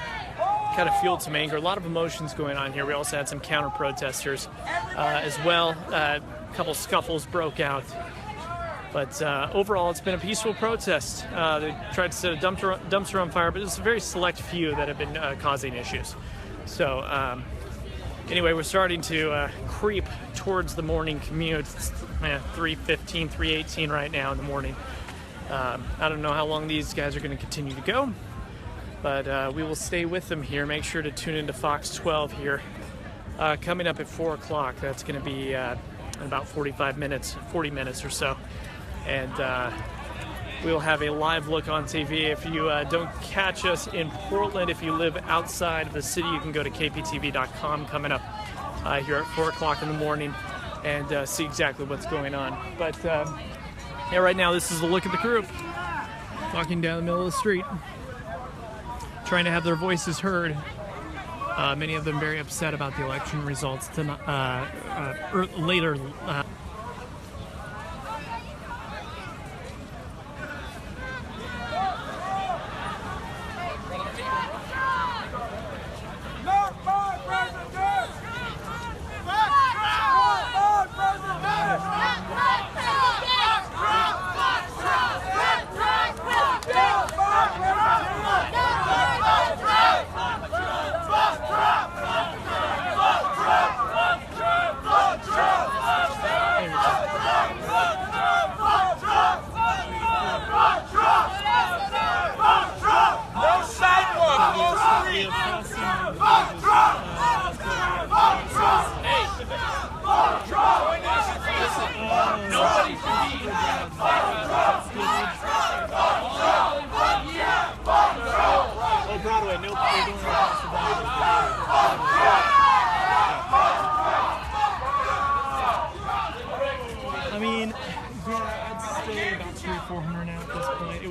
kind of fueled some anger. A lot of emotions going on here. We also had some counter-protesters as well. A couple scuffles broke out. But overall, it's been a peaceful protest. They tried to set a dumpster on fire, but it's a very select few that have been causing issues. So anyway, we're starting to creep towards the morning commute. It's 3:15, 3:18 right now in the morning. I don't know how long these guys are going to continue to go, but we will stay with them here. Make sure to tune into Fox 12 here. Coming up at 4 o'clock, that's going to be in about 40 minutes or so. And we'll have a live look on TV. If you don't catch us in Portland, if you live outside of the city, you can go to kptv.com coming up here at 4 o'clock in the morning and see exactly what's going on. But yeah, right now this is a look at the group walking down the middle of the street, trying to have their voices heard. Many of them very upset about the election results later.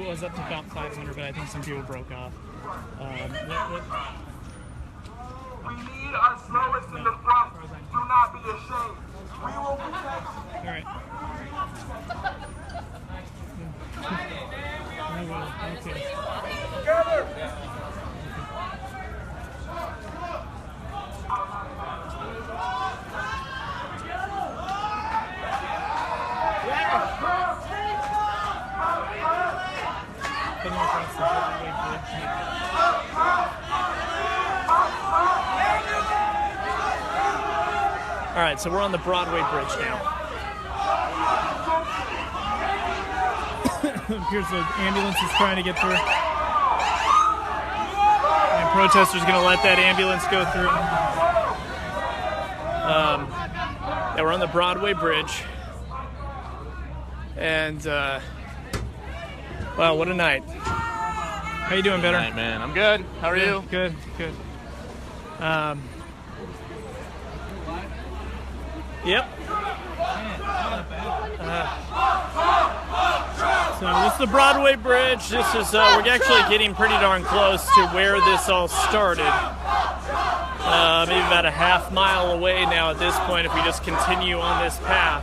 it was up to about 500, but I think some people broke off. We need our slowest in the front. Do not be ashamed. We will protect you. All right. Okay. Together. All right, so we're on the Broadway Bridge now. Here's the ambulance is trying to get through. And protesters going to let that ambulance go through. Yeah, we're on the Broadway Bridge. And, wow, what a night. How you doing, Better? Good night, man. I'm good. How are you? Good. Yep. So this is the Broadway Bridge. This is, we're actually getting pretty darn close to where this all started. Maybe about a half mile away now at this point if we just continue on this path.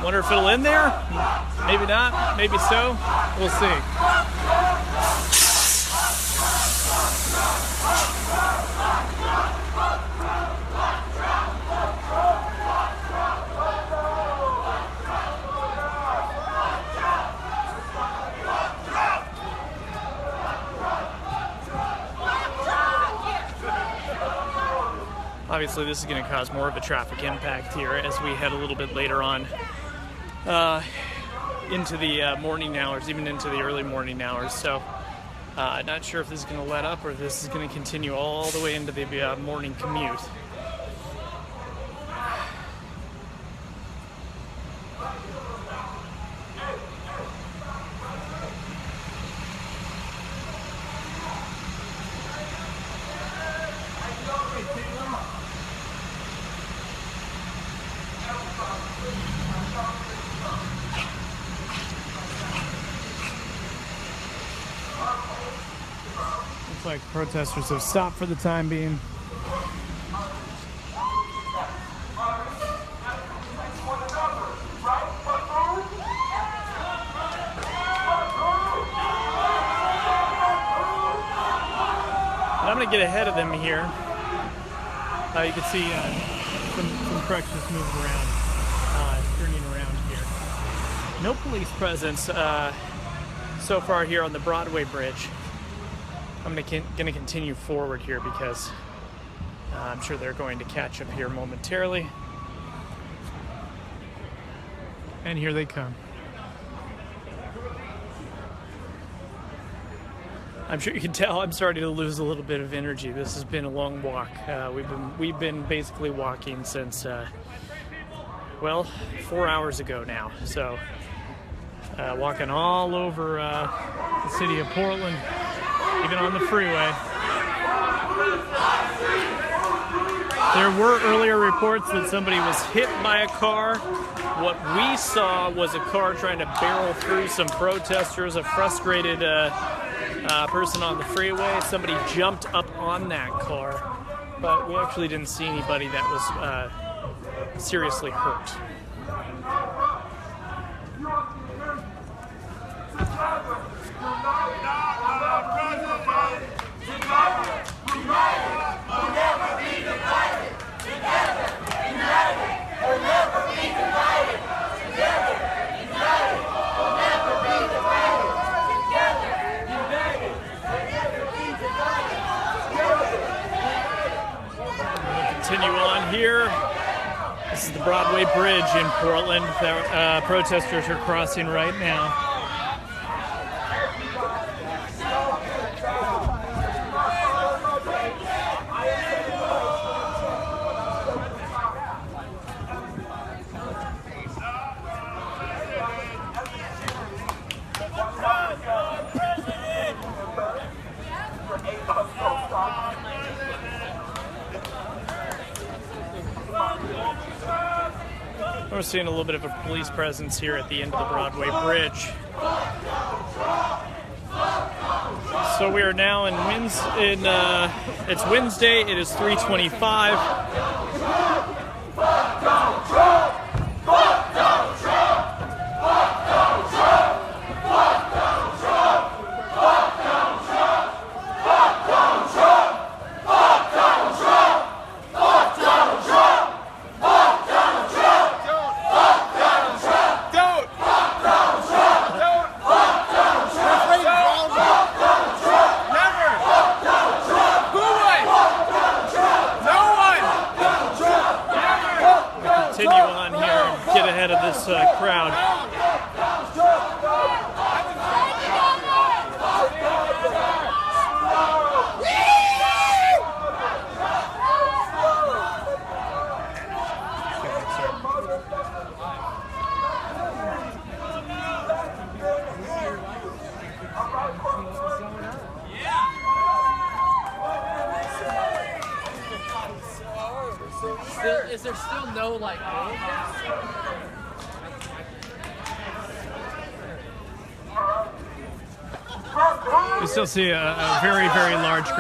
Wonder if it'll end there? Maybe not, maybe so. We'll see. Obviously, this is going to cause more of a traffic impact here as we head a little bit later on into the morning hours, even into the early morning hours. So, not sure if this is going to let up or if this is going to continue all the way into the morning commute. Looks like protesters have stopped for the time being. I'm going to get ahead of them here. You can see some trucks just moving around, turning around here. No police presence so far here on the Broadway Bridge. I'm going to continue forward here because I'm sure they're going to catch up here momentarily. And here they come. I'm sure you can tell I'm starting to lose a little bit of energy. This has been a long walk. We've been basically walking since 4 hours ago now. So walking all over the city of Portland, even on the freeway. There were earlier reports that somebody was hit by a car. What we saw was a car trying to barrel through some protesters, a frustrated person on the freeway. Somebody jumped up on that car, but we actually didn't see anybody that was seriously hurt. Continue on here. This is the Broadway Bridge in Portland. The protesters are crossing right now. We're seeing a little bit of a police presence here at the end of the Broadway Bridge. So we are now it's Wednesday. It is 3:25. Crowd. Is there still no like? You still see a very, very large group.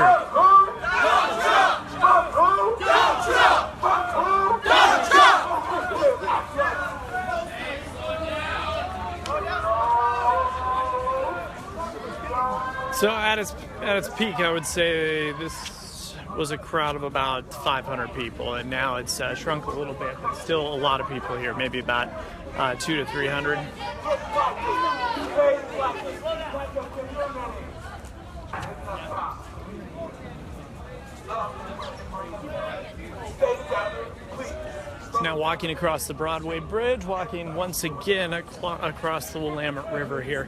So at its peak, I would say this was a crowd of about 500 people, and now it's shrunk a little bit, but still a lot of people here, maybe about 200 to 300. Now walking across the Broadway Bridge, walking once again across the Willamette River here.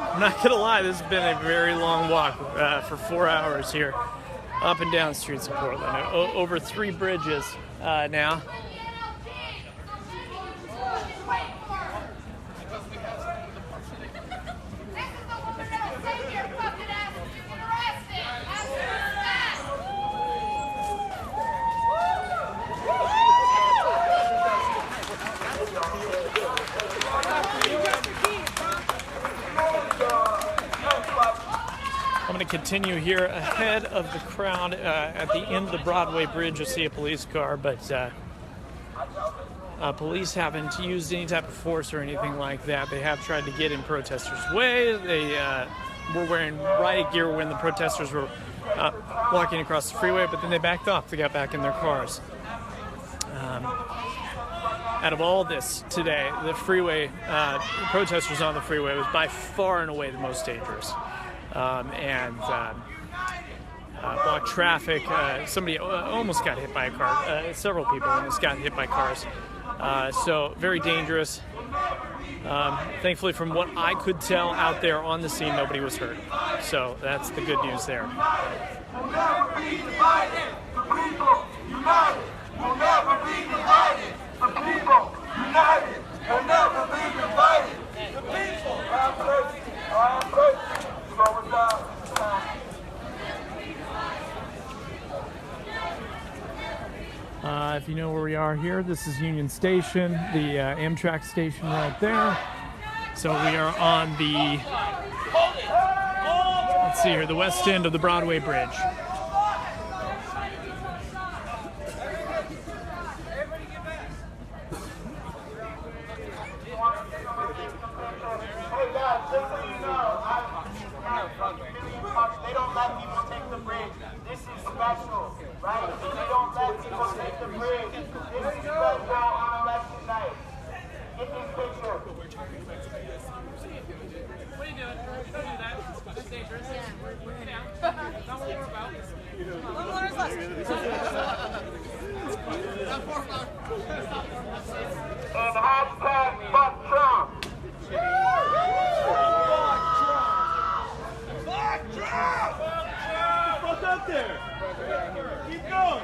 I'm not gonna lie, this has been a very long walk for 4 hours here, up and down streets of Portland, over 3 bridges now. I'm going to continue here ahead of the crowd at the end of the Broadway Bridge. You'll see a police car, but police haven't used any type of force or anything like that. They have tried to get in protesters' way. They were wearing riot gear when the protesters were walking across the freeway, but then they backed off. They got back in their cars. Out of all this today, the freeway, protesters on the freeway was by far and away the most dangerous. Blocked traffic. Somebody almost got hit by a car. Several people almost got hit by cars. So very dangerous. Thankfully, from what I could tell out there on the scene, nobody was hurt. So that's the good news there. We'll never be divided. The people united. We'll never be divided. The people united. We'll never be divided. The people. I'm crazy. If you know where we are here, this is Union Station, the Amtrak station right there. So we are on the, let's see here, the west end of the Broadway Bridge. They don't let people take the bridge. This is special, right? They don't let people take the bridge. This is special on election night. Get this picture. What are you doing? Don't do that. That's dangerous. Get down. That's not what we're about. And hashtag fuck Trump. Fuck up there! Keep going!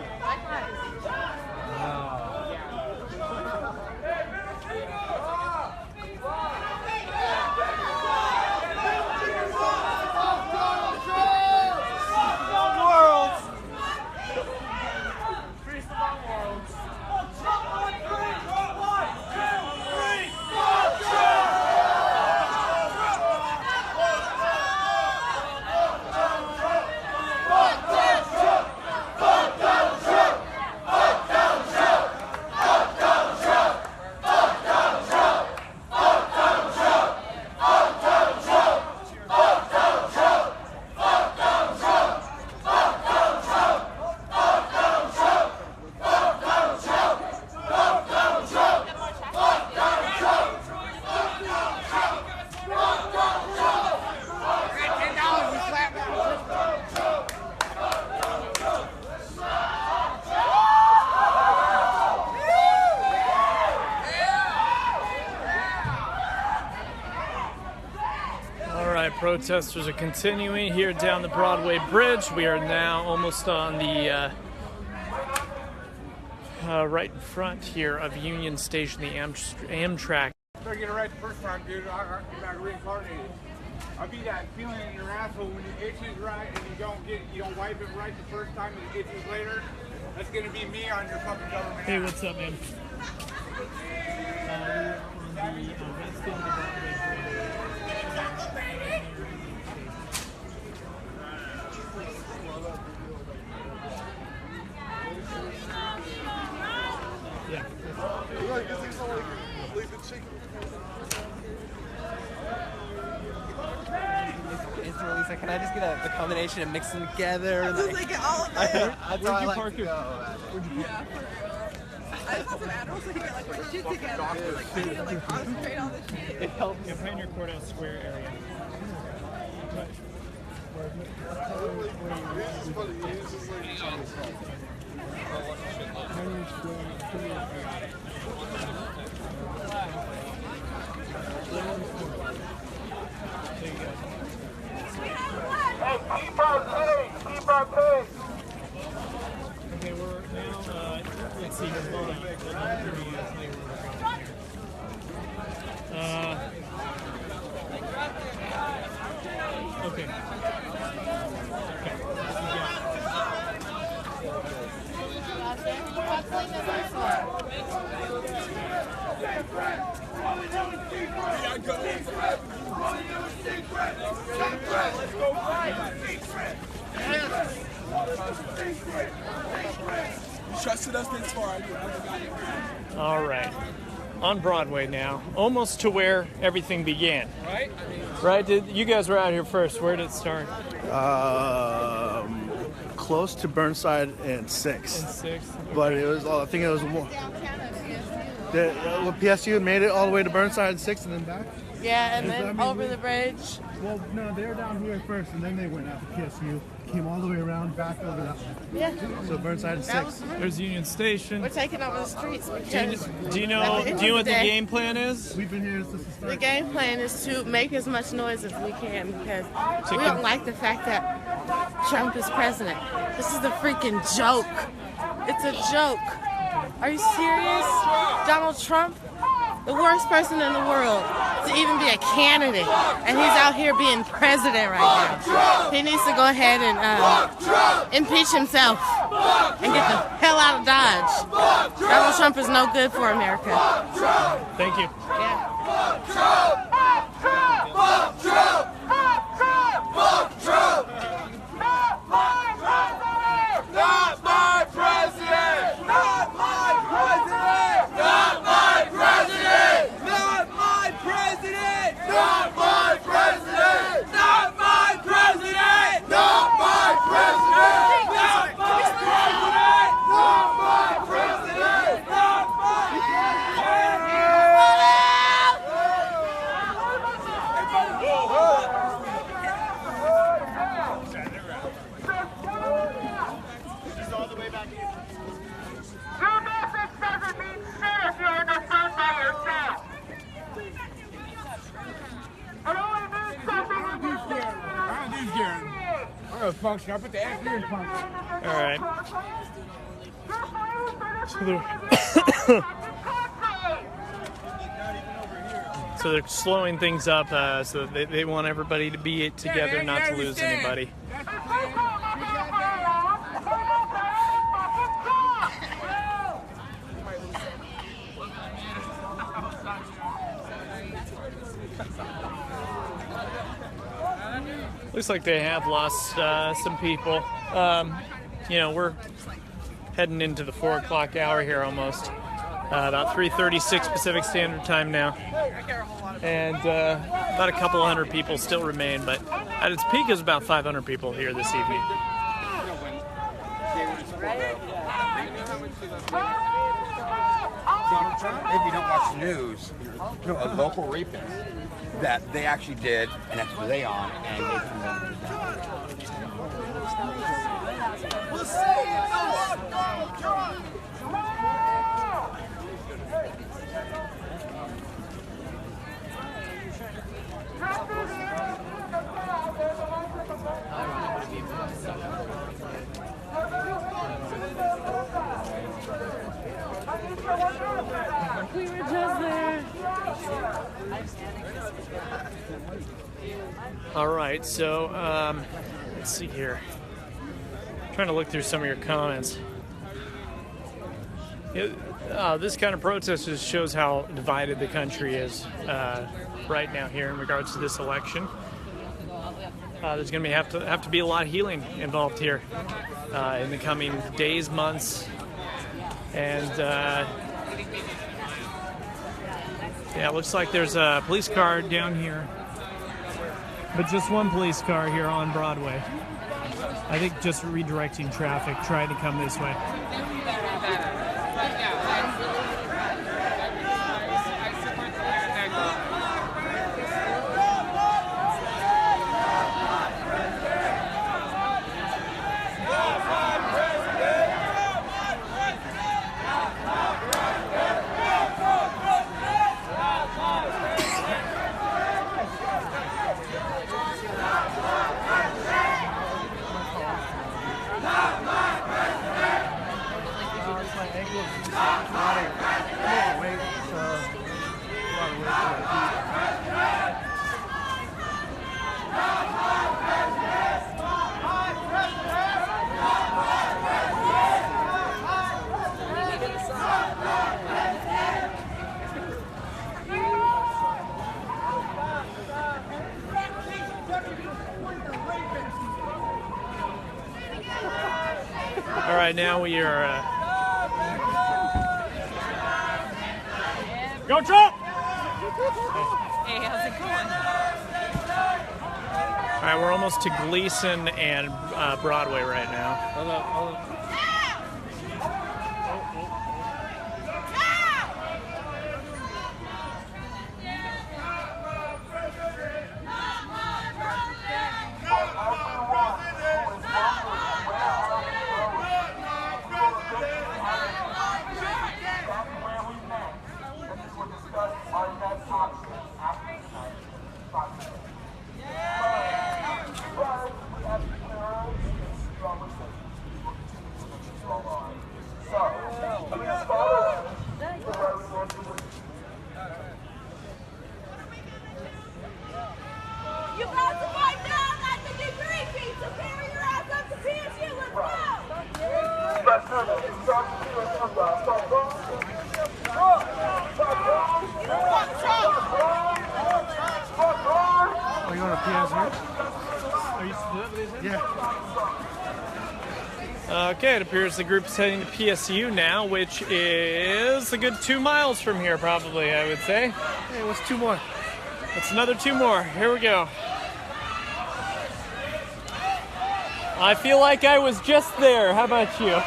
Protesters are continuing here down the Broadway Bridge. We are now almost on the right in front here of Union Station, the Amtrak. Better get it right the first time, dude. I'll be back reincarnated. I'll be that feeling in your asshole when it itches right and you don't wipe it right the first time and it itches later. That's gonna be me on your fucking government. Hey, what's up, man? We're on the west end of the Broadway Yeah. Lisa, can I just get the combination and mix them together? I'll just get all of it. That's how I like to go. Where'd you park it? I just have some animals so you get like put shit together. Like I need to like concentrate on this shit. It helps. Yeah, Pioneer Courthouse Square area. Hey, keep our pace! Keep our pace! Okay, we're now, let's see, hold on. Okay. Trusted us this far. All right. On Broadway now, almost to where everything began. Right? You guys were out here first. Where did it start? Close to Burnside and 6th. And 6th. But it was, I think it was more. PSU made it all the way to Burnside and 6th and then back? Yeah, and then over the bridge. Well, no, they were down here first and then they went out to PSU, came all the way around back over that way. Yeah. So Burnside and 6th. There's Union Station. We're taking over the streets. Do you know what the game plan is? We've been here since the start. The game plan is to make as much noise as we can because we don't like the fact that Trump is president. This is a freaking joke. It's a joke. Are you serious? Donald Trump, the worst person in the world to even be a candidate, and he's out here being president right now. He needs to go ahead and impeach himself and get the hell out of Dodge. Donald Trump is no good for America. Thank you. Yeah. Not my president! Not my president! Not my president! Not my president! Not my president! Not my president! Not my president! Not my president! Not my president! Not my Your message doesn't mean shit if you're in the sun by yourself. It only means something if you're standing I'm gonna function. I put the F here in function. All right. So they're slowing things up so they want everybody to be together, not to lose anybody. Looks like they have lost some people. We're heading into the 4 o'clock hour here almost. About 3:36 Pacific Standard Time now. And about a couple hundred people still remain, but at its peak it was about 500 people here this evening. Donald Trump, if you don't watch the news, a local rapist that they actually did an expose on, and they condemned All right, so let's see here. Trying to look through some of your comments. This kind of protest just shows how divided the country is right now here in regards to this election. There's going to have to be a lot of healing involved here in the coming days, months, and yeah, it looks like there's a police car down here, but just one police car here on Broadway. I think just redirecting traffic, trying to come this way. All right, now we are. Go Trump! Hey, how's it going? All right, we're almost to Gleason and Broadway right now. Hold up. You got to fight down at the degree feet, so carry your ass up to PSU. Let's go. Are you going to PSU? Are you split with these? Yeah. Okay, it appears the group is heading to PSU now, which is a good 2 miles from here, probably, I would say. Hey, what's 2 more? It's another 2 more. Here we go. I feel like I was just there. How about you?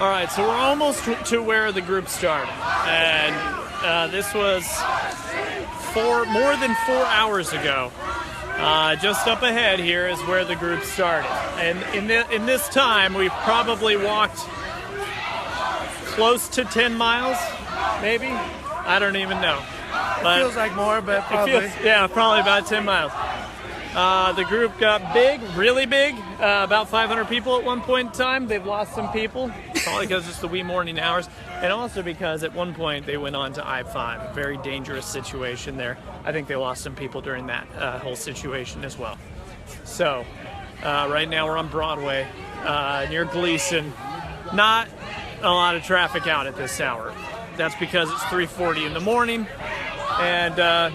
All right, so we're almost to where the group started, and this was more than 4 hours ago. Just up ahead here is where the group started, and in this time we've probably walked close to 10 miles, maybe. I don't even know. But it feels like more, but probably. Probably about 10 miles. The group got big, really big, about 500 people at one point in time. They've lost some people, probably because it's the wee morning hours, and also because at one point they went on to I-5, a very dangerous situation there. I think they lost some people during that whole situation as well. So right now we're on Broadway near Gleason. Not a lot of traffic out at this hour. That's because it's 3:40 in the morning, and so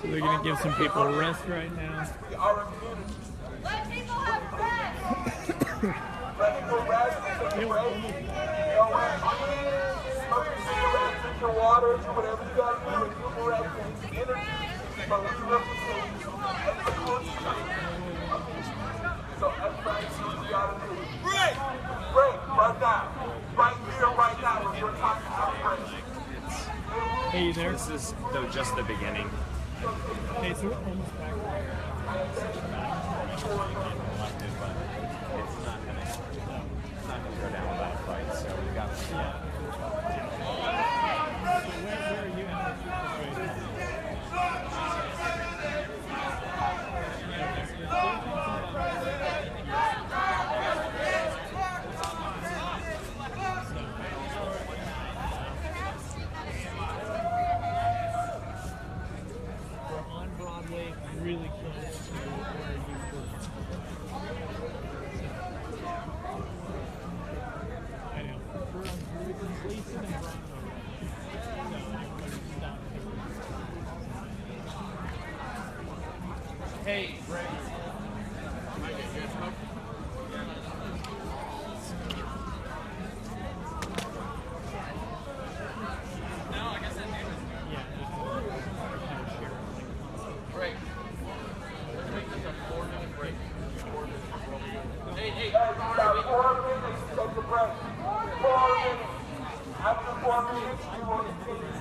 they're going to give some people a rest right now. Let people have rest. Water, whatever you got to do, energy. So everybody see what you got to do. Break, right now. Right here, right now, when you're talking about break. Hey, you there? This is just the beginning. Hey, so we're almost back. got 4 minutes to take a break. 4 minutes. After 4 minutes, we will continue.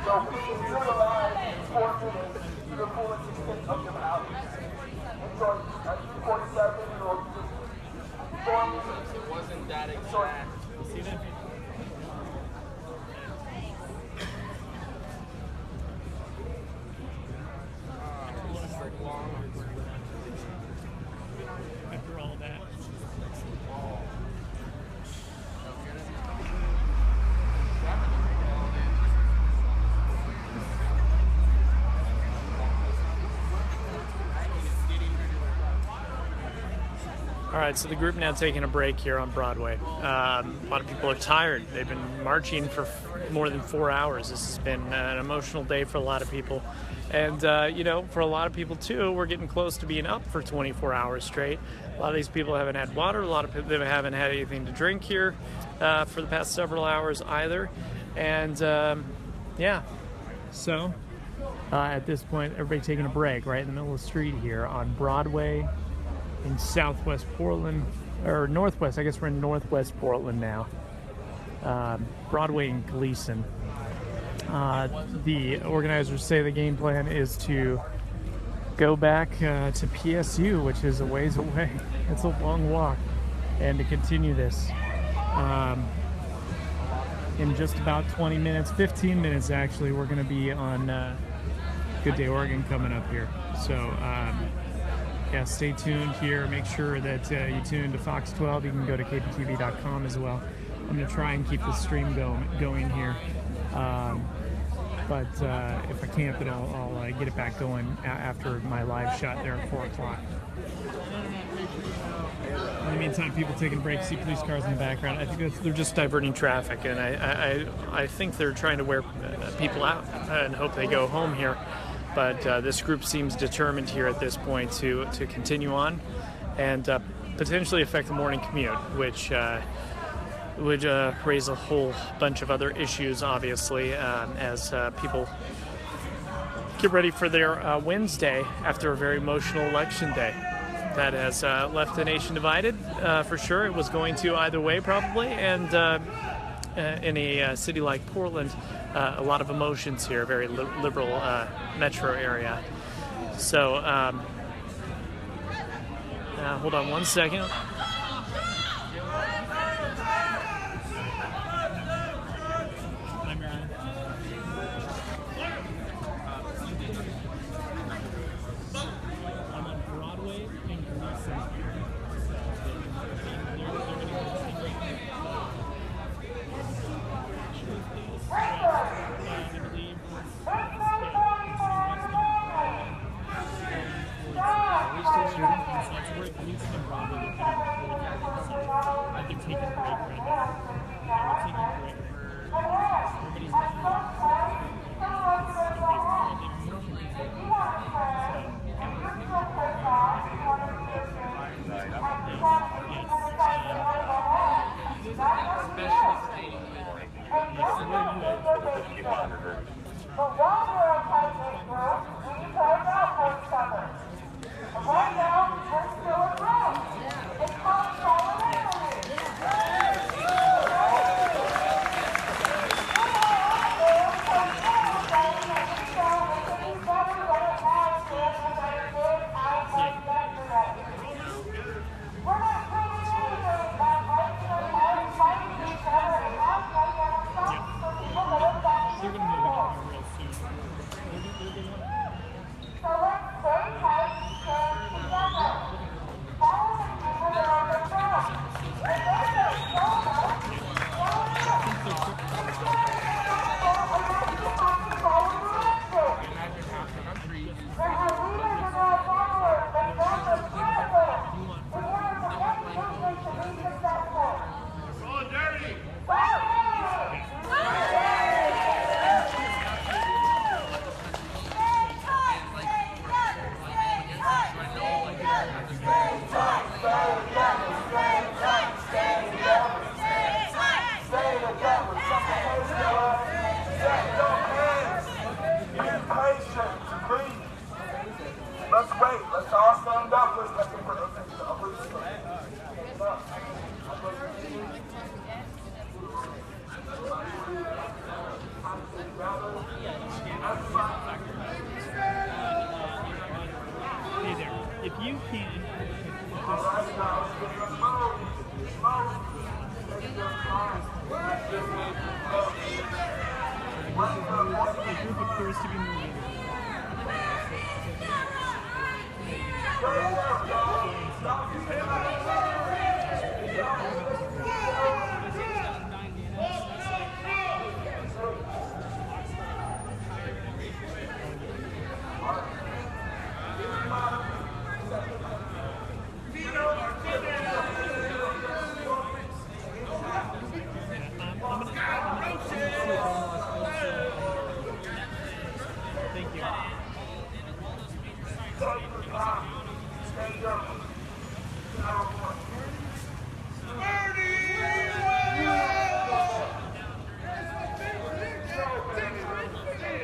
So we can utilize 4 minutes to the fullest extent of your power. Enjoy. At 2:47, we'll do 4 minutes. It wasn't that exact. See that? After all that. All right, so the group now taking a break here on Broadway. A lot of people are tired. They've been marching for more than 4 hours. This has been an emotional day for a lot of people. And, you know, for a lot of people, too, we're getting close to being up for 24 hours straight. A lot of these people haven't had water. A lot of people haven't had anything to drink here for the past several hours either. And, yeah, so at this point, everybody taking a break right in the middle of the street here on Broadway in southwest Portland, or northwest. I guess we're in northwest Portland now. Broadway and Gleason. The organizers say the game plan is to go back to PSU, which is a ways away. It's a long walk, and to continue this in just about 20 minutes, 15 minutes actually. We're going to be on Good Day Oregon coming up here. So yeah, stay tuned here. Make sure that you tune into Fox 12. You can go to kptv.com as well. I'm going to try and keep the stream going here. But if I can't, then I'll get it back going after my live shot there at 4 o'clock. In the meantime, people taking breaks, see police cars in the background. I think they're just diverting traffic, and I think they're trying to wear people out and hope they go home here. But this group seems determined here at this point to continue on and potentially affect the morning commute, which would raise a whole bunch of other issues, obviously, as people get ready for their Wednesday after a very emotional election day that has left the nation divided, for sure. It was going to either way, probably, and in a city like Portland, a lot of emotions here, a very liberal metro area. So, hold on one second. We're not can't. The group appears to be moving. Thank you.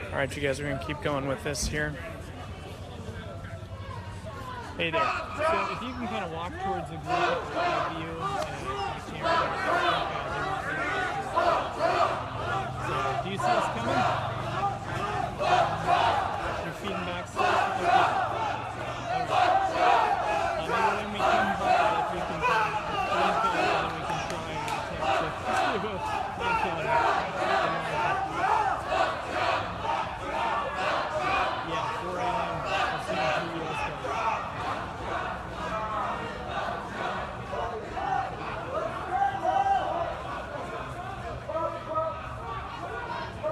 All right, you guys, we're gonna keep going with this here. Hey there. So if you can kind of walk towards the group of you and the camera. So, do you see us coming? You're feeding back stuff? Okay. All right. Maybe when we come by, if we can please go, then we can try and yeah, 4 a.m. I'll see you in 2 years.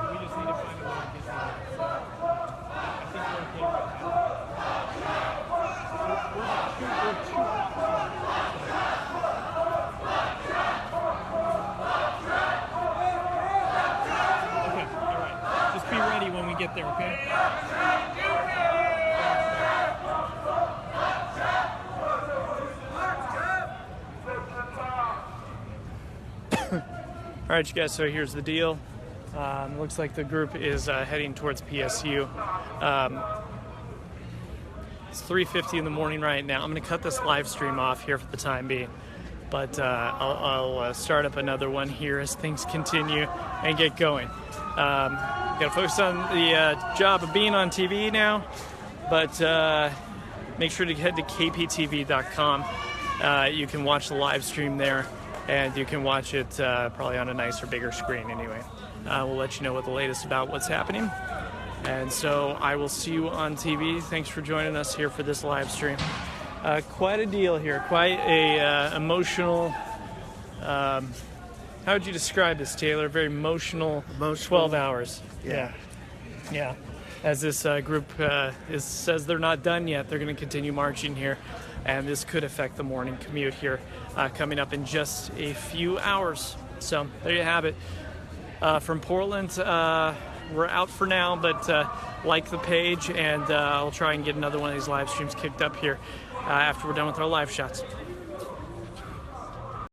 We just need to find a way to get there. So I think we're okay right now. We're two Okay, all right. Just be ready when we get there, okay? All right, you guys, so here's the deal. Looks like the group is heading towards PSU. It's 3:50 in the morning right now. I'm going to cut this live stream off here for the time being. But I'll start up another one here as things continue and get going. Got to focus on the job of being on TV now. But make sure to head to kptv.com. You can watch the live stream there. And you can watch it probably on a nicer, bigger screen anyway. We'll let you know what the latest about what's happening. And so I will see you on TV. Thanks for joining us here for this live stream. Quite a deal here. Quite a emotional... how would you describe this, Taylor? Very emotional 12 hours. Yeah. Yeah. As this group says they're not done yet. They're going to continue marching here. And this could affect the morning commute here coming up in just a few hours. So there you have it. From Portland, we're out for now, but like the page, and I'll try and get another one of these live streams kicked up here after we're done with our live shots.